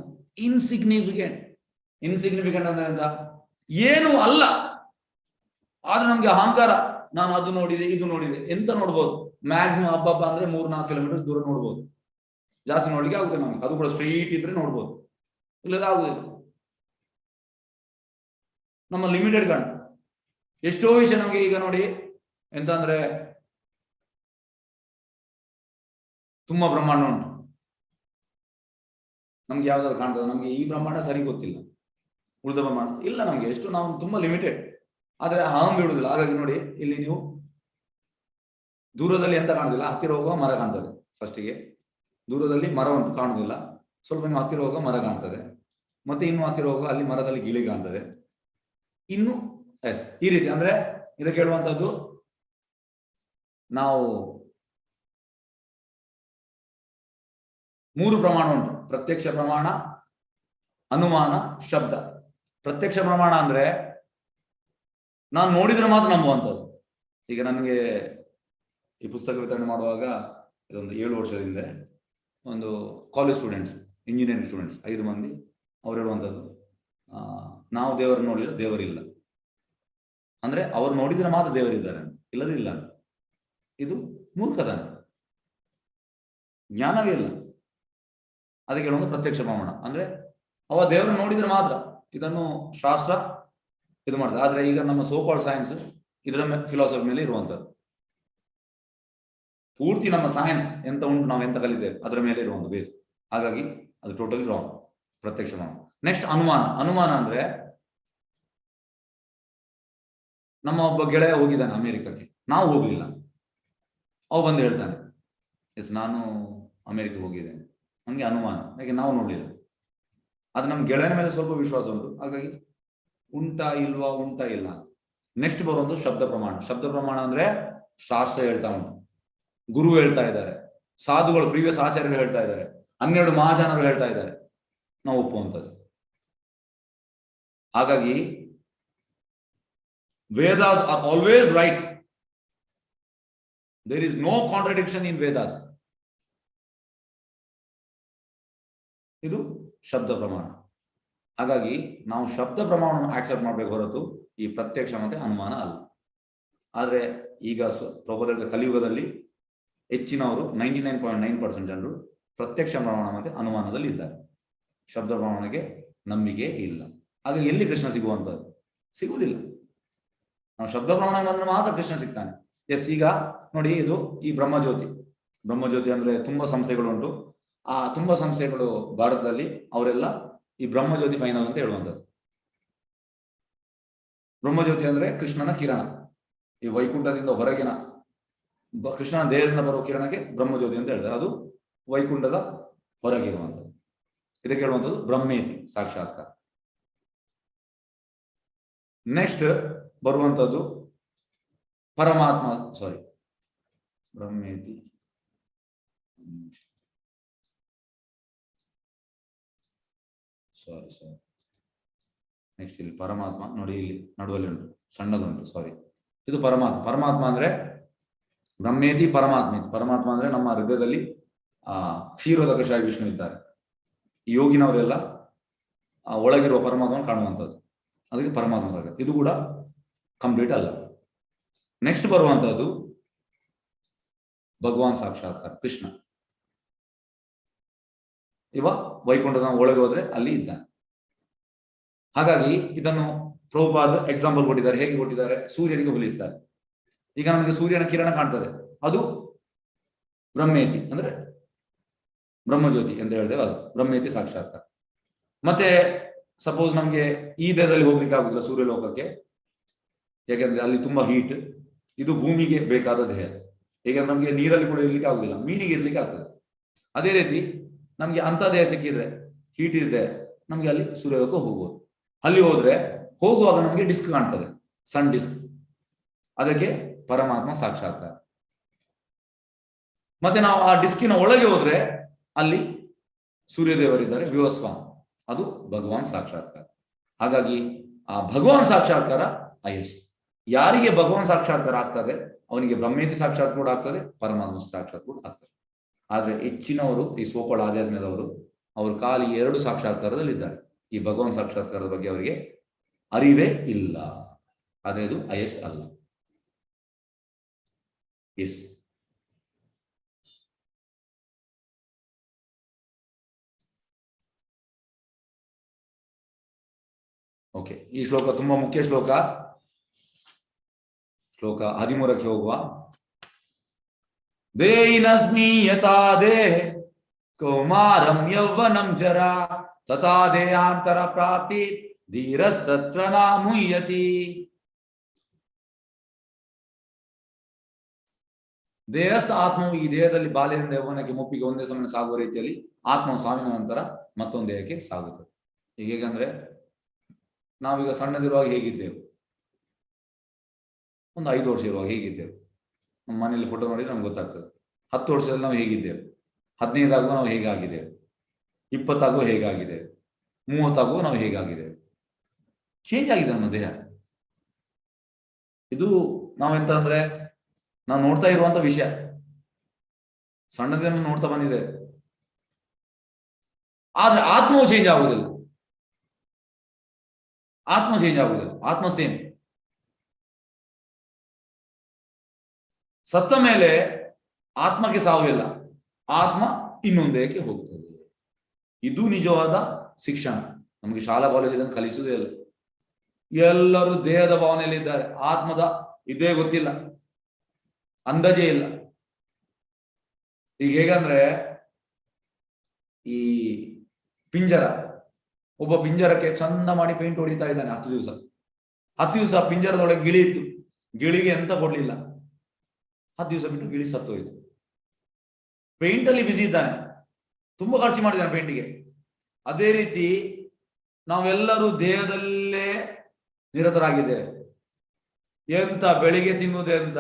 ಇನ್ಸಿಗ್ನಿಫಿಕೆಂಟ್. ಇನ್ಸಿಗ್ನಿಫಿಕೆಂಟ್ ಅಂದ್ರೆ ಎಂತ? ಏನು ಅಲ್ಲ. ಆದ್ರೆ ನಮ್ಗೆ ಅಹಂಕಾರ, ನಾನು ಅದು ನೋಡಿದೆ, ಇದು ನೋಡಿದೆ. ಎಂತ ನೋಡ್ಬೋದು? ಮ್ಯಾಕ್ಸಿಮಮ್ ಹಬ್ಬ ಅಂದ್ರೆ 3-4 ಕಿಲೋಮೀಟರ್ ದೂರ ನೋಡ್ಬೋದು. ಜಾಸ್ತಿ ನೋಡ್ಲಿಕ್ಕೆ ಆಗುತ್ತೆ ನಮ್ಗೆ. ಅದು ಕೂಡ ಸ್ಟ್ರೈಟ್ ಇದ್ರೆ ನೋಡ್ಬೋದು, ಇಲ್ಲದ ಆಗುದಿಲ್ಲ. ನಮ್ಮ ಲಿಮಿಟೆಡ್ ಕಣ್ಣು. ಎಷ್ಟೋ ವಿಷಯ ನಮ್ಗೆ ಈಗ ನೋಡಿ ಎಂತಂದ್ರೆ, ತುಂಬಾ ಬ್ರಹ್ಮಾಂಡ ಉಂಟು. ನಮ್ಗೆ ಯಾವ್ದಾದ್ರು ಕಾಣ್ತದೆ, ನಮ್ಗೆ ಈ ಬ್ರಹ್ಮಾಂಡ ಸರಿ ಗೊತ್ತಿಲ್ಲ, ಉಳಿದ ಬ್ರಹ್ಮಾಂಡ ಇಲ್ಲ ನಮ್ಗೆ. ಎಷ್ಟು ನಾವು ತುಂಬಾ ಲಿಮಿಟೆಡ್. ಆದ್ರೆ ಹಾಂ ಬಿಡುದಿಲ್ಲ. ಹಾಗಾಗಿ ನೋಡಿ, ಇಲ್ಲಿ ನೀವು ದೂರದಲ್ಲಿ ಎಂತ ಕಾಣುದಿಲ್ಲ, ಹತ್ತಿರ ಹೋಗುವ ಮರ ಕಾಣ್ತದೆ. ಫಸ್ಟಿಗೆ ದೂರದಲ್ಲಿ ಮರ ಉಂಟು, ಕಾಣುದಿಲ್ಲ. ಸ್ವಲ್ಪ ನೀವು ಹತ್ತಿರ ಹೋಗುವ ಮರ ಕಾಣ್ತದೆ, ಮತ್ತೆ ಇನ್ನು ಹತ್ತಿರ ಹೋಗುವ ಅಲ್ಲಿ ಮರದಲ್ಲಿ ಗಿಳಿ ಕಾಣ್ತದೆ. ಇನ್ನು ಎಸ್, ಈ ರೀತಿ. ಅಂದ್ರೆ ಇದಕ್ಕೆ ಹೇಳುವಂತದ್ದು, ನಾವು 3 ಪ್ರಮಾಣ ಉಂಟು: ಪ್ರತ್ಯಕ್ಷ ಪ್ರಮಾಣ, ಅನುಮಾನ, ಶಬ್ದ. ಪ್ರತ್ಯಕ್ಷ ಪ್ರಮಾಣ ಅಂದ್ರೆ ನಾನು ನೋಡಿದ್ರೆ ಮಾತ್ರ ನಂಬುವಂಥದ್ದು. ಈಗ ನನಗೆ ಈ ಪುಸ್ತಕ ವಿತರಣೆ ಮಾಡುವಾಗ, ಇದೊಂದು 7 ವರ್ಷದ ಹಿಂದೆ, ಒಂದು ಕಾಲೇಜ್ ಸ್ಟೂಡೆಂಟ್ಸ್, ಇಂಜಿನಿಯರಿಂಗ್ ಸ್ಟೂಡೆಂಟ್ಸ್ 5 ಮಂದಿ, ಅವ್ರು ಹೇಳುವಂಥದ್ದು, ನಾವು ದೇವರನ್ನು ನೋಡಿದ್ರೆ ದೇವರಿಲ್ಲ. ಅಂದ್ರೆ ಅವರು ನೋಡಿದ್ರೆ ಮಾತ್ರ ದೇವರಿದ್ದಾರೆ, ಇಲ್ಲದ್ರೆ ಇಲ್ಲ. ಇದು ಮೂರ್ಖತನ, ಜ್ಞಾನವೇ ಇಲ್ಲ. ಅದಕ್ಕೆ ಹೇಳುವುದು ಪ್ರತ್ಯಕ್ಷ ಪ್ರಮಾಣ. ಅಂದ್ರೆ ಅವ ದೇವರನ್ನು ನೋಡಿದ್ರೆ ಮಾತ್ರ. ಇದನ್ನು ಶಾಸ್ತ್ರ ಇದು ಮಾಡ್ತದೆ. ಆದ್ರೆ ಈಗ ನಮ್ಮ ಸೋಕಾಲ್ಡ್ ಸೈನ್ಸ್ ಇದರ ಫಿಲಾಸಫಿ ಮೇಲೆ ಇರುವಂತದ್ದು. ಪೂರ್ತಿ ನಮ್ಮ ಸೈನ್ಸ್ ಎಂತ ಉಂಟು, ನಾವು ಎಂತ ಕಲಿತೇವೆ ಅದರ ಮೇಲೆ ಇರುವಂತ ಬೇಸ್. ಹಾಗಾಗಿ ಅದು ಟೋಟಲಿ ರಾಂಗ್. ಪ್ರತ್ಯಕ್ಷ ಪ್ರಮಾಣ. ನೆಕ್ಸ್ಟ್ ಅನುಮಾನ. ಅನುಮಾನ ಅಂದ್ರೆ, ನಮ್ಮ ಒಬ್ಬ ಗೆಳೆಯ ಹೋಗಿದ್ದಾನೆ ಅಮೆರಿಕಕ್ಕೆ, ನಾವು ಹೋಗ್ಲಿಲ್ಲ. ಅವ ಬಂದು ಹೇಳ್ತಾನೆ, ಎಸ್ ನಾನು ಅಮೆರಿಕಕ್ಕೆ ಹೋಗಿದ್ದೇನೆ, ನಮ್ಗೆ ಅನುಮಾನ, ಯಾಕೆ ನಾವು ನೋಡ್ಲಿಲ್ಲ. ಅದು ನಮ್ಮ ಗೆಳೆಯನ ಮೇಲೆ ಸ್ವಲ್ಪ ವಿಶ್ವಾಸ ಉಂಟು, ಹಾಗಾಗಿ ಉಂಟಾ ಇಲ್ವಾ, ಉಂಟಾ ಇಲ್ಲ. ನೆಕ್ಸ್ಟ್ ಬರುವಂತ ಶಬ್ದ ಪ್ರಮಾಣ. ಶಬ್ದ ಪ್ರಮಾಣ ಅಂದ್ರೆ ಶಾಸ್ತ್ರ ಹೇಳ್ತಾ ಉಂಟು, ಗುರು ಹೇಳ್ತಾ ಇದ್ದಾರೆ, ಸಾಧುಗಳು ಪ್ರೀವಿಯಸ್ ಆಚಾರ್ಯರು ಹೇಳ್ತಾ ಇದ್ದಾರೆ, 12 ಮಹಾಜನರು ಹೇಳ್ತಾ ಇದ್ದಾರೆ, ನಾವು ಒಪ್ಪುವಂಥದ್ದು. ಹಾಗಾಗಿ Vedas are always right. There is no contradiction in Vedas. ಇದು ಶಬ್ದ ಪ್ರಮಾಣ. ಹಾಗಾಗಿ ನಾವು ಶಬ್ದ ಪ್ರಮಾಣವನ್ನು ಆಕ್ಸೆಪ್ಟ್ ಮಾಡಬೇಕು ಹೊರತು ಈ ಪ್ರತ್ಯಕ್ಷ ಮತ್ತೆ ಅನುಮಾನ ಅಲ್ಲ. ಆದ್ರೆ ಈಗ ಪ್ರಭುಪಾದರ ಕಲಿಯುಗದಲ್ಲಿ ಹೆಚ್ಚಿನವರು 99.9% ಜನರು ಪ್ರತ್ಯಕ್ಷ ಪ್ರಮಾಣ ಮತ್ತೆ ಅನುಮಾನದಲ್ಲಿ ಇದ್ದಾರೆ. ಶಬ್ದ ಪ್ರಮಾಣಕ್ಕೆ ನಂಬಿಕೆ ಇಲ್ಲ. ಆಗ ಎಲ್ಲಿ ಕೃಷ್ಣ ಸಿಗುವಂತದ್ದು? ಸಿಗುವುದಿಲ್ಲ. ನಾವು ಶಬ್ದ ಪ್ರಮಾಣ ಬಂದ್ರೆ ಮಾತ್ರ ಕೃಷ್ಣ ಸಿಗ್ತಾನೆ. ಎಸ್, ಈಗ ನೋಡಿ, ಇದು ಈ ಬ್ರಹ್ಮಜ್ಯೋತಿ. ಬ್ರಹ್ಮಜ್ಯೋತಿ ಅಂದ್ರೆ ತುಂಬಾ ಸಂಸ್ಥೆಗಳು ಉಂಟು. ತುಂಬಾ ಸಂಸ್ಥೆಗಳು ಭಾರತದಲ್ಲಿ ಅವರೆಲ್ಲ ಈ ಬ್ರಹ್ಮಜ್ಯೋತಿ ಫೈನಲ್ ಅಂತ ಹೇಳುವಂಥದ್ದು. ಬ್ರಹ್ಮಜ್ಯೋತಿ ಅಂದ್ರೆ ಕೃಷ್ಣನ ಕಿರಣ, ಈ ವೈಕುಂಠದಿಂದ ಹೊರಗಿನ ಕೃಷ್ಣನ ದೇಹದಿಂದ ಬರುವ ಕಿರಣಕ್ಕೆ ಬ್ರಹ್ಮಜ್ಯೋತಿ ಅಂತ ಹೇಳ್ತಾರೆ. ಅದು ವೈಕುಂಠದ ಹೊರಗಿರುವಂಥದ್ದು. ಇದಕ್ಕೆ ಹೇಳುವಂಥದ್ದು ಬ್ರಹ್ಮೇತಿ ಸಾಕ್ಷಾತ್ಕಾರ. ನೆಕ್ಸ್ಟ್ ಬರುವಂಥದ್ದು ಪರಮಾತ್ಮ, ಸಾರಿ ಬ್ರಹ್ಮೇತಿ, ಸಾರಿ ನೆಕ್ಸ್ಟ್ ಇಲ್ಲಿ ಪರಮಾತ್ಮ ನೋಡಿ, ಇಲ್ಲಿ ನಡುವಲ್ಲಿ ಉಂಟು, ಸಣ್ಣದುಂಟು, ಸಾರಿ, ಇದು ಪರಮಾತ್ಮ. ಪರಮಾತ್ಮ ಅಂದ್ರೆ ಬ್ರಹ್ಮೇತಿ ಪರಮಾತ್ಮ. ಪರಮಾತ್ಮ ಅಂದ್ರೆ ನಮ್ಮ ಹೃದಯದಲ್ಲಿ ಕ್ಷೀರೋದಕಶಾಹಿ ವಿಷ್ಣು ಇದ್ದಾರೆ. ಈ ಯೋಗಿನವರೆಲ್ಲ ಒಳಗಿರುವ ಪರಮಾತ್ಮನ ಕಾಣುವಂಥದ್ದು, ಅದಕ್ಕೆ ಪರಮಾತ್ಮ ಸಾಗರ. ಇದು ಕೂಡ ಕಂಪ್ಲೀಟ್ ಅಲ್ಲ. ನೆಕ್ಸ್ಟ್ ಬರುವಂತಹದ್ದು ಭಗವಾನ್ ಸಾಕ್ಷಾತ್ಕಾರ, ಕೃಷ್ಣ. ಇವ ವೈಕುಂಠದ ಒಳಗೆ ಹೋದ್ರೆ ಅಲ್ಲಿ ಇದ್ದಾನೆ. ಹಾಗಾಗಿ ಇದನ್ನು ಪ್ರಭುಪಾದ ಎಕ್ಸಾಂಪಲ್ ಕೊಟ್ಟಿದ್ದಾರೆ. ಹೇಗೆ ಕೊಟ್ಟಿದ್ದಾರೆ? ಸೂರ್ಯನಿಗೆ ಹೋಲಿಸ್ತಾರೆ. ಈಗ ನಮಗೆ ಸೂರ್ಯನ ಕಿರಣ ಕಾಣ್ತದೆ, ಅದು ಬ್ರಹ್ಮೇತಿ ಅಂದ್ರೆ ಬ್ರಹ್ಮಜ್ಯೋತಿ ಅಂತ ಹೇಳ್ತೇವೆ, ಅದು ಬ್ರಹ್ಮೇತಿ ಸಾಕ್ಷಾತ್ಕಾರ. ಮತ್ತೆ ಸಪೋಸ್ ನಮ್ಗೆ ಈ ದೇಹದಲ್ಲಿ ಹೋಗ್ಲಿಕ್ಕೆ ಆಗುದಿಲ್ಲ ಸೂರ್ಯ ಲೋಕಕ್ಕೆ, ಯಾಕೆಂದ್ರೆ ಅಲ್ಲಿ ತುಂಬಾ ಹೀಟ್. ಇದು ಭೂಮಿಗೆ ಬೇಕಾದ ದೇಹ. ಈಗ ನಮ್ಗೆ ನೀರಲ್ಲಿ ಕೂಡ ಇರ್ಲಿಕ್ಕೆ ಆಗುದಿಲ್ಲ, ಮೀನಿಗೆ ಇರ್ಲಿಕ್ಕೆ ಆಗ್ತದೆ. ಅದೇ ರೀತಿ ನಮ್ಗೆ ಅಂತ ದೇಹ ಸಿಕ್ಕಿದ್ರೆ, ಹೀಟ್ ಇದೆ, ನಮ್ಗೆ ಅಲ್ಲಿ ಸೂರ್ಯಲೋಕ ಹೋಗ್ಬೋದು. ಅಲ್ಲಿ ಹೋದ್ರೆ ಹೋಗುವಾಗ ನಮ್ಗೆ ಡಿಸ್ಕ್ ಕಾಣ್ತದೆ, ಸನ್ ಡಿಸ್ಕ್, ಅದಕ್ಕೆ ಪರಮಾತ್ಮ ಸಾಕ್ಷಾತ್ಕಾರ. ಮತ್ತೆ ನಾವು ಆ ಡಿಸ್ಕಿನ ಒಳಗೆ ಹೋದ್ರೆ ಅಲ್ಲಿ ಸೂರ್ಯದೇವರಿದ್ದಾರೆ, ವಿವಸ್ವಾಮ, ಅದು ಭಗವಾನ್ ಸಾಕ್ಷಾತ್ಕಾರ. ಹಾಗಾಗಿ ಆ ಭಗವಾನ್ ಸಾಕ್ಷಾತ್ಕಾರ ಹೈಯೆಸ್ಟ್. ಯಾರಿಗೆ ಭಗವಾನ್ ಸಾಕ್ಷಾತ್ಕಾರ ಆಗ್ತದೆ ಅವನಿಗೆ ಬ್ರಹ್ಮೇತಿ ಸಾಕ್ಷಾತ್ ಕೂಡ ಆಗ್ತದೆ, ಪರಮಾತ್ಮ ಸಾಕ್ಷಾತ್ ಕೂಡ ಆಗ್ತದೆ. ಆದ್ರೆ ಹೆಚ್ಚಿನವರು, ಈ ಸೋಪಳ ಆಧ್ಯಾತ್ಮದವರು, ಅವರು ಖಾಲಿ 2 ಸಾಕ್ಷಾತ್ಕಾರದಲ್ಲಿ ಇದ್ದಾರೆ. ಈ ಭಗವಾನ್ ಸಾಕ್ಷಾತ್ಕಾರದ ಬಗ್ಗೆ ಅವರಿಗೆ ಅರಿವೇ ಇಲ್ಲ. ಆದ್ರೆ ಇದು ಹೈಯೆಸ್ಟ್ ಅಲ್ಲ. Yes, okay. ಈ ಶ್ಲೋಕ ತುಂಬಾ ಮುಖ್ಯ ಶ್ಲೋಕ. ಶ್ಲೋಕ 13ಕ್ಕೆ ಹೋಗುವ. ದೇಹಿನಸ್ಮಿ ಯಥಾ ದೇಹ ಕೌಮಾರಂ ಯೌವನಂ ಜರಾ ತಥಾ ದೇಹಾಂತರ ಪ್ರಾಪ್ತಿ ಧೀರಸ್ತತ್ರ ನ ಮುಹ್ಯತಿ. ದೇಹಸ್ಥ ಆತ್ಮವು ಈ ದೇಹದಲ್ಲಿ ಬಾಲ್ಯದಿಂದ ಯೌವನಕ್ಕೆ ಮುಪ್ಪಿಗೆ ಒಂದೇ ಸಮಯ ಸಾಗುವ ರೀತಿಯಲ್ಲಿ ಆತ್ಮವು ಸಾವಿನ ನಂತರ ಮತ್ತೊಂದು ದೇಹಕ್ಕೆ ಸಾಗುತ್ತದೆ. ಹೇಗಂದ್ರೆ ನಾವೀಗ ಸಣ್ಣದಿರುವಾಗ ಹೇಗಿದ್ದೇವೆ, ಒಂದು 5 ವರ್ಷ ಇರುವಾಗ ಹೇಗಿದ್ದೇವೆ, ನಮ್ಮ ಮನೆಯಲ್ಲಿ ಫೋಟೋ ನೋಡಿ ನಮ್ಗೆ ಗೊತ್ತಾಗ್ತದೆ. 10 ವರ್ಷದಲ್ಲಿ ನಾವು ಹೇಗಿದ್ದೇವೆ, 15 ಆಗುವ ನಾವು ಹೇಗಾಗಿದ್ದೇವೆ, 20 ಆಗುವ ಹೇಗಾಗಿದ್ದೇವೆ, 30 ಆಗುವ ನಾವು ಹೇಗಾಗಿದ್ದೇವೆ. ಚೇಂಜ್ ಆಗಿದೆ ನಮ್ಮ ದೇಹ. ಇದು ನಾವೆಂತ ಅಂದ್ರೆ ನಾವು ನೋಡ್ತಾ ಇರುವಂತ ವಿಷಯ, ಸಣ್ಣದನ್ನು ನೋಡ್ತಾ ಬಂದಿದೆ. ಆದ್ರೆ ಆತ್ಮವು ಚೇಂಜ್ ಆಗುವುದಿಲ್ಲ. ಆತ್ಮ ಚೇಂಜ್ ಆಗುವುದಿಲ್ಲ, ಆತ್ಮ ಸೇಮ್. ಸತ್ತ ಮೇಲೆ ಆತ್ಮಕ್ಕೆ ಸಾವಿಲ್ಲ, ಆತ್ಮ ಇನ್ನೊಂದು ದೇಹಕ್ಕೆ ಹೋಗ್ತದೆ. ಇದು ನಿಜವಾದ ಶಿಕ್ಷಣ. ನಮಗೆ ಶಾಲಾ ಕಾಲೇಜಲ್ಲಿ ಕಲಿಸುವುದೇ ಇಲ್ಲ. ಎಲ್ಲರೂ ದೇಹದ ಭಾವನೆಯಲ್ಲಿ ಇದ್ದಾರೆ, ಆತ್ಮದ ಇದೇ ಗೊತ್ತಿಲ್ಲ, ಅಂದಾಜೇ ಇಲ್ಲ. ಈಗ ಹೇಗಂದ್ರೆ ಈ ಪಿಂಜರ, ಒಬ್ಬ ಪಿಂಜರಕ್ಕೆ ಚಂದ ಮಾಡಿ ಪೇಂಟ್ ಹೊಡಿತಾ ಇದ್ದಾನೆ 10 ದಿವಸ ಪಿಂಜರದೊಳಗೆ ಗಿಳಿ ಇತ್ತು, ಗಿಳಿಗೆ ಎಂತ ಕೊಡ್ಲಿಲ್ಲ, 10 ದಿವಸ ಬಿಟ್ಟು ಗಿಳಿ ಸತ್ತೋಯ್ತು. ಪೇಂಟ್ ಅಲ್ಲಿ ಬಿಸಿ ಇದ್ದಾನೆ, ತುಂಬಾ ಖರ್ಚು ಮಾಡಿದ್ದಾನೆ ಪೇಂಟಿಗೆ. ಅದೇ ರೀತಿ ನಾವೆಲ್ಲರೂ ದೇಹದಲ್ಲೇ ನಿರತರಾಗಿದ್ದೇವೆ. ಎಂತ ಬೆಳಿಗ್ಗೆ ತಿನ್ನುವುದು, ಎಂತ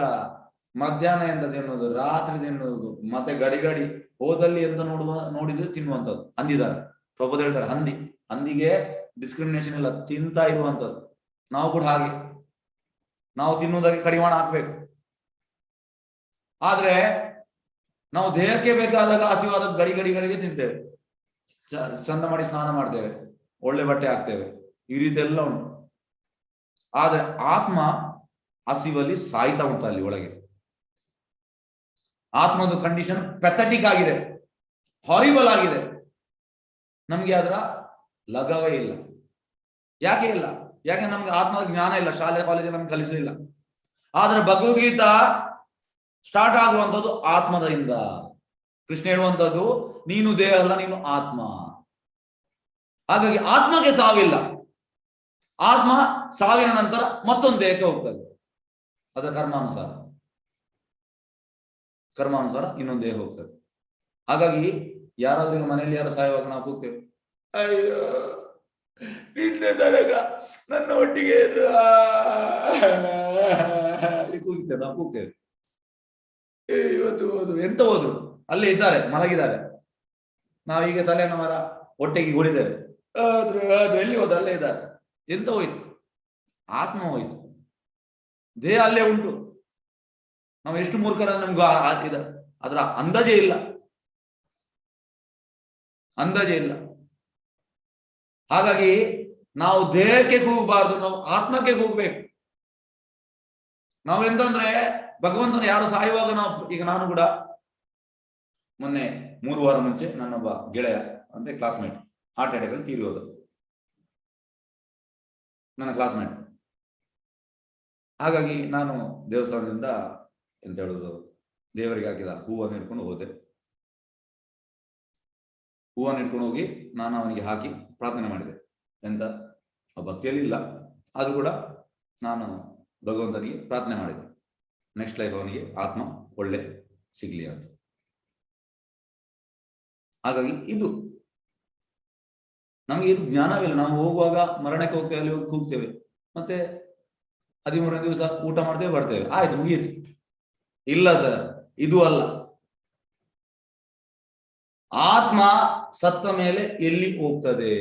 ಮಧ್ಯಾಹ್ನ ಎಂತ ತಿನ್ನುವುದು, ರಾತ್ರಿ ತಿನ್ನುವುದು, ಮತ್ತೆ ಗಡಿ ಹೋದಲ್ಲಿ ಎಂತ ನೋಡಿದ್ರೆ ತಿನ್ನುವಂಥದ್ದು. ಅಂದಿದ್ದಾರೆ ಪ್ರಭುದ ಹೇಳ್ತಾರೆ, ಹಂದಿಗೆ ಡಿಸ್ಕ್ರಿಮಿನೇಷನ್ ಇಲ್ಲ, ತಿಂತಾ ಇರುವಂಥದ್ದು. ನಾವು ಕೂಡ ಹಾಗೆ, ನಾವು ತಿನ್ನುವುದಕ್ಕೆ ಕಡಿವಾಣ ಹಾಕ್ಬೇಕು. ಆದ್ರೆ ನಾವು ದೇಹಕ್ಕೆ ಬೇಕಾದಾಗ ಹಸಿವಾದ ಗಡಿಗೆ ತಿಂತೇವೆ, ಚಂದ ಮಾಡಿ ಸ್ನಾನ ಮಾಡ್ತೇವೆ, ಒಳ್ಳೆ ಬಟ್ಟೆ ಹಾಕ್ತೇವೆ, ಈ ರೀತಿ ಎಲ್ಲ ಉಂಟು. ಆದ್ರೆ ಆತ್ಮ ಹಸಿವಲ್ಲಿ ಸಾಯ್ತಾ ಉಂಟು ಅಲ್ಲಿ ಒಳಗೆ. ಆತ್ಮದ ಕಂಡೀಷನ್ ಪೆಥಟಿಕ್ ಆಗಿದೆ, ಹಾರಿಬಲ್ ಆಗಿದೆ. ನಮ್ಗೆ ಅದರ ಲಗವೇ ಇಲ್ಲ. ಯಾಕೆ ಇಲ್ಲ? ಯಾಕೆ ನಮ್ಗೆ ಆತ್ಮದ ಜ್ಞಾನ ಇಲ್ಲ, ಶಾಲೆ ಕಾಲೇಜಲ್ಲಿ ನಮ್ಗೆ ಕಲಿಸಲಿಲ್ಲ. ಆದ್ರೆ ಭಗವದ್ಗೀತಾ ಸ್ಟಾರ್ಟ್ ಆಗುವಂಥದ್ದು ಆತ್ಮದಿಂದ. ಕೃಷ್ಣ ಹೇಳುವಂತದ್ದು ನೀನು ದೇಹ ಅಲ್ಲ, ನೀನು ಆತ್ಮ. ಹಾಗಾಗಿ ಆತ್ಮಗೆ ಸಾವಿಲ್ಲ. ಆತ್ಮ ಸಾವಿನ ನಂತರ ಮತ್ತೊಂದು ದೇಹಕ್ಕೆ ಹೋಗ್ತದೆ, ಅದರ ಕರ್ಮಾನುಸಾರ ಇನ್ನೊಂದು ದೇಹ ಹೋಗ್ತದೆ. ಹಾಗಾಗಿ ಯಾರಾದ್ರೂ ಈಗ ಮನೆಯಲ್ಲಿ ಯಾರು ಸಾಯುವಾಗ ನಾವು ಕೂಗ್ತೇವೆ, ಅಯ್ಯೋ ನಿನ್ನೆ ನನ್ನ ಒಟ್ಟಿಗೆ ಕೂಗ್ತೇವೆ, ನಾವು ಕೂಗ್ತೇವೆ. ಇವತ್ತು ಹೋದ್ರು, ಎಂತ ಹೋದ್ರು, ಅಲ್ಲೇ ಇದ್ದಾರೆ, ಮಲಗಿದ್ದಾರೆ. ನಾವೀಗ ತಲೆನವರ ಒಟ್ಟಿಗೆ ಗುಳಿದ್ದೇವೆ, ಎಲ್ಲಿ ಹೋದ, ಅಲ್ಲೇ ಇದ್ದಾರೆ. ಎಂತ ಹೋಯ್ತು? ಆತ್ಮ ಹೋಯ್ತು, ದೇಹ ಅಲ್ಲೇ ಉಂಟು. ನಾವು ಎಷ್ಟು ಮೂರ್ಖರ, ನಮ್ಗೆ ಅದರ ಅಂದಾಜೇ ಇಲ್ಲ. ಹಾಗಾಗಿ ನಾವು ದೇಹಕ್ಕೆ ಕೂಗಬಾರ್ದು, ನಾವು ಆತ್ಮಕ್ಕೆ ಕೂಗಬೇಕು. ನಾವು ಎಂತಂದ್ರೆ ಭಗವಂತನ ಯಾರು ಸಾಯುವಾಗ ನಾವು, ಈಗ ನಾನು ಕೂಡ ಮೊನ್ನೆ 3 ವಾರ ಮುಂಚೆ ನನ್ನೊಬ್ಬ ಗೆಳೆಯ ಅಂದ್ರೆ ಕ್ಲಾಸ್ಮೇಟ್ ಹಾರ್ಟ್ ಅಟ್ಯಾಕ್ ಅಲ್ಲಿ ತೀರಿ ಹೋದ. ನನ್ನ ಕ್ಲಾಸ್ಮೇಟ್. ಹಾಗಾಗಿ ನಾನು ದೇವಸ್ಥಾನದಿಂದ ಎಂತ ಹೇಳುದು, ದೇವರಿಗೆ ಹಾಕಿದ ಹೂವನ್ನು ಹಿಡ್ಕೊಂಡು ಹೋದೆ. ಹೂವನ್ನು ಹಿಡ್ಕೊಂಡು ಹೋಗಿ ನಾನು ಅವನಿಗೆ ಹಾಕಿ ಪ್ರಾರ್ಥನೆ ಮಾಡಿದೆ. ಎಂತ ಭಕ್ತಿಯಲ್ಲಿ ಇಲ್ಲ, ಆದ್ರೂ ಕೂಡ ನಾನು ಭಗವಂತನಿಗೆ ಪ್ರಾರ್ಥನೆ ಮಾಡಿದೆ, ನೆಕ್ಸ್ಟ್ ಲೈಫ್ ಅವನಿಗೆ ಆತ್ಮ ಒಳ್ಳೆ ಸಿಗ್ಲಿ ಅಂತ. ಹಾಗಾಗಿ ಇದು ನಮಗೆ ಇದು ಜ್ಞಾನವಿಲ್ಲ. ನಾವು ಹೋಗುವಾಗ ಮರಣಕ್ಕೆ ಹೋಗ್ತೇವೆ, ಅಲ್ಲಿ ಹೋಗಿ ಕೂಗ್ತೇವೆ, ಮತ್ತೆ 13ನೇ ದಿವಸ ಊಟ ಮಾಡ್ತೇವೆ, ಬರ್ತೇವೆ, ಆಯ್ತು ಮುಗಿಯಿತು. ಇಲ್ಲ ಸರ್, ಇದು ಅಲ್ಲ. ಆತ್ಮ ಸತ್ತ ಮೇಲೆ ಎಲ್ಲಿ ಹೋಗ್ತದೆ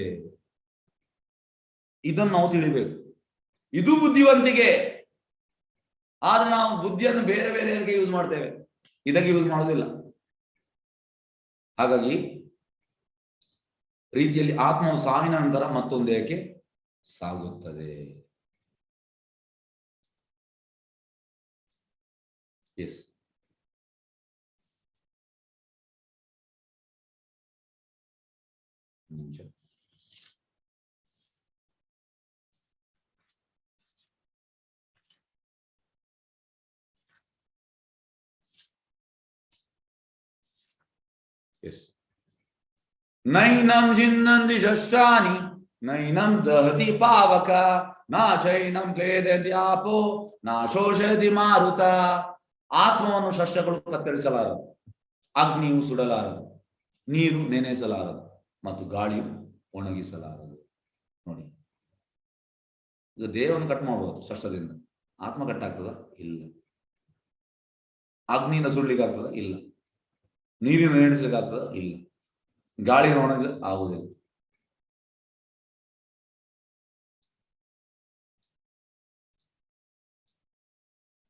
ಇದನ್ನು ನಾವು ತಿಳಿಬೇಕು. ಇದು ಬುದ್ಧಿವಂತಿಕೆ. ಆದ್ರೆ ನಾವು ಬುದ್ಧಿಯನ್ನು ಬೇರೆ ಬೇರೆ ಯೂಸ್ ಮಾಡ್ತೇವೆ, ಇದಕ್ಕೆ ಯೂಸ್ ಮಾಡೋದಿಲ್ಲ. ಹಾಗಾಗಿ ರೀತಿಯಲ್ಲಿ ಆತ್ಮವು ಸಾವಿನ ನಂತರ ಮತ್ತೊಂದು ದೇಹಕ್ಕೆ ಸಾಗುತ್ತದೆ. ಎಸ್, ನಿಮಿಷ. ಎಸ್, ನೈನಂ ಜಿನ್ನಂದಿ ಶಸ್ತ್ರಾಣಿ ನೈನಂ ದಹತಿ ಪಾವಕ ನಾಶೈನಂ ಕ್ಲೇದಯತಿ ಆಪೋ ನಾಶೋಷಯತಿ ಮಾರುತ. ಆತ್ಮವನ್ನು ಶಸ್ತ್ರಗಳು ಕತ್ತರಿಸಲಾರದು, ಅಗ್ನಿಯು ಸುಡಲಾರದು, ನೀರು ನೆನೆಸಲಾರದು, ಮತ್ತು ಗಾಳಿಯು ಒಣಗಿಸಲಾರದು. ನೋಡಿ, ಈಗ ದೇಹವನ್ನು ಕಟ್ ಮಾಡಬಹುದು ಶಸ್ತ್ರದಿಂದ, ಆತ್ಮ ಕಟ್ ಆಗ್ತದ? ಇಲ್ಲ. ಅಗ್ನಿಯಿಂದ ಸುಡ್ಲಿಕ್ಕೆ ಆಗ್ತದ? ಇಲ್ಲ. ನೀರಿನ ನೆನೆಸಲಿಕ್ಕೆ ಆಗ್ತದ? ಇಲ್ಲ. ಗಾಳಿನ ಒಣಗ ಆಗುವುದಿಲ್ಲ.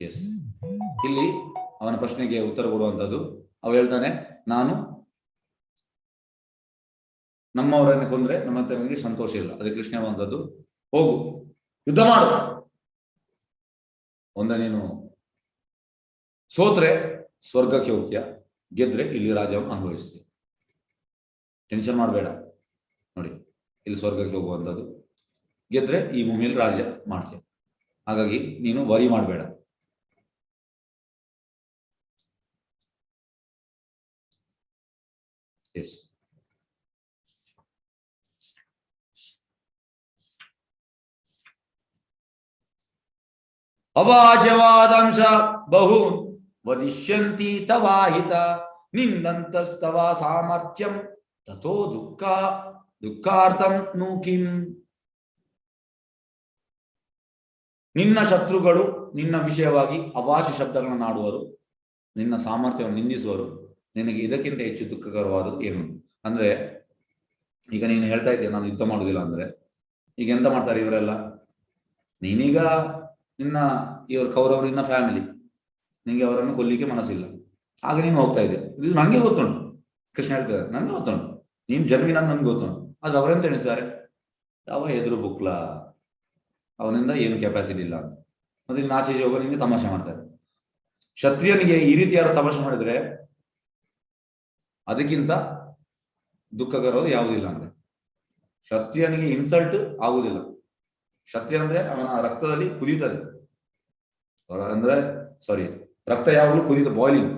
ಎಸ್, ಇಲ್ಲಿ ಅವನ ಪ್ರಶ್ನೆಗೆ ಉತ್ತರ ಕೊಡುವಂತದ್ದು, ಅವ ಹೇಳ್ತಾನೆ, ನಾನು ನಮ್ಮವರನ್ನು ಕೊಂದ್ರೆ ನಮ್ಮ ನನಗೆ ಸಂತೋಷ ಇಲ್ಲ. ಅದಕ್ಕೆ ಕೃಷ್ಣ ಹೇಳುವಂಥದ್ದು, ಹೋಗು ಯುದ್ಧ ಮಾಡು. ಒಂದ ನೀನು ಸೋತ್ರೆ ಸ್ವರ್ಗಕ್ಕೆ ಹೋಗ್ತೀಯ, ಗೆದ್ರೆ ಇಲ್ಲಿ ರಾಜ್ಯವನ್ನು ಅನುಭವಿಸ್ತೀಯ. ಟೆನ್ಷನ್ ಮಾಡಬೇಡ. ನೋಡಿ, ಇಲ್ಲಿ ಸ್ವರ್ಗಕ್ಕೆ ಹೋಗುವಂಥದ್ದು, ಗೆದ್ರೆ ಈ ಭೂಮಿಯಲ್ಲಿ ರಾಜ್ಯ ಮಾಡ್ತೀಯ. ಹಾಗಾಗಿ ನೀನು ವರಿ ಮಾಡಬೇಡ. ಎಸ್, ಅವಾಚ್ಯವಾದಂಶ ಬಹೂನ್ ವದಿಷ್ಯಂತಿ ತವಾಹಿತ ನಿಂದಂತಸ್ತವ ಸಾಮರ್ಥ್ಯಂ ತಥೋ ದುಃಖಾರ್ಥಂ ನು ಕಿಂ. ನಿನ್ನ ಶತ್ರುಗಳು ನಿನ್ನ ವಿಷಯವಾಗಿ ಅವಾಚ್ಯ ಶಬ್ದಗಳನ್ನು ಆಡುವರು, ನಿನ್ನ ಸಾಮರ್ಥ್ಯವನ್ನು ನಿಂದಿಸುವರು, ನಿನಗೆ ಇದಕ್ಕಿಂತ ಹೆಚ್ಚು ದುಃಖಕರವಾದದ್ದು ಏನು? ಅಂದ್ರೆ ಈಗ ನೀನು ಹೇಳ್ತಾ ಇದ್ದೀಯ ನಾನು ಯುದ್ಧ ಮಾಡುದಿಲ್ಲ ಅಂದ್ರೆ, ಈಗ ಎಂತ ಮಾಡ್ತಾರೆ ಇವರೆಲ್ಲ? ನೀನೀಗ ಇವರು ಕೌರವರು ನಿನ್ನ ಫ್ಯಾಮಿಲಿ, ನಿನಗೆ ಅವರನ್ನು ಕೊಲ್ಲಿಕ್ಕೆ ಮನಸ್ಸಿಲ್ಲ, ಆಗ ನೀನು ಹೋಗ್ತಾ ಇದ್ದೆ. ಇದು ನನಗೆ ಗೊತ್ತುಂಟು, ಕೃಷ್ಣ ಹೇಳ್ತಾರೆ, ನನಗೆ ಗೊತ್ತುಂಟು, ನೀನು ಜನ್ಮಿನ ನನ್ಗೆ ಗೊತ್ತುಂಟು. ಆದ್ರೆ ಅವರೆಂತ ಎಣಿಸ್ತಾರೆ, ಯಾವ ಎದುರು ಬುಕ್ಲ, ಅವನಿಂದ ಏನು ಕೆಪಾಸಿಟಿ ಇಲ್ಲ ಅಂತ. ಮತ್ತೆ ಇಲ್ಲಿ ಆಚೆಗೆ ಹೋಗೋ ನಿಮಗೆ ತಮಾಷೆ ಮಾಡ್ತಾರೆ. ಕ್ಷತ್ರಿಯನಿಗೆ ಈ ರೀತಿ ಯಾರು ತಮಾಷೆ ಮಾಡಿದ್ರೆ ಅದಕ್ಕಿಂತ ದುಃಖಕರವಾದ ಯಾವುದಿಲ್ಲ. ಅಂದ್ರೆ ಕ್ಷತ್ರಿಯನಿಗೆ ಇನ್ಸಲ್ಟ್ ಆಗುದಿಲ್ಲ. ಕ್ಷತ್ರಿಯ ಅಂದ್ರೆ ಅವನ ರಕ್ತದಲ್ಲಿ ಕುದೀತದೆ, ಅಂದ್ರೆ ಸಾರಿ, ರಕ್ತ ಯಾವಾಗಲೂ ಕುದೀತ, ಬಾಯ್ಲಿಂಗ್.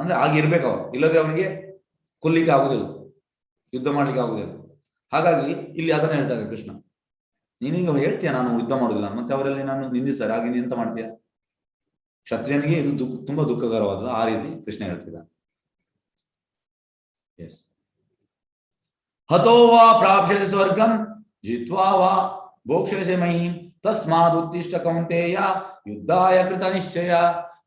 ಅಂದ್ರೆ ಆಗಿರ್ಬೇಕು ಅವ, ಇಲ್ಲದ್ರೆ ಅವನಿಗೆ ಕೊಲ್ಲಿಕ್ಕೆ ಆಗುದಿಲ್ಲ, ಯುದ್ಧ ಮಾಡ್ಲಿಕ್ಕೆ ಆಗುದಿಲ್ಲ. ಹಾಗಾಗಿ ಇಲ್ಲಿ ಅದನ್ನ ಹೇಳ್ತಾರೆ ಕೃಷ್ಣ, ನೀನೀಗ ಹೇಳ್ತೀಯ ನಾನು ಯುದ್ಧ ಮಾಡುದಿಲ್ಲ, ಮತ್ತೆ ಅವರಲ್ಲಿ ನಾನು ನಿಂದಿಸ್ತಾರೆ, ಹಾಗೆ ನೀನು ಎಂತ ಮಾಡ್ತೀಯ? ಕ್ಷತ್ರಿಯನಿಗೆ ಇದು ತುಂಬಾ ದುಃಖಕರವಾದ, ಆ ರೀತಿ ಕೃಷ್ಣ ಹೇಳ್ತಿದ್ದಾನೆ. ಎಸ್. ಹತೋ ವಾ ಪ್ರಾಪ್ಸ್ಯಸಿ ಸ್ವರ್ಗಂ ಜಿತ್ವಾ ವಾ ಭೋಕ್ಷ್ಯಸೆ ಮಹೀಂ ತಸ್ಮಾದ್ ಉತ್ತಿಷ್ಠ ಕೌಂತೇಯ ಯುದ್ಧಾಯ ಕೃತ ನಿಶ್ಚಯ.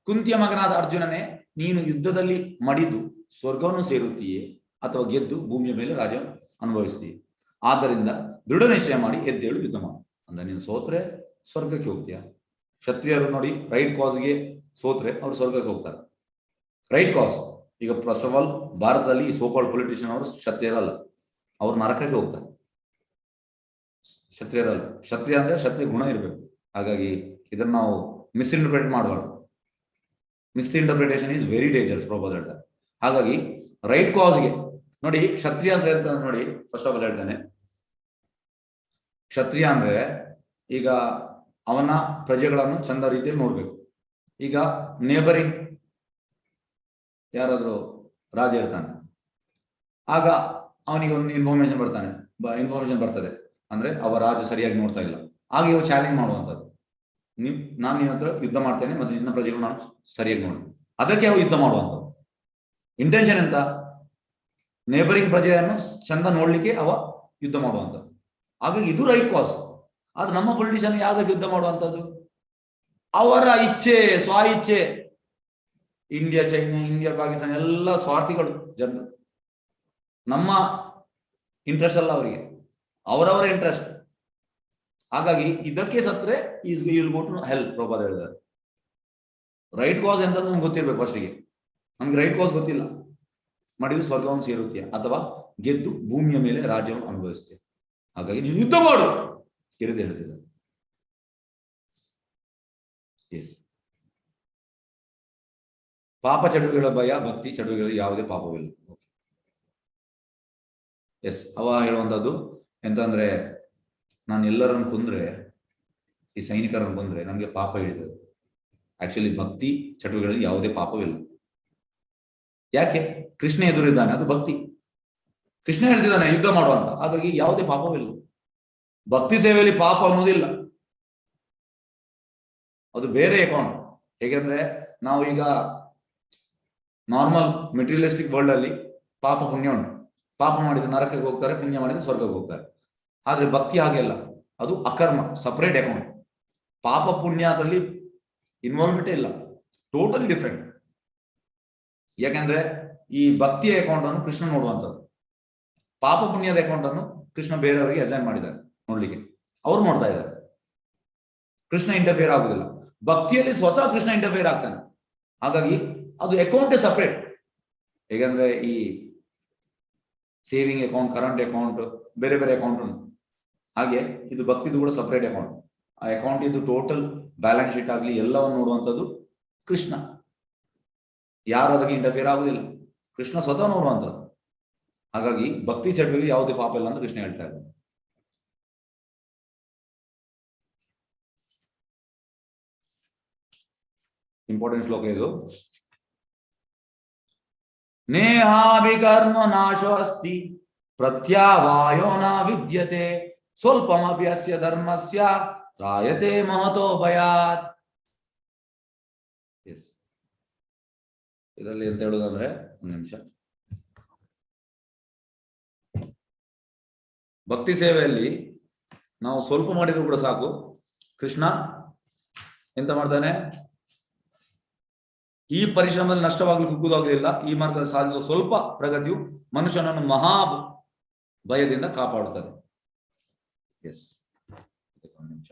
ಕುಂತಿಯ ಮಗನಾದ ಅರ್ಜುನನೇ, ನೀನು ಯುದ್ಧದಲ್ಲಿ ಮಡಿದು ಸ್ವರ್ಗವನ್ನು ಸೇರುತ್ತೀಯೇ ಅಥವಾ ಗೆದ್ದು ಭೂಮಿಯ ಮೇಲೆ ರಾಜ್ಯ ಅನುಭವಿಸ್ತೀಯ. ಆದ್ದರಿಂದ ದೃಢ ನಿಶ್ಚಯ ಮಾಡಿ ಎದ್ದೇಳು, ಯುದ್ಧ ಮಾಡು. ಅಂದ್ರೆ ನೀನು ಸೋತ್ರೆ ಸ್ವರ್ಗಕ್ಕೆ ಹೋಗ್ತೀಯ. ಕ್ಷತ್ರಿಯರು ನೋಡಿ, ರೈಟ್ ಕಾಸ್ಗೆ ಸೋತ್ರೆ ಅವ್ರು ಸ್ವರ್ಗಕ್ಕೆ ಹೋಗ್ತಾರೆ. ರೈಟ್ ಕಾಸ್. ಈಗ ಫಸ್ಟ್ ಆಫ್ ಆಲ್ ಭಾರತದಲ್ಲಿ ಈ ಸೋಕಾಲ್ಡ್ ಪೊಲಿಟಿಷಿಯನ್ ಅವರು ಕ್ಷತ್ರಿಯರಲ್ಲ, ಅವ್ರು ನರಕಕ್ಕೆ ಹೋಗ್ತಾರೆ. ಕ್ಷತ್ರಿಯರಲ್ಲ. ಕ್ಷತ್ರಿಯ ಅಂದ್ರೆ ಕ್ಷತ್ರಿಯ ಗುಣ ಇರಬೇಕು. ಹಾಗಾಗಿ ಇದನ್ನ ನಾವು ಮಿಸ್ಇಂಟರ್ಪ್ರೇಟ್ ಮಾಡಬಾರ್ದು. Misinterpretation is very dangerous, Prabhat ಹೇಳ್ತಾರೆ. ಹಾಗಾಗಿ ರೈಟ್ ಕಾಸ್ಗೆ ನೋಡಿ, ಕ್ಷತ್ರಿಯ ಅಂತ ಹೇಳ್ತಾನೆ ನೋಡಿ. ಫಸ್ಟ್ ಆಫ್ ಆಲ್ ಹೇಳ್ತಾನೆ, ಕ್ಷತ್ರಿಯ ಅಂದ್ರೆ ಈಗ ಅವನ ಪ್ರಜೆಗಳನ್ನು ಚಂದ ರೀತಿಯಲ್ಲಿ ನೋಡ್ಬೇಕು. ಈಗ ನೇಬರಿಂಗ್ ಯಾರಾದ್ರೂ ರಾಜ ಇರ್ತಾನೆ, ಆಗ ಅವನಿಗೆ ಒಂದು ಇನ್ಫಾರ್ಮೇಶನ್ ಬರ್ತದೆ, ಅಂದ್ರೆ ಅವ ರಾಜ ಸರಿಯಾಗಿ ನೋಡ್ತಾ ಇಲ್ಲ, ಆಗ ಇವ ಚಾಲೆಂಜ್ ಮಾಡುವಂಥದ್ದು. ನಾನು ನಿನ್ನ ಹತ್ರ ಯುದ್ಧ ಮಾಡ್ತೇನೆ ಮತ್ತೆ ನಿನ್ನ ಪ್ರಜೆಗಳು ನಾನು ಸರಿಯಾಗಿ ನೋಡಿ, ಅದಕ್ಕೆ ಅವ ಯುದ್ಧ ಮಾಡುವಂಥದ್ದು. ಇಂಟೆನ್ಷನ್ ಎಂತ? ನೇಬರಿಂಗ್ ಪ್ರಜೆಯನ್ನು ಚಂದ ನೋಡ್ಲಿಕ್ಕೆ ಅವ ಯುದ್ಧ ಮಾಡುವಂಥದ್ದು. ಹಾಗಾಗಿ ಇದು ರೈಟ್ ಕಾಸ್. ಆದ್ರೆ ನಮ್ಮ ಪೊಲಿಟಿಷಿಯನ್ ಯಾವ್ದಕ್ಕೆ ಯುದ್ಧ ಮಾಡುವಂಥದ್ದು? ಅವರ ಇಚ್ಛೆ, ಸ್ವ ಇಚ್ಛೆ. ಇಂಡಿಯಾ, ಚೈನಾ, ಇಂಡಿಯಾ, ಪಾಕಿಸ್ತಾನ ಎಲ್ಲ ಸ್ವಾರ್ಥಿಗಳು ಜನರು. ನಮ್ಮ ಇಂಟ್ರೆಸ್ಟ್ ಅಲ್ಲ ಅವರಿಗೆ, ಅವರವರ ಇಂಟ್ರೆಸ್ಟ್. ಹಾಗಾಗಿ ಇದಕ್ಕೆ ಸತ್ರೆ will go to hell, Prabhat ಹೇಳಿದ್ದಾರೆ. ರೈಟ್ ಕಾಸ್ ಅಂತ ನಮ್ಗೆ ಗೊತ್ತಿರ್ಬೇಕು ಫಸ್ಟಿಗೆ. ನಮ್ಗೆ ರೈಟ್ ಕಾಸ್ ಗೊತ್ತಿಲ್ಲ. ಮಾಡಿದ್ದು ಸ್ವರ್ಗವನ್ನು ಸೇರುತ್ತೀಯ ಅಥವಾ ಗೆದ್ದು ಭೂಮಿಯ ಮೇಲೆ ರಾಜ್ಯವನ್ನು ಅನುಭವಿಸ್ತೀಯ. ಹಾಗಾಗಿ ನೀವು ಯುದ್ಧ ಮಾಡು ಕಿರಿದು ಹೇಳ್ತಿದ್ದಾರೆ. ಎಸ್. ಪಾಪ ಚಟುವಟಿಕೆಗಳ ಭಯ, ಭಕ್ತಿ ಚಟುವಟಿಕೆಗಳಲ್ಲಿ ಯಾವುದೇ ಪಾಪವಿಲ್ಲ. ಎಸ್. ಅವ ಹೇಳುವಂತದ್ದು ಎಂತಂದ್ರೆ, ನಾನು ಎಲ್ಲರನ್ನು ಕೊಂದ್ರೆ, ಈ ಸೈನಿಕರನ್ನು ಕೊಂದ್ರೆ ನಮ್ಗೆ ಪಾಪ ಹಿಡಿತದೆ. ಆಕ್ಚುಲಿ ಭಕ್ತಿ ಚಟುವಟಿಕೆಗಳಲ್ಲಿ ಯಾವುದೇ ಪಾಪವಿಲ್ಲ. ಯಾಕೆ? ಕೃಷ್ಣ ಎದುರಿದ್ದಾನೆ, ಅದು ಭಕ್ತಿ. ಕೃಷ್ಣ ಹೇಳ್ತಿದ್ದಾನೆ ಯುದ್ಧ ಮಾಡುವಂತ, ಹಾಗಾಗಿ ಯಾವುದೇ ಪಾಪವಿಲ್ಲ. ಭಕ್ತಿ ಸೇವೆಯಲ್ಲಿ ಪಾಪ ಅನ್ನೋದಿಲ್ಲ, ಅದು ಬೇರೆ ಅಕೌಂಟ್. ಹೇಗೆಂದ್ರೆ ನಾವು ಈಗ ನಾರ್ಮಲ್ ಮೆಟೀರಿಯಲಿಸ್ಟಿಕ್ ವರ್ಲ್ಡ್ ಅಲ್ಲಿ ಪಾಪ ಪುಣ್ಯ ಉಂಟು. ಪಾಪ ಮಾಡಿದ್ರೆ ನರಕಕ್ಕೆ ಹೋಗ್ತಾರೆ, ಪುಣ್ಯ ಮಾಡಿದ್ರೆ ಸ್ವರ್ಗಕ್ಕೆ ಹೋಗ್ತಾರೆ. ಆದ್ರೆ ಭಕ್ತಿ ಹಾಗೆ ಅಲ್ಲ, ಅದು ಅಕರ್ಮ, ಸಪರೇಟ್ ಅಕೌಂಟ್. ಪಾಪ ಪುಣ್ಯ ಅದರಲ್ಲಿ ಇನ್ವಾಲ್ವ್ಮೆಂಟೇ ಇಲ್ಲ, ಟೋಟಲಿ ಡಿಫ್ರೆಂಟ್. ಯಾಕಂದ್ರೆ ಈ ಭಕ್ತಿಯ ಅಕೌಂಟ್ ಅನ್ನು ಕೃಷ್ಣ ನೋಡುವಂಥದ್ದು, ಪಾಪ ಪುಣ್ಯದ ಅಕೌಂಟ್ ಅನ್ನು ಕೃಷ್ಣ ಬೇರೆಯವರಿಗೆ ಅಸೈನ್ ಮಾಡಿದ್ದಾರೆ ನೋಡ್ಲಿಕ್ಕೆ, ಅವ್ರು ನೋಡ್ತಾ ಇದ್ದಾರೆ. ಕೃಷ್ಣ ಇಂಟರ್ಫಿಯರ್ ಆಗುದಿಲ್ಲ. ಭಕ್ತಿಯಲ್ಲಿ ಸ್ವತಃ ಕೃಷ್ಣ ಇಂಟರ್ಫಿಯರ್ ಆಗ್ತಾನೆ. ಹಾಗಾಗಿ ಅದು ಅಕೌಂಟೇ ಸಪರೇಟ್. ಹೇಗಂದ್ರೆ ಈ ಸೇವಿಂಗ್ ಅಕೌಂಟ್, ಕರೆಂಟ್ ಅಕೌಂಟ್, ಬೇರೆ ಬೇರೆ ಅಕೌಂಟ್ ಉಂಟು. ಹಾಗೆ ಇದು ಭಕ್ತಿದು ಕೂಡ ಸಪರೇಟ್ ಅಕೌಂಟ್. ಆ ಅಕೌಂಟ್ ಇದು ಟೋಟಲ್ ಬ್ಯಾಲೆನ್ಸ್ ಶೀಟ್ ಆಗಲಿ ಎಲ್ಲವನ್ನು ನೋಡುವಂಥದ್ದು ಕೃಷ್ಣ. ಯಾರು ಅದಕ್ಕೆ ಇಂಟರ್ಫಿಯರ್ ಆಗುದಿಲ್ಲ, ಕೃಷ್ಣ ಸ್ವತಃ ನೋಡುವಂಥದ್ದು. ಹಾಗಾಗಿ ಭಕ್ತಿ ಚಟುವಟಿಕೆ ಯಾವುದೇ ಪಾಪ ಇಲ್ಲ ಅಂತ ಕೃಷ್ಣ ಹೇಳ್ತಾ ಇದ್ದಾರೆ. ಇಂಪಾರ್ಟೆಂಟ್ ಶ್ಲೋಕ ಇದು. ನೇಹಾಭಿಕರ್ಮ ನಾಶೋ ಅಸ್ತಿ ಪ್ರತ್ಯಾವಾಯೋ ನ ವಿದ್ಯತೆ ಸ್ವಲ್ಪಮಪಿ ಅಸ್ಯ ಧರ್ಮಸ್ಯ ತ್ರಾಯತೆ ಮಹತೋ ಭಯಾತ್. ಎಸ್. ಇದರಲ್ಲಿ ಎಂತ ಹೇಳುದಂದ್ರೆ, ಒಂದು ನಿಮಿಷ. ಭಕ್ತಿ ಸೇವೆಯಲ್ಲಿ ನಾವು ಸ್ವಲ್ಪ ಮಾಡಿದ್ರು ಕೂಡ ಸಾಕು, ಕೃಷ್ಣ ಎಂತ ಮಾಡ್ತಾನೆ? ಈ ಪರಿಶ್ರಮದಲ್ಲಿ ನಷ್ಟವಾಗಲು ಕುಗ್ಗುವುದಾಗಲಿಲ್ಲ. ಈ ಮಾರ್ಗದಲ್ಲಿ ಸಾಧಿಸುವ ಸ್ವಲ್ಪ ಪ್ರಗತಿಯು ಮನುಷ್ಯನನ್ನು ಮಹಾ ಭಯದಿಂದ ಕಾಪಾಡುತ್ತದೆ. ಎಸ್. ಒಂದು ನಿಮಿಷ,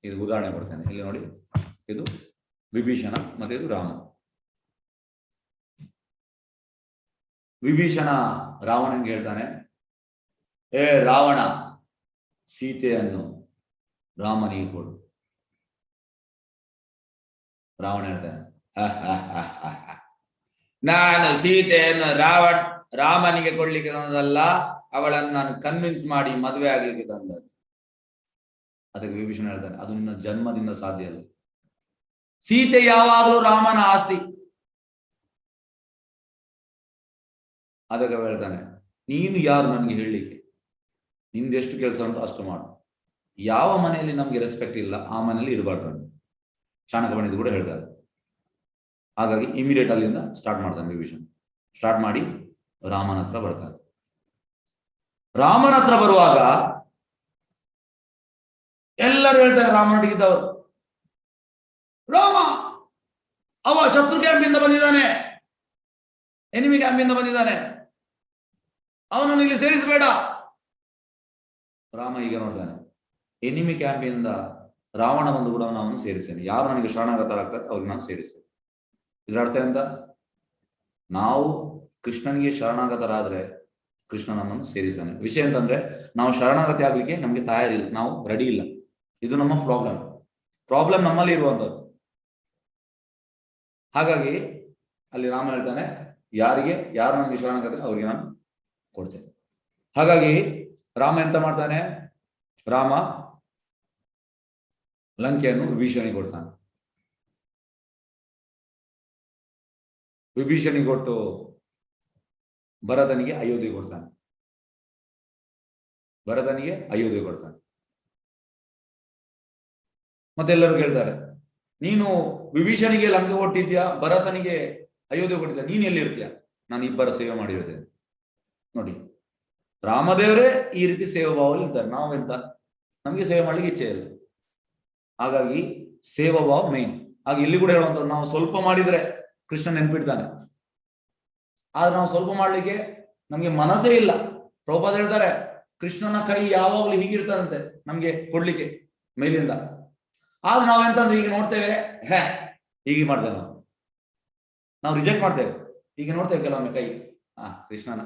ಇದು ಉದಾಹರಣೆ ಕೊಡ್ತೇನೆ. ಇಲ್ಲಿ ನೋಡಿ, ಇದು ವಿಭೀಷಣ ಮತ್ತೆ ಇದು ರಾಮ. ವಿಭೀಷಣ ರಾವಣನಿಗೆ ಹೇಳ್ತಾನೆ, ಏ ರಾವಣ, ಸೀತೆಯನ್ನು ರಾಮನಿಗೆ ಕೊಡು. ರಾವಣ ಹೇಳ್ತಾನೆ, ನಾನು ಸೀತೆಯನ್ನು ರಾಮನಿಗೆ ಕೊಡ್ಲಿಕ್ಕೆ ತಂದಲ್ಲ, ಅವಳನ್ನು ನಾನು ಕನ್ವಿನ್ಸ್ ಮಾಡಿ ಮದುವೆ ಆಗ್ಲಿಕ್ಕೆ ತಂದದ್ದು. ಅದಕ್ಕೆ ವಿಭೀಷಣ ಹೇಳ್ತಾನೆ, ಅದು ನಿನ್ನ ಜನ್ಮದಿಂದ ಸಾಧ್ಯ ಇಲ್ಲ. ಸೀತೆ ಯಾವಾಗಲೂ ರಾಮನ ಆಸ್ತಿ. ಅದಕ್ಕೆ ಹೇಳ್ತಾನೆ, ನೀನು ಯಾರು ನನಗೆ ಹೇಳಲಿಕ್ಕೆ? ನಿಂದೆಷ್ಟು ಕೆಲಸ ಉಂಟು ಅಷ್ಟು ಮಾಡು. ಯಾವ ಮನೆಯಲ್ಲಿ ನಮ್ಗೆ ರೆಸ್ಪೆಕ್ಟ್ ಇಲ್ಲ ಆ ಮನೆಯಲ್ಲಿ ಇರಬಾರ್ದು. ಚಾಣಕ ಪಂಡಿತ ಕೂಡ ಹೇಳ್ತಾರೆ. ಹಾಗಾಗಿ ಇಮಿಡಿಯೇಟ್ ಅಲ್ಲಿಂದ ಸ್ಟಾರ್ಟ್ ಮಾಡ್ತಾನೆ ವಿಭೀಷಣ. ಸ್ಟಾರ್ಟ್ ಮಾಡಿ ರಾಮನ ಹತ್ರ ಬರ್ತಾರೆ. ರಾಮನ ಹತ್ರ ಬರುವಾಗ ಎಲ್ಲರೂ ಹೇಳ್ತಾರೆ ರಾಮನೊಟ್ಟಿಗಿದ್ದವರು, ರಾಮ ಅವ ಶತ್ರು ಕ್ಯಾಂಪಿಂದ ಬಂದಿದ್ದಾನೆ, ಎನಿಮಿ ಕ್ಯಾಂಪಿಂದ ಬಂದಿದ್ದಾನೆ, ಅವನನ್ನು ಇಲ್ಲಿ ಸೇರಿಸಬೇಡ. ರಾಮ ಈಗ ನೋಡ್ತಾನೆ, ಎನಿಮಿ ಕ್ಯಾಂಪಿಂದ ರಾವಣ ಬಂದು ಕೂಡ ಅವನು ಸೇರಿಸ್ತೇನೆ. ಯಾರು ನನಗೆ ಶರಣಾಗತರಾಗ್ತಾರೆ ಅವ್ರಿಗೆ ನಾನು ಸೇರಿಸ್ತೇನೆ. ಇದರ ಅರ್ಥ ಎಂತ? ನಾವು ಕೃಷ್ಣನಿಗೆ ಶರಣಾಗತರಾದ್ರೆ ಕೃಷ್ಣ ನಮ್ಮನ್ನು ಸೇರಿಸ್ತಾನೆ. ವಿಷಯ ಅಂತಂದ್ರೆ ನಾವು ಶರಣಾಗತಿ ಆಗ್ಲಿಕ್ಕೆ ನಮ್ಗೆ ತಯಾರಿಲ್ಲ, ನಾವು ರೆಡಿ ಇಲ್ಲ. ಇದು ನಮ್ಮ ಪ್ರಾಬ್ಲಮ್ ನಮ್ಮಲ್ಲಿ ಇರುವಂತದ್ದು. ಹಾಗಾಗಿ ಅಲ್ಲಿ ರಾಮ ಹೇಳ್ತಾನೆ, ಯಾರು ನನಗೆ ಶರಣಾಗತಿ ಅವ್ರಿಗೆ ನಾನು ಕೊಡ್ತೇನೆ. ಹಾಗಾಗಿ ರಾಮ ಎಂತ ಮಾಡ್ತಾನೆ? ರಾಮ ಲಂಕೆಯನ್ನು ವಿಭೀಷಣಿಗೆ ಕೊಡ್ತಾನೆ. ವಿಭೀಷಣಿಗೆ ಕೊಟ್ಟು ಭರತನಿಗೆ ಅಯೋಧ್ಯೆ ಕೊಡ್ತಾನೆ. ಮತ್ತೆಲ್ಲರೂ ಕೇಳ್ತಾರೆ, ನೀನು ವಿಭೀಷಣಿಗೆ ಲಂಕೆ ಕೊಟ್ಟಿದ್ಯಾ, ಭರತನಿಗೆ ಅಯೋಧ್ಯೆ ಕೊಟ್ಟಿದ್ಯಾ, ನೀನ್ ಎಲ್ಲಿರ್ತೀಯ? ನಾನು ಇಬ್ಬರ ಸೇವೆ ಮಾಡಿರುತ್ತೇನೆ. ನೋಡಿ, ರಾಮದೇವರೇ ಈ ರೀತಿ ಸೇವಾ ಭಾವದಲ್ಲಿ ಇರ್ತಾರೆ. ನಾವೆಂತ, ನಮ್ಗೆ ಸೇವೆ ಮಾಡ್ಲಿಕ್ಕೆ ಇಚ್ಛೆ ಇಲ್ಲ. ಹಾಗಾಗಿ ಸೇವಾ ಭಾವ ಮೇನ್. ಹಾಗೆ ಇಲ್ಲಿ ಕೂಡ ಹೇಳುವಂಥದ್ದು, ನಾವು ಸ್ವಲ್ಪ ಮಾಡಿದ್ರೆ ಕೃಷ್ಣ ನೆನ್ಪಿಡ್ತಾನೆ. ಆದ್ರೆ ನಾವು ಸ್ವಲ್ಪ ಮಾಡ್ಲಿಕ್ಕೆ ನಮ್ಗೆ ಮನಸ್ಸೇ ಇಲ್ಲ. ಪ್ರಭುಪಾದ ಹೇಳ್ತಾರೆ, ಕೃಷ್ಣನ ಕೈ ಯಾವಾಗ್ಲೂ ಹೀಗಿರ್ತಾರಂತೆ ನಮ್ಗೆ ಕೊಡ್ಲಿಕ್ಕೆ ಮೇಲಿಂದ. ಆದ್ರೆ ನಾವೆಂತಂದ್ರೆ ಈಗ ನೋಡ್ತೇವೆ, ಹೀಗೆ ಮಾಡ್ತೇವೆ, ನಾವು ರಿಜೆಕ್ಟ್ ಮಾಡ್ತೇವೆ. ಈಗ ನೋಡ್ತೇವೆ ಕೆಲವೊಮ್ಮೆ ಕೈ, ಕೃಷ್ಣನ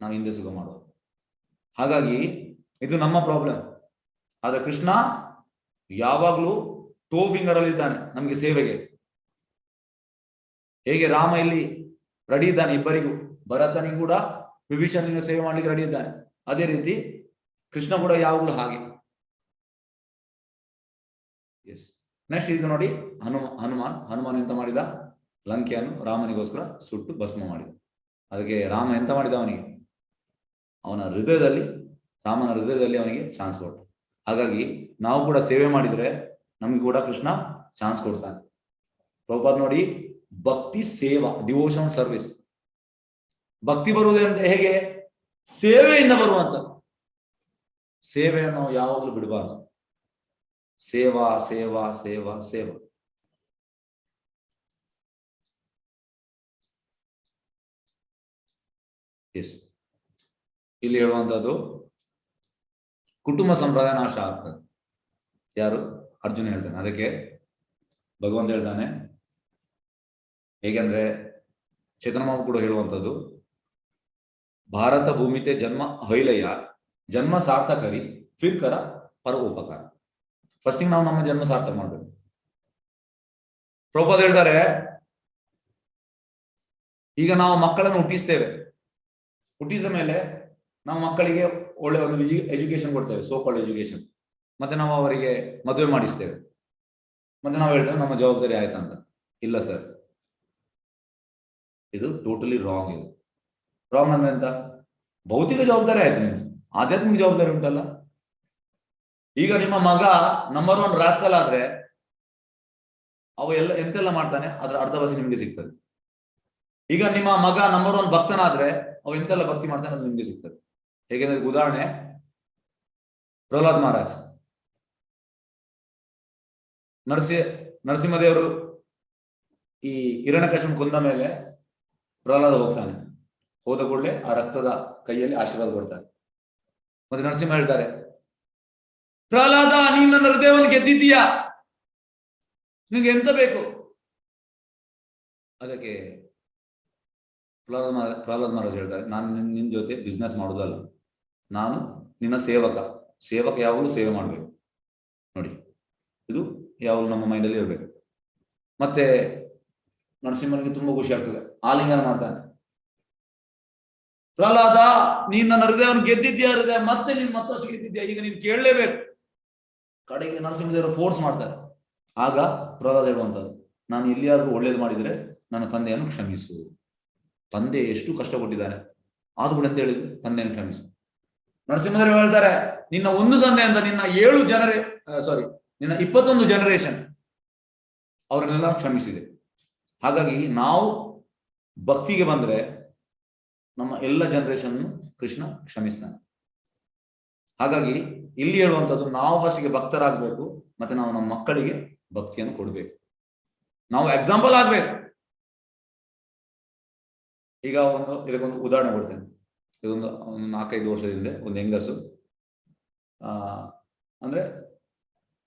ನಾವು ಹಿಂದೆ ಸುಖ ಮಾಡುವ. ಹಾಗಾಗಿ ಇದು ನಮ್ಮ ಪ್ರಾಬ್ಲಮ್. ಆದ್ರೆ ಕೃಷ್ಣ ಯಾವಾಗ್ಲೂ ಟೋ ಫಿಂಗರ್ ಅಲ್ಲಿ ಇದ್ದಾನೆ ನಮ್ಗೆ ಸೇವೆಗೆ. ಹೇಗೆ ರಾಮ ಇಲ್ಲಿ ರೆಡಿ ಇದ್ದಾನೆ ಇಬ್ಬರಿಗೂ, ಭರತನಿಗೂ ಕೂಡ ವಿಭೀಷಣನಿಗೆ ಸೇವೆ ಮಾಡ್ಲಿಕ್ಕೆ ರೆಡಿ ಇದ್ದಾನೆ, ಅದೇ ರೀತಿ ಕೃಷ್ಣ ಕೂಡ ಯಾವಾಗಲೂ ಹಾಗೆ. ಎಸ್. ನೆಕ್ಸ್ಟ್ ಇದು ನೋಡಿ, ಹನುಮಾನ್ ಎಂತ ಮಾಡಿದ? ಲಂಕೆಯನ್ನು ರಾಮನಿಗೋಸ್ಕರ ಸುಟ್ಟು ಭಸ್ಮ ಮಾಡಿದ. ಅದಕ್ಕೆ ರಾಮ ಎಂತ ಮಾಡಿದ? ರಾಮನ ಹೃದಯದಲ್ಲಿ ಅವನಿಗೆ ಚಾನ್ಸ್ ಕೊಟ್ಟ. ಹಾಗಾಗಿ ನಾವು ಕೂಡ ಸೇವೆ ಮಾಡಿದ್ರೆ ನಮ್ಗೆ ಕೂಡ ಕೃಷ್ಣ ಚಾನ್ಸ್ ಕೊಡ್ತಾನೆ. ಪ್ರಭುಪಾದ ನೋಡಿ, ಭಕ್ತಿ ಸೇವಾ, ಡಿವೋಷನ್ ಸರ್ವಿಸ್. ಭಕ್ತಿ ಬರುವುದಂತ ಹೇಗೆ? ಸೇವೆಯಿಂದ ಬರುವಂತ. ಸೇವೆಯನ್ನು ನಾವು ಯಾವಾಗಲೂ ಬಿಡಬಾರ್ದು. ಸೇವಾ ಸೇವಾ ಸೇವಾ ಸೇವಾ. ಎಸ್. ಇಲ್ಲಿ ಹೇಳುವಂತದ್ದು, ಕುಟುಂಬ ಸಂಪ್ರದಾಯ ನಾಶ ಆಗ್ತದೆ. ಯಾರು? ಅರ್ಜುನ ಹೇಳ್ತಾನೆ. ಅದಕ್ಕೆ ಭಗವಂತ ಹೇಳ್ತಾನೆ, ಹೇಗೆಂದ್ರೆ ಚೇತನಮಾವು ಕೂಡ ಹೇಳುವಂಥದ್ದು, ಭಾರತ ಭೂಮಿತೆ ಜನ್ಮ ಹೈಲಯ್ಯ, ಜನ್ಮ ಸಾರ್ಥಕರಿ ಫಿರ್ಕರ ಪರೋಪಕಾರ. ಫಸ್ಟಿಂಗ್ ನಾವು ನಮ್ಮ ಜನ್ಮ ಸಾರ್ಥಕ ಮಾಡ್ಬೇಕು. ಪ್ರಭುಪಾದ ಹೇಳ್ತಾರೆ, ಈಗ ನಾವು ಮಕ್ಕಳನ್ನು ಹುಟ್ಟಿಸ್ತೇವೆ, ಹುಟ್ಟಿದ ಮೇಲೆ ನಾವು ಮಕ್ಕಳಿಗೆ ಒಳ್ಳೆ ಒಂದು ಎಜುಕೇಶನ್ ಕೊಡ್ತೇವೆ, ಸೋಕಾಲ್ಡ್ ಎಜುಕೇಶನ್. ಮತ್ತೆ ನಾವು ಅವರಿಗೆ ಮದುವೆ ಮಾಡಿಸ್ತೇವೆ. ಮತ್ತೆ ನಾವು ಹೇಳ್ತೇವೆ ನಮ್ಮ ಜವಾಬ್ದಾರಿ ಆಯ್ತಾ ಅಂತ. ಇಲ್ಲ ಸರ್, ಇದು ಟೋಟಲಿ ರಾಂಗ್. ಇದು ರಾಂಗ್ ಅಂದ್ರೆ ಎಂತ? ಭೌತಿಕ ಜವಾಬ್ದಾರಿ ಆಯ್ತು, ನಿಮ್ದು ಆಧ್ಯಾತ್ಮಿಕ ಜವಾಬ್ದಾರಿ ಉಂಟಲ್ಲ. ಈಗ ನಿಮ್ಮ ಮಗ ನಂಬರ್ 1 ರಾಸ್ಕಲ್ ಆದ್ರೆ ಅವ ಎಂತೆಲ್ಲ ಮಾಡ್ತಾನೆ ಅದ್ರ ಅರ್ಧ ಭಾಷೆ ನಿಮ್ಗೆ ಸಿಗ್ತದೆ. ಈಗ ನಿಮ್ಮ ಮಗ ನಂಬರ್ 1 ಭಕ್ತನಾದ್ರೆ ಅವ ಎಂತೆಲ್ಲ ಭಕ್ತಿ ಮಾಡ್ತಾನೆ ಅದು ನಿಮ್ಗೆ ಸಿಗ್ತದೆ. ಹೇಗೆಂದ್ರೆ ಉದಾಹರಣೆ, ಪ್ರಹ್ಲಾದ್ ಮಹಾರಾಜ್, ನರಸಿಂಹದೇವರು ಈ ಹಿರಣ್ಯಕಶಿಪುನ ಕೊಂದ ಮೇಲೆ ಪ್ರಹ್ಲಾದ ಹೋಗ್ತಾನೆ. ಹೋದ ಕೂಡಲೇ ಆ ರಕ್ತದ ಕೈಯಲ್ಲಿ ಆಶೀರ್ವಾದ ಕೊಡ್ತಾರೆ. ಮತ್ತೆ ನರಸಿಂಹ ಹೇಳ್ತಾರೆ, ಪ್ರಹ್ಲಾದ, ನೀನ್ ನನ್ನ ಹೃದಯವನ್ನು ಗೆದ್ದಿದ್ದೀಯಾ, ನಿನ್ಗೆ ಎಂತ ಬೇಕು? ಅದಕ್ಕೆ ಪ್ರಹ್ಲಾದ್ ಮಹಾರಾಜ್ ಹೇಳ್ತಾರೆ, ನಾನು ನಿನ್ ಜೊತೆ ಬಿಸ್ನೆಸ್ ಮಾಡೋದಲ್ಲ, ನಾನು ನಿನ್ನ ಸೇವಕ ಯಾವಾಗಲೂ ಸೇವೆ ಮಾಡ್ಬೇಕು. ನೋಡಿ, ಇದು ಯಾವಾಗಲೂ ನಮ್ಮ ಮೈಂಡಲ್ಲಿ ಇರ್ಬೇಕು. ಮತ್ತೆ ನರಸಿಂಹನಿಗೆ ತುಂಬಾ ಖುಷಿ ಆಗ್ತದೆ, ಆಲಿಂಗನ ಮಾಡ್ತಾನೆ. ಪ್ರಹ್ಲಾದ, ನೀನ್ ನನ್ನ ಹೃದಯವನ್ನು ಗೆದ್ದಿದ್ಯಾ, ಹೃದಯ ಮತ್ತೆ ನೀನ್ ಮತ್ತಷ್ಟು ಗೆದ್ದಿದ್ಯಾ, ಈಗ ನೀನ್ ಕೇಳಲೇಬೇಕು. ಕಡೆಗೆ ನರಸಿಂಹದೇವರು ಫೋರ್ಸ್ ಮಾಡ್ತಾರೆ. ಆಗ ಪ್ರಹ್ಲಾದ ಹೇಳುವಂತದ್ದು, ನಾನು ಎಲ್ಲಿಯಾದ್ರೂ ಒಳ್ಳೇದು ಮಾಡಿದ್ರೆ ನನ್ನ ತಂದೆಯನ್ನು ಕ್ಷಮಿಸು. ತಂದೆ ಎಷ್ಟು ಕಷ್ಟಪಟ್ಟಿದ್ದಾನೆ, ಆದ್ರೂ ಕೂಡ ಅಂತ ಹೇಳಿದ್ರು ತಂದೆಯನ್ನು ಕ್ಷಮಿಸು. ನರಸಿಂಹದೇವರು ಹೇಳ್ತಾರೆ, ನಿನ್ನ ಒಂದು ತಂದೆ ಅಂತ ನಿನ್ನ 21 ಜನರೇಷನ್ ಅವರನ್ನೆಲ್ಲ ಕ್ಷಮಿಸಿದೆ. ಹಾಗಾಗಿ ನಾವು ಭಕ್ತಿಗೆ ಬಂದ್ರೆ ನಮ್ಮ ಎಲ್ಲ ಜನರೇಷನ್ ಕೃಷ್ಣ ಕ್ಷಮಿಸ್ತಾನೆ. ಹಾಗಾಗಿ ಇಲ್ಲಿ ಹೇಳುವಂಥದ್ದು, ನಾವು ಫಸ್ಟ್ಗೆ ಭಕ್ತರಾಗಬೇಕು, ಮತ್ತೆ ನಾವು ನಮ್ಮ ಮಕ್ಕಳಿಗೆ ಭಕ್ತಿಯನ್ನು ಕೊಡ್ಬೇಕು, ನಾವು ಎಕ್ಸಾಂಪಲ್ ಆಗ್ಬೇಕು. ಈಗ ಇದಕ್ಕೊಂದು ಉದಾಹರಣೆ ಕೊಡ್ತೇನೆ. ಇದೊಂದು 4-5 ವರ್ಷದಿಂದ ಒಂದು ಹೆಂಗಸು ಅಂದ್ರೆ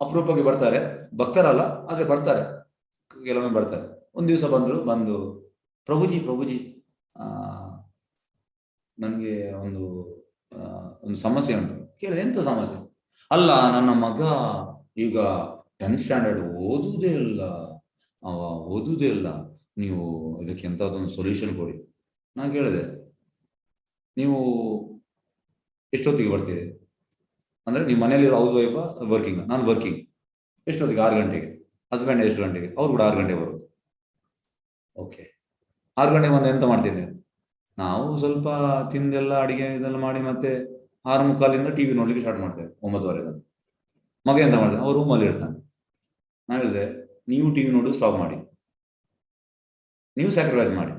ಅಪರೂಪಕ್ಕೆ ಬರ್ತಾರೆ, ಭಕ್ತರಲ್ಲ ಆದ್ರೆ ಬರ್ತಾರೆ, ಕೆಲವೊಮ್ಮೆ ಬರ್ತಾರೆ. ಒಂದ್ ದಿವಸ ಬಂದು ಪ್ರಭುಜಿ ನನ್ಗೆ ಒಂದು ಸಮಸ್ಯೆ ಉಂಟು. ಕೇಳಿದೆ, ಎಂತ ಸಮಸ್ಯೆ? ಅಲ್ಲ, ನನ್ನ ಮಗ ಈಗ 10th ಸ್ಟ್ಯಾಂಡರ್ಡ್ ಓದುವುದೇ ಇಲ್ಲ, ನೀವು ಇದಕ್ಕೆ ಎಂತದೊಂದು ಸೊಲ್ಯೂಷನ್ ಕೊಡಿ. ನಾನು ಕೇಳಿದೆ, ನೀವು ಎಷ್ಟೊತ್ತಿಗೆ ಬರ್ತೀರಿ ಅಂದ್ರೆ, ನೀವು ಮನೇಲಿ ಹೌಸ್ ವೈಫ್ ವರ್ಕಿಂಗ್? ನಾನು ವರ್ಕಿಂಗ್. ಎಷ್ಟೊತ್ತಿಗೆ? 6 ಗಂಟೆಗೆ. ಹಸ್ಬೆಂಡ್ ಎಷ್ಟು ಗಂಟೆಗೆ? ಅವ್ರು ಕೂಡ 6 ಗಂಟೆಗೆ ಬರೋದು. ಓಕೆ, 6 ಗಂಟೆಗೆ ಬಂದು ಎಂತ ಮಾಡ್ತೀನಿ? ನಾವು ಸ್ವಲ್ಪ ತಿಂದೆಲ್ಲ ಅಡಿಗೆ ಇದೆಲ್ಲ ಮಾಡಿ ಮತ್ತೆ 6:45 ಟಿವಿ ನೋಡ್ಲಿಕ್ಕೆ ಸ್ಟಾರ್ಟ್ ಮಾಡ್ತೇವೆ, 9:15. ಮಗ ಎಂತ ಮಾಡ್ತಾನೆ? ಅವ್ರು ರೂಮಲ್ಲಿ ಇರ್ತಾನೆ. ನಾನು ಹೇಳಿದೆ, ನೀವು ಟಿವಿ ನೋಡೋದು ಸ್ಟಾಪ್ ಮಾಡಿ, ನೀವು ಸ್ಯಾಕ್ರಿಫೈಸ್ ಮಾಡಿ,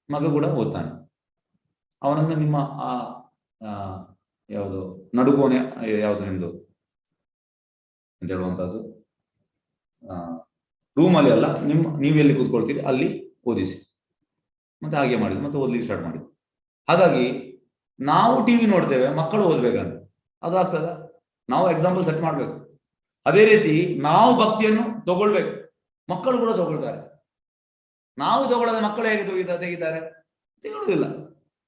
ಮಗ ಕೂಡ ಓದ್ತಾನೆ. ಅವನನ್ನು ನಿಮ್ಮ ಯಾವುದು ನಡುಗೋನೆ, ಯಾವುದು ನಿಮ್ದು ಅಂತ ಹೇಳುವಂತದ್ದು, ರೂಮಲ್ಲಿ ಅಲ್ಲ, ನೀವೆಲ್ಲಿ ಕೂತ್ಕೊಳ್ತೀರಿ ಅಲ್ಲಿ ಓದಿಸಿ. ಮತ್ತೆ ಹಾಗೆ ಮಾಡಿದ್ರು, ಮತ್ತೆ ಓದ್ಲಿಕ್ಕೆ ಸ್ಟಾರ್ಟ್ ಮಾಡಿದ್ರು. ಹಾಗಾಗಿ ನಾವು ಟಿವಿ ನೋಡ್ತೇವೆ, ಮಕ್ಕಳು ಓದ್ಬೇಕಂತ, ಅದು ಆಗ್ತದ? ನಾವು ಎಕ್ಸಾಂಪಲ್ ಸೆಟ್ ಮಾಡ್ಬೇಕು. ಅದೇ ರೀತಿ ನಾವು ಭಕ್ತಿಯನ್ನು ತಗೊಳ್ಬೇಕು, ಮಕ್ಕಳು ಕೂಡ ತಗೊಳ್ತಾರೆ. ನಾವು ತಗೊಳ್ಳದೆ ಮಕ್ಕಳು ಹೇಗೆ ತೆಗಿತಾರೆ? ತೆಗೊಳ್ಳುದಿಲ್ಲ,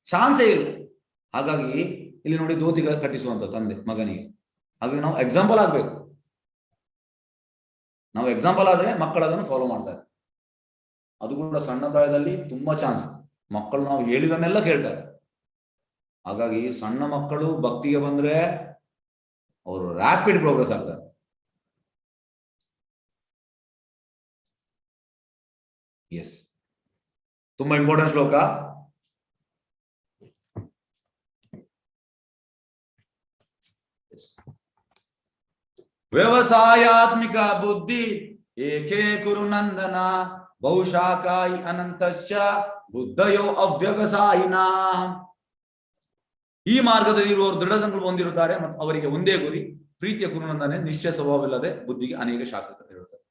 ಚಾನ್ಸೇ ಇಲ್ಲ. ಹಾಗಾಗಿ ಇಲ್ಲಿ ನೋಡಿ, ಧೋತಿ ಕಟ್ಟಿಸುವಂತ ತಂದೆ ಮಗನಿಗೆ. ಹಾಗಾಗಿ ನಾವು ಎಕ್ಸಾಂಪಲ್ ಆಗ್ಬೇಕು. ನಾವು ಎಕ್ಸಾಂಪಲ್ ಆದ್ರೆ ಮಕ್ಕಳು ಅದನ್ನು ಫಾಲೋ ಮಾಡ್ತಾರೆ. ಅದು ಕೂಡ ಸಣ್ಣ ಪ್ರಾಯದಲ್ಲಿ ತುಂಬಾ ಚಾನ್ಸ್. ಮಕ್ಕಳು ನಾವು ಹೇಳಿದನ್ನೆಲ್ಲ ಕೇಳ್ತಾರೆ. ಹಾಗಾಗಿ ಸಣ್ಣ ಮಕ್ಕಳು ಭಕ್ತಿಗೆ ಬಂದ್ರೆ ಅವರು ರ್ಯಾಪಿಡ್ ಪ್ರೋಗ್ರೆಸ್ ಆಗ್ತಾರೆ. ಎಸ್, ತುಂಬಾ ಇಂಪಾರ್ಟೆಂಟ್ ಶ್ಲೋಕ. ವ್ಯವಸಾಯಾತ್ಮಿಕ ಬುದ್ಧಿ ಏಕೆ ಕುರು ನಂದನ, ಬಹುಶಾಖಾಯಿ ಅನಂತಶ್ಚ ಬುದ್ಧಯೋ ಅವ್ಯವಸಾಯಿನ. ಈ ಮಾರ್ಗದಲ್ಲಿ ಇರುವವರು ದೃಢ ಸಂಕಲ್ಪ ಹೊಂದಿರುತ್ತಾರೆ ಮತ್ತು ಅವರಿಗೆ ಒಂದೇ ಗುರಿ, ಪ್ರೀತಿಯ ಕುರುನಂದನೆ, ನಿಶ್ಚಯ ಸ್ವಭಾವವಿಲ್ಲದೆ ಬುದ್ಧಿಗೆ ಅನೇಕ ಶಾಖೆ ಇರುತ್ತದೆ.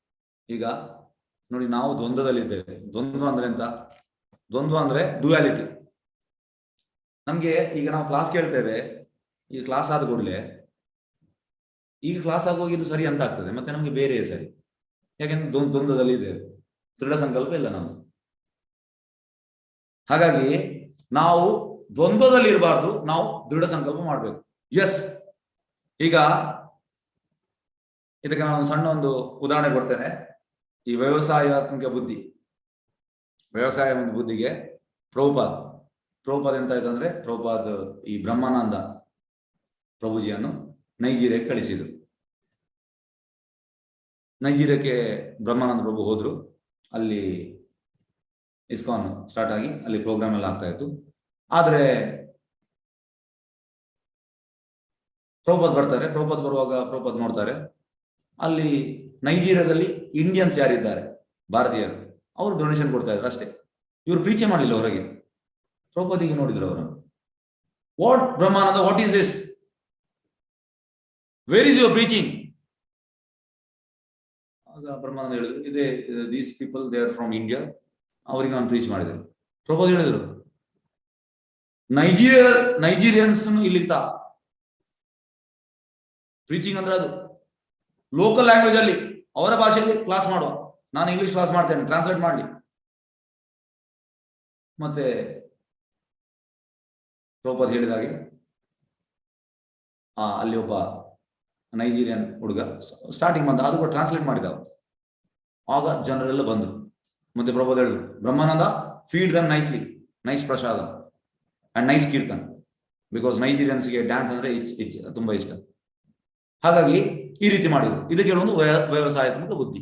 ಈಗ ನೋಡಿ, ನಾವು ದ್ವಂದ್ವದಲ್ಲಿದ್ದೇವೆ. ದ್ವಂದ್ವ ಅಂದ್ರೆ ಎಂತ? ದ್ವಂದ್ವ ಅಂದ್ರೆ ಡ್ಯುಯಾಲಿಟಿ. ನಮ್ಗೆ ಈಗ ನಾವು ಕ್ಲಾಸ್ ಕೇಳ್ತೇವೆ, ಈ ಕ್ಲಾಸ್ ಆದ ಕೂಡಲೇ ಈಗ ಕ್ಲಾಸ್ ಆಗೋಗಿದ್ದು ಸರಿ ಅಂತ ಆಗ್ತದೆ, ಮತ್ತೆ ನಮ್ಗೆ ಬೇರೆ ಸರಿ. ಯಾಕೆಂದ್ರೆ ದ್ವಂದ್ವದಲ್ಲಿ ಇದ್ದೇವೆ, ದೃಢ ಸಂಕಲ್ಪ ಇಲ್ಲ ನಮ್ದು. ಹಾಗಾಗಿ ನಾವು ದ್ವಂದ್ವದಲ್ಲಿ ಇರಬಾರ್ದು, ನಾವು ದೃಢ ಸಂಕಲ್ಪ ಮಾಡ್ಬೇಕು. ಎಸ್, ಈಗ ಇದಕ್ಕೆ ನಾನು ಸಣ್ಣ ಒಂದು ಉದಾಹರಣೆ ಕೊಡ್ತೇನೆ. ಈ ವ್ಯವಸಾಯಾತ್ಮಕ ಬುದ್ಧಿಗೆ ಪ್ರಭುಪಾದ್ ಎಂತ ಆಯ್ತು ಅಂದ್ರೆ, ಪ್ರಭುಪಾದ್ ಈ ಬ್ರಹ್ಮಾನಂದ ಪ್ರಭುಜಿಯನ್ನು ನೈಜೀರಿಯಾಕ್ಕೆ ಕಳಿಸಿದ್ರು. ನೈಜೀರಿಯಾಕ್ಕೆ ಬ್ರಹ್ಮಾನಂದ ಪ್ರಭು ಹೋದ್ರು. ಅಲ್ಲಿ ಇಸ್ಕಾನ್ ಸ್ಟಾರ್ಟ್ ಆಗಿ ಅಲ್ಲಿ ಪ್ರೋಗ್ರಾಮ್ ಎಲ್ಲ ಆಗ್ತಾ ಇತ್ತು. ಆದ್ರೆ ಪ್ರಭುಪಾದ್ ಬರುವಾಗ ಪ್ರಭುಪಾದ್ ನೋಡ್ತಾರೆ, ಅಲ್ಲಿ ನೈಜೀರಿಯಾದಲ್ಲಿ ಇಂಡಿಯನ್ಸ್ ಯಾರಿದ್ದಾರೆ, ಭಾರತೀಯರು, ಅವರು ಡೊನೇಷನ್ ಕೊಡ್ತಾ ಇದ್ರು ಅಷ್ಟೇ. ಇವರು ಪ್ರೀಚೆ ಮಾಡಲಿಲ್ಲ ಹೊರಗೆ. ಪ್ರಭುಪಾದಿಗೆ ನೋಡಿದ್ರು ಅವರು, what Brahmananda, what is this, where is your preaching? ಆಗ ಬ್ರಹ್ಮಾನಂದ ಹೇಳಿದ್ರು, ಇದೇ these people they are from India, ಅವರಿಗೆ ನಾನು ಪ್ರೀಚ್ ಮಾಡಿದೆ. ಪ್ರಭುಪಾದ್ ಹೇಳಿದ್ರು, ನೈಜೀರಿಯನ್ಸ್ ಇಲ್ಲಿತ್ತ ಪ್ರೀಚಿಂಗ್ ಅಂದ್ರೆ ಅದು ಲೋಕಲ್ ಲ್ಯಾಂಗ್ವೇಜ್ ಅಲ್ಲಿ ಅವರ ಭಾಷೆಯಲ್ಲಿ ಕ್ಲಾಸ್ ಮಾಡುವ, ನಾನು ಇಂಗ್ಲಿಷ್ ಕ್ಲಾಸ್ ಮಾಡ್ತೇನೆ, ಟ್ರಾನ್ಸ್ಲೇಟ್ ಮಾಡಿ. ಮತ್ತೆ ಪ್ರಭುಪಾದ್ ಹೇಳಿದ ಹಾಗೆ ಅಲ್ಲಿ ಒಬ್ಬ ನೈಜೀರಿಯನ್ ಹುಡುಗ ಸ್ಟಾರ್ಟಿಂಗ್ ಬಂದ, ಅದು ಕೂಡ ಟ್ರಾನ್ಸ್ಲೇಟ್ ಮಾಡಿದ. ಆಗ ಜನರೆಲ್ಲ ಬಂದ್ರು. ಮತ್ತೆ ಪ್ರಭುಪಾದ್ ಹೇಳಿದ್ರು, Brahmananda, feed them nicely, nice prasada and nice kirtan, because ನೈಜೀರಿಯನ್ಸ್ಗೆ ಡ್ಯಾನ್ಸ್ ಅಂದ್ರೆ ತುಂಬಾ ಇಷ್ಟ. ಹಾಗಾಗಿ ಈ ರೀತಿ ಮಾಡಿದ್ರು. ಇದಕ್ಕೆ ಒಂದು ವ್ಯವಸಾಯಾತ್ಮಕ ಬುದ್ಧಿ.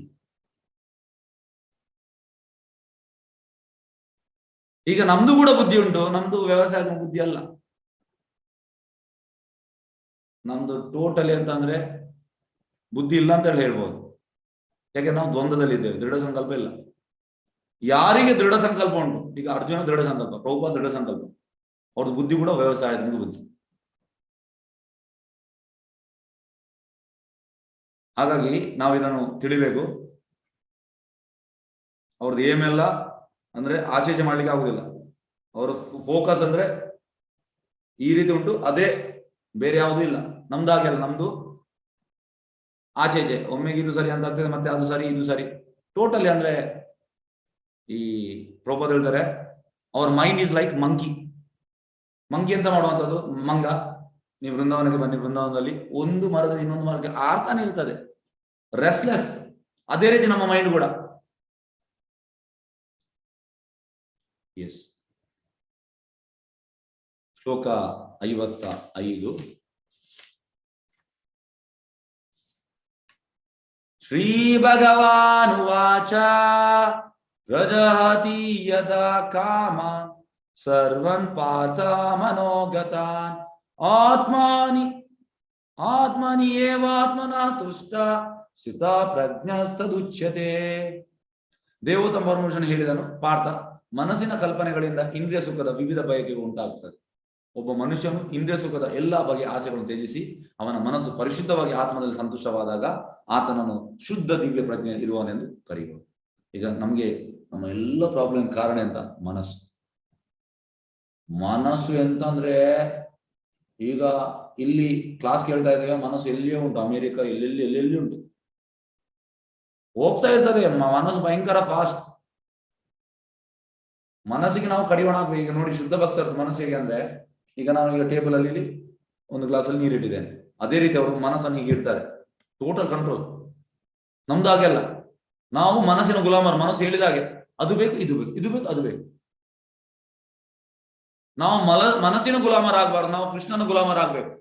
ಈಗ ನಮ್ದು ಕೂಡ ಬುದ್ಧಿ ಉಂಟು, ನಮ್ದು ವ್ಯವಸಾಯ ಬುದ್ಧಿ ಅಲ್ಲ. ನಮ್ದು ಟೋಟಲಿ ಅಂತ ಅಂದ್ರೆ ಬುದ್ಧಿ ಇಲ್ಲ ಅಂತ ಹೇಳಿ ಹೇಳ್ಬೋದು. ಯಾಕೆ ನಾವು ದ್ವಂದ್ವದಲ್ಲಿದ್ದೇವೆ, ದೃಢ ಸಂಕಲ್ಪ ಇಲ್ಲ. ಯಾರಿಗೆ ದೃಢ ಸಂಕಲ್ಪ ಉಂಟು, ಈಗ ಅರ್ಜುನ ದೃಢ ಸಂಕಲ್ಪ, ಪ್ರಭುಪಾದ ದೃಢ ಸಂಕಲ್ಪ, ಅವ್ರದ್ದು ಬುದ್ಧಿ ಕೂಡ ವ್ಯವಸಾಯದ ಬುದ್ಧಿ. ಹಾಗಾಗಿ ನಾವು ಇದನ್ನು ತಿಳಿಬೇಕು. ಅವ್ರದ್ದು ಏಮೆಲ್ಲ ಅಂದ್ರೆ ಆಚೆ ಮಾಡ್ಲಿಕ್ಕೆ ಆಗುದಿಲ್ಲ. ಅವರ ಫೋಕಸ್ ಅಂದ್ರೆ ಈ ರೀತಿ ಉಂಟು, ಅದೇ, ಬೇರೆ ಯಾವುದೂ ಇಲ್ಲ. ನಮ್ದಾಗೆ ಅಲ್ಲ, ನಮ್ದು ಆಚೆ ಒಮ್ಮೆಗೆ ಇದು ಸರಿ ಅಂತ ಆಗ್ತದೆ, ಮತ್ತೆ ಅದು ಸರಿ ಇದು ಸರಿ, ಟೋಟಲಿ. ಅಂದ್ರೆ ಈ ಪ್ರಭುಪಾದ ಹೇಳ್ತಾರೆ, our mind is like monkey. Monkey ಅಂತ ಮಾಡುವಂಥದ್ದು, ಮಂಗ. ನೀವು ವೃಂದಾವನಕ್ಕೆ ಬನ್ನಿ, ವೃಂದಾವನದಲ್ಲಿ ಒಂದು ಮರದ ಇನ್ನೊಂದು ಮರಕ್ಕೆ ಆರ್ತಾನೆ ಇರ್ತದೆ, ರೆಸ್ಟ್ಲೆಸ್. ಅದೇ ರೀತಿ ನಮ್ಮ ಮೈಂಡ್ ಕೂಡ. ಎಸ್. ಶ್ಲೋಕ 55. ಶ್ರೀ ಭಗವಾನುವಾಚ ರಜಹತಿ ಯದಾ ಕಾಮ ಸರ್ವನ್ ಪಾತ ಮನೋಗತಾನ್ ಆತ್ಮನಿ ಏವಾತ್ಮನಃ ತುಷ್ಟ ಸ್ಥಿತ ಪ್ರಜ್ಞಸ್ತದುಚ್ಯತೆ. ದೇವೋತ್ತಮ ಪರಮೇಶ್ವರನು ಹೇಳಿದನು, ಪಾರ್ಥ, ಮನಸ್ಸಿನ ಕಲ್ಪನೆಗಳಿಂದ ಇಂದ್ರಿಯ ಸುಖದ ವಿವಿಧ ಬಯಕೆಗಳು ಉಂಟಾಗುತ್ತದೆ. ಒಬ್ಬ ಮನುಷ್ಯನು ಇಂದ್ರಿಯ ಸುಖದ ಎಲ್ಲಾ ಬಗೆಯ ಆಸೆಗಳನ್ನು ತ್ಯಜಿಸಿ ಅವನ ಮನಸ್ಸು ಪರಿಶುದ್ಧವಾಗಿ ಆತ್ಮದಲ್ಲಿ ಸಂತುಷ್ಟವಾದಾಗ ಆತನನ್ನು ಶುದ್ಧ ದಿವ್ಯ ಪ್ರಜ್ಞೆ ಇರುವನೆಂದು ಕರೆಯುವುದು. ಈಗ ನಮ್ಗೆ ನಮ್ಮ ಎಲ್ಲ ಪ್ರಾಬ್ಲಮ್ ಕಾರಣ ಎಂತ? ಮನಸ್ಸು. ಮನಸ್ಸು ಎಂತಂದ್ರೆ, ಈಗ ಇಲ್ಲಿ ಕ್ಲಾಸ್ ಕೇಳ್ತಾ ಇದ್ದೇವೆ, ಮನಸ್ಸು ಎಲ್ಲಿಯೇ ಉಂಟು, ಅಮೆರಿಕ ಎಲ್ಲೆಲ್ಲಿ ಉಂಟು, ಹೋಗ್ತಾ ಇರ್ತದೆ. ಮನಸ್ಸು ಭಯಂಕರ ಫಾಸ್ಟ್. ಮನಸ್ಸಿಗೆ ನಾವು ಕಡಿವಾಣ ಹಾಕ್ಬೇಕು. ಈಗ ನೋಡಿ, ಶುದ್ಧ ಭಕ್ತರ ಮನಸ್ಸು ಹೇಗೆ ಅಂದ್ರೆ, ಈಗ ನಾನು ಈಗ ಟೇಬಲ್ ಅಲ್ಲಿ ಒಂದು ಗ್ಲಾಸಲ್ಲಿ ನೀರು ಇಟ್ಟಿದ್ದೇನೆ, ಅದೇ ರೀತಿ ಅವರು ಮನಸ್ಸನ್ನು ಹೀಗೆ ಇಡ್ತಾರೆ, ಟೋಟಲ್ ಕಂಟ್ರೋಲ್. ನಮ್ದು ಹಾಗೆ ಅಲ್ಲ, ನಾವು ಮನಸ್ಸಿನ ಗುಲಾಮರು. ಮನಸ್ಸು ಹೇಳಿದಾಗೆ ಅದು ಬೇಕು, ಇದು ಬೇಕು, ಇದು ಬೇಕು, ಅದು ಬೇಕು. ನಾವು ಮನಸ್ಸಿನ ಗುಲಾಮರಾಗಬಾರ್ದು, ನಾವು ಕೃಷ್ಣನ ಗುಲಾಮರಾಗಬೇಕು.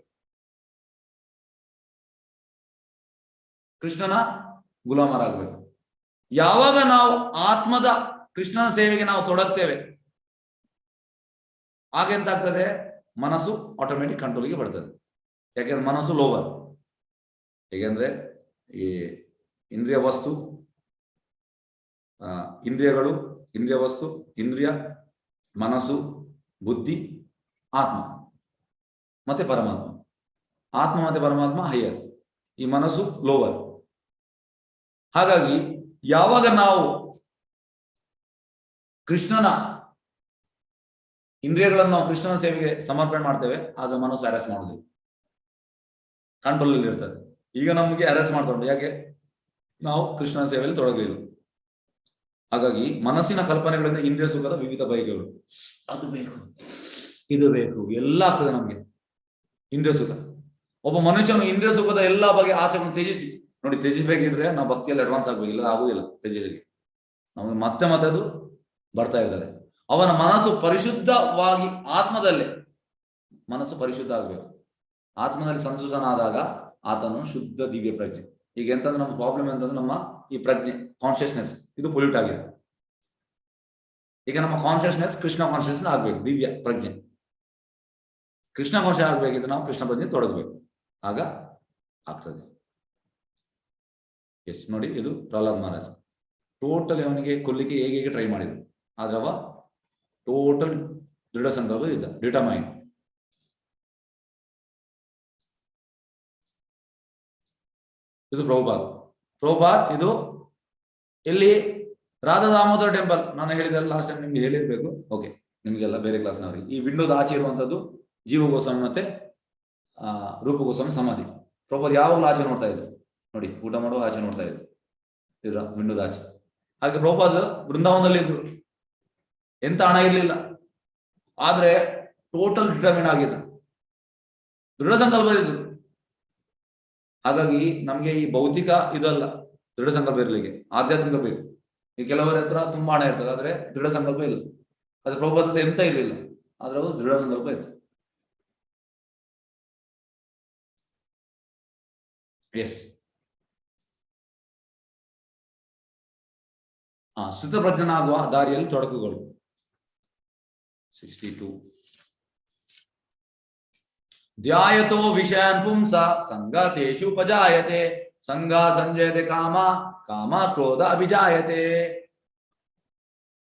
ಕೃಷ್ಣನ ಗುಲಾಮರಾಗಬೇಕು. ಯಾವಾಗ ನಾವು ಆತ್ಮದ ಕೃಷ್ಣನ ಸೇವೆಗೆ ನಾವು ತೊಡಗ್ತೇವೆ, ಹಾಗೆಂತಾಗ್ತದೆ, ಮನಸ್ಸು ಆಟೋಮೆಟಿಕ್ ಕಂಟ್ರೋಲ್ಗೆ ಬರ್ತದೆ. ಯಾಕೆಂದ್ರೆ ಮನಸ್ಸು ಲೋವರ್. ಹೇಗೆಂದ್ರೆ ಈ ಇಂದ್ರಿಯ ವಸ್ತು, ಇಂದ್ರಿಯಗಳು, ಇಂದ್ರಿಯ ವಸ್ತು, ಇಂದ್ರಿಯ, ಮನಸ್ಸು, ಬುದ್ಧಿ, ಆತ್ಮ ಮತ್ತೆ ಪರಮಾತ್ಮ. ಆತ್ಮ ಮತ್ತೆ ಪರಮಾತ್ಮ ಹೈಯರ್, ಈ ಮನಸ್ಸು ಲೋವರ್. ಹಾಗಾಗಿ ಯಾವಾಗ ನಾವು ಕೃಷ್ಣನ ಇಂದ್ರಿಯಗಳನ್ನು ನಾವು ಕೃಷ್ಣನ ಸೇವೆಗೆ ಸಮರ್ಪಣೆ ಮಾಡ್ತೇವೆ, ಆಗ ಮನಸ್ಸು ಅರೆಸ್ಟ್ ಮಾಡುದು, ಕಂಟ್ರೋಲ್ ಅಲ್ಲಿ ಇರ್ತದೆ. ಈಗ ನಮಗೆ ಅರೆಸ್ಟ್ ಮಾಡ್ತಾ ಉಂಟು, ಯಾಕೆ? ನಾವು ಕೃಷ್ಣನ ಸೇವೆಯಲ್ಲಿ ತೊಡಗಲಿಲ್ಲ. ಹಾಗಾಗಿ ಮನಸ್ಸಿನ ಕಲ್ಪನೆಗಳಿಂದ ಇಂದ್ರಿಯ ಸುಖದ ವಿವಿಧ ಬಯಕೆಗಳು, ಅದು ಬೇಕು, ಇದು ಬೇಕು, ಎಲ್ಲ ಆಗ್ತದೆ ನಮ್ಗೆ ಇಂದ್ರಿಯ ಸುಖ. ಒಬ್ಬ ಮನುಷ್ಯನು ಇಂದ್ರಿಯ ಸುಖದ ಎಲ್ಲಾ ಬಗೆಯ ಆಸೆಗಳನ್ನು ತ್ಯಜಿಸಿ, ನೋಡಿ, ತ್ಯಜಿಸಬೇಕಿದ್ರೆ ನಾವು ಭಕ್ತಿಯಲ್ಲಿ ಅಡ್ವಾನ್ಸ್ ಆಗ್ಬೇಕು, ಇಲ್ಲ ಆಗುದಿಲ್ಲ ತ್ಯಜಿಲಿಕ್ಕೆ. ನಮಗೆ ಮತ್ತೆ ಅದು ಬರ್ತಾ ಇರ್ತದೆ. ಅವನ ಮನಸ್ಸು ಪರಿಶುದ್ಧವಾಗಿ ಆತ್ಮದಲ್ಲೇ ಮನಸ್ಸು ಪರಿಶುದ್ಧ ಆಗ್ಬೇಕು. ಆತ್ಮದಲ್ಲಿ ಸಂತುಷ್ಟನಾದಾಗ ಆತನು ಶುದ್ಧ ದಿವ್ಯ ಪ್ರಜ್ಞೆ. ಈಗ ಎಂತಂದ್ರೆ ನಮ್ಮ ಪ್ರಾಬ್ಲಮ್ ಎಂತಂದ್ರೆ, ನಮ್ಮ ಈ ಪ್ರಜ್ಞೆ, ಕಾನ್ಶಿಯಸ್ನೆಸ್, ಇದು ಪೊಲ್ಯೂಟ್ ಆಗಿದೆ. ಈಗ ನಮ್ಮ ಕಾನ್ಶಿಯಸ್ನೆಸ್ ಕೃಷ್ಣ ಕಾನ್ಶಿಯಸ್ನೆಸ್ ಆಗ್ಬೇಕು, ದಿವ್ಯ ಪ್ರಜ್ಞೆ. ಕೃಷ್ಣ ಕಾನ್ಶಿಯಸ್ ಆಗ್ಬೇಕಿದ್ರೆ ನಾವು ಕೃಷ್ಣ ಪ್ರಜ್ಞೆ ತೊಡಗಬೇಕು, ಆಗ ಆಗ್ತದೆ. ಎಸ್, ನೋಡಿ, ಇದು ಪ್ರಹ್ಲಾದ್ ಮಹಾರಾಜ್ ಟೋಟಲ್ ಅವನಿಗೆ ಕೊಲ್ಲಿಕ್ಕೆ ಹೇಗೆ ಟ್ರೈ ಮಾಡಿದ್ರು, ಆದ್ರೆ ಅವ ಟೋಟಲ್ ದೃಢ ಸಂಕಲ್ಪ ಇದ್ದ, ಡಿಟರ್ಮೈನ್. ಇದು ಪ್ರಭುಪಾದ್ ಇದು ಎಲ್ಲಿ? ರಾಧಾ ದಾಮೋದರ ಟೆಂಪಲ್. ನಾನು ಹೇಳಿದಲ್ಲ ಲಾಸ್ಟ್ ಟೈಮ್, ನಿಮ್ಗೆ ಹೇಳಿರ್ಬೇಕು. ಓಕೆ, ನಿಮಗೆಲ್ಲ ಬೇರೆ ಕ್ಲಾಸ್ನವರಿಗೆ ಈ ವಿಂಡೋದ ಆಚೆ ಇರುವಂತದ್ದು ಜೀವ ಗೋಸ್ವಾಮಿ ಮತ್ತೆ ರೂಪ ಗೋಸ್ವಾಮಿ ಸಮಾಧಿ. ಪ್ರಭುಪಾದ್ ಯಾವಾಗಲೂ ಆಚೆ ನೋಡ್ತಾ ಇದ್ರು, ನೋಡಿ, ಊಟ ಮಾಡುವ ಆಚೆ ನೋಡ್ತಾ ಇದ್ರು, ಇದ್ರ ವಿಂಡೋದ ಆಚೆ. ಹಾಗೆ ಪ್ರಭುಪಾದ್ ಬೃಂದಾವನದಲ್ಲಿ ಇದ್ರು, ಎಂತ ಹಣ ಇರ್ಲಿಲ್ಲ, ಆದ್ರೆ ಟೋಟಲ್ ಡಿಟರ್ಮಿನ್ ಆಗಿದ್ರು, ದೃಢ ಸಂಕಲ್ಪದಿದ್ರು. ಹಾಗಾಗಿ ನಮ್ಗೆ ಈ ಭೌತಿಕ ಇದಲ್ಲ, ದೃಢ ಸಂಕಲ್ಪ ಇರ್ಲಿಕ್ಕೆ ಆಧ್ಯಾತ್ಮಿಕ ಬೇಕು. ಈ ಕೆಲವರ ಹತ್ರ ತುಂಬಾ ಹಣ ಇರ್ತದೆ, ಆದ್ರೆ ದೃಢ ಸಂಕಲ್ಪ ಇಲ್ಲ. ಅದ್ರ ಪ್ರಭುಪಾದ ಎಂತ ಇರ್ಲಿಲ್ಲ, ಆದ್ರೆ ಅದು ದೃಢ ಸಂಕಲ್ಪ ಇತ್ತು. ಎಸ್, ಸ್ಥಿತಪ್ರಜ್ಞನಾಗುವ ದಾರಿಯಲ್ಲಿ ತೊಡಕುಗಳು. 62. ध्यायतो विषयान् पुंसा संगतेषु उपजायते संगा संजयते कामा कामा क्रोध अभिजायते.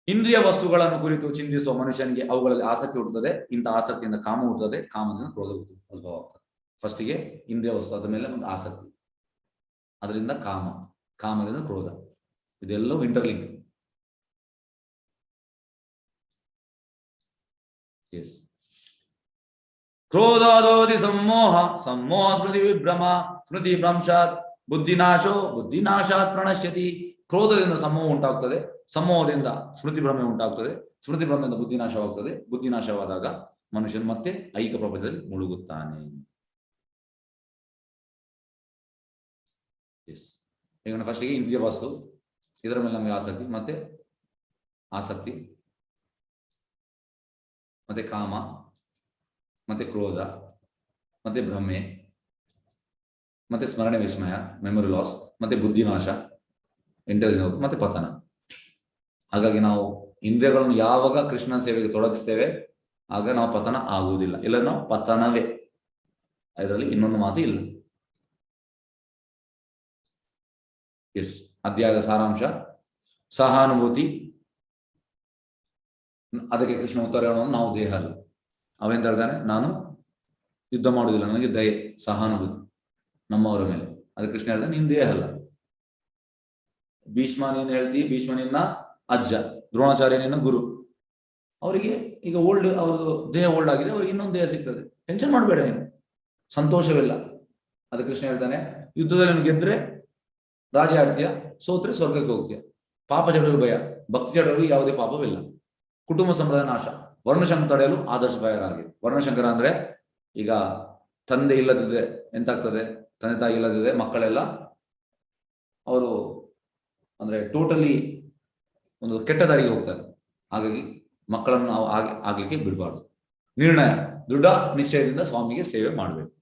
ಇಂದ್ರಿಯ ವಸ್ತುಗಳನ್ನು ಕುರಿತು ಚಿಂತಿಸುವ ಮನುಷ್ಯನಿಗೆ ಅವುಗಳಲ್ಲಿ ಆಸಕ್ತಿ ಹುಟ್ಟುತ್ತದೆ. ಇಂಥ ಆಸಕ್ತಿಯಿಂದ ಕಾಮ ಹುಟ್ಟುತ್ತದೆ, ಕಾಮದಿಂದ ಕ್ರೋಧ ಉದ್ಭವವಾಗ್ತದೆ. ಫಸ್ಟಿಗೆ ಇಂದ್ರಿಯ ವಸ್ತು, ಅದ ಮೇಲೆ ಒಂದು ಆಸಕ್ತಿ, ಅದರಿಂದ ಕಾಮ, ಕಾಮದಿಂದ ಕ್ರೋಧ, ಇದೆಲ್ಲವೂ ಇಂಟರ್ಲಿಂಕ್. ಎಸ್. ಕ್ರೋಧಾದೋಧಿ ಸಮೋಹ ಸಮೋಹ ಸ್ಮೃತಿ ವಿಭ್ರಮ ಸ್ಮೃತಿ ಭ್ರಂಶಾತ್ ಬುದ್ಧಿನಾಶೋ ಬುದ್ಧಿನಾಶಾತ್ ಪ್ರಣಶ್ಯತಿ. ಕ್ರೋಧದಿಂದ ಸಮೋಹ ಉಂಟಾಗ್ತದೆ, ಸಮೋಹದಿಂದ ಸ್ಮೃತಿ ಭ್ರಮೆ ಉಂಟಾಗ್ತದೆ, ಸ್ಮೃತಿ ಭ್ರಮೆಯಿಂದ ಬುದ್ಧಿನಾಶವಾಗ್ತದೆ, ಬುದ್ಧಿನಾಶವಾದಾಗ ಮನುಷ್ಯನು ಮತ್ತೆ ಐಕ ಪ್ರಪಂಚದಲ್ಲಿ ಮುಳುಗುತ್ತಾನೆ. ಈಗ ಫಸ್ಟಿಗೆ ಇಂದ್ರಿಯ ವಸ್ತು, ಇದರ ಮೇಲೆ ನಮಗೆ ಆಸಕ್ತಿ, ಮತ್ತೆ ಕಾಮ, ಮತ್ತೆ ಕ್ರೋಧ, ಮತ್ತೆ ಭ್ರಮೆ, ಮತ್ತೆ ಸ್ಮರಣೆ ವಿಸ್ಮಯ, ಮೆಮೊರಿ ಲಾಸ್, ಮತ್ತೆ ಬುದ್ಧಿನಾಶ, ಇಂಟೆಲಿಜೆನ್ಸ್, ಮತ್ತೆ ಪತನ. ಹಾಗಾಗಿ ನಾವು ಇಂದ್ರಿಯಗಳನ್ನು ಯಾವಾಗ ಕೃಷ್ಣನ ಸೇವೆಗೆ ತೊಡಗಿಸ್ತೇವೆ ಆಗ ನಾವು ಪತನ ಆಗುವುದಿಲ್ಲ, ಇಲ್ಲ ನಾವು ಪತನವೇ. ಇದರಲ್ಲಿ ಇನ್ನೊಂದು ಮಾತು ಇಲ್ಲ. ಎಸ್. ಅಧ್ಯಾಯದ ಸಾರಾಂಶ ಸಹಾನುಭೂತಿ. ಅದಕ್ಕೆ ಕೃಷ್ಣ ಉತ್ತರ ಹೇಳೋನು, ನಾವು ದೇಹ ಅಲ್ಲ. ಅವೆಂತ ಹೇಳ್ತಾನೆ, ನಾನು ಯುದ್ಧ ಮಾಡುವುದಿಲ್ಲ, ನನಗೆ ದಯೆ, ಸಹಾನುಭೂತಿ ನಮ್ಮವರ ಮೇಲೆ. ಅದಕ್ಕೆ ಕೃಷ್ಣ ಹೇಳ್ತಾನೆ, ನೀನು ದೇಹ ಅಲ್ಲ. ಭೀಷ್ಮ ನೀನು ಹೇಳ್ತೀವಿ, ಭೀಷ್ಮ ನಿನ್ನ ಅಜ್ಜ, ದ್ರೋಣಾಚಾರ್ಯ ನಿನ್ನ ಗುರು. ಅವರಿಗೆ ಈಗ ಓಲ್ಡ್, ಅವ್ರದ್ದು ದೇಹ ಓಲ್ಡ್ ಆಗಿದೆ, ಅವ್ರಿಗೆ ಇನ್ನೊಂದು ದೇಹ ಸಿಗ್ತದೆ, ಟೆನ್ಷನ್ ಮಾಡಬೇಡ ನೀನು, ಸಂತೋಷವಿಲ್ಲ. ಅದಕ್ಕೆ ಕೃಷ್ಣ ಹೇಳ್ತಾನೆ, ಯುದ್ಧದಲ್ಲಿ ನೀನು ಗೆದ್ರೆ ರಾಜ ಆಡ್ತೀಯ, ಸೋತ್ರೆ ಸ್ವರ್ಗಕ್ಕೆ ಹೋಗ್ತೀಯ. ಪಾಪ ಚಟಗಳಿಗೆ ಭಯ, ಭಕ್ತಿ ಚಟಗಳಿಗೆ ಯಾವುದೇ ಪಾಪವಿಲ್ಲ. ಕುಟುಂಬ ಸಂಪ್ರದಾಯ ನಾಶ, ವರ್ಣಶಂಕರ ತಡೆಯಲು ಆದರ್ಶಭಯರಾಗಿ. ವರ್ಣಶಂಕರ ಅಂದ್ರೆ ಈಗ ತಂದೆ ಇಲ್ಲದಿದೆ ಎಂತಾಗ್ತದೆ, ತಂದೆ ತಾಯಿ ಇಲ್ಲದಿದೆ ಮಕ್ಕಳೆಲ್ಲ ಅವರು ಅಂದ್ರೆ ಟೋಟಲಿ ಒಂದು ಕೆಟ್ಟ ದಾರಿಗೆ ಹೋಗ್ತಾರೆ. ಹಾಗಾಗಿ ಮಕ್ಕಳನ್ನು ನಾವು ಆಗ್ಲಿಕ್ಕೆ ಬಿಡಬಾರ್ದು. ನಿರ್ಣಯ, ದೃಢ ನಿಶ್ಚಯದಿಂದ ಸ್ವಾಮಿಗೆ ಸೇವೆ ಮಾಡಬೇಕು.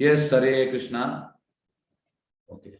ಎಸ್, ಹರೇ ಕೃಷ್ಣ. ಓಕೆ.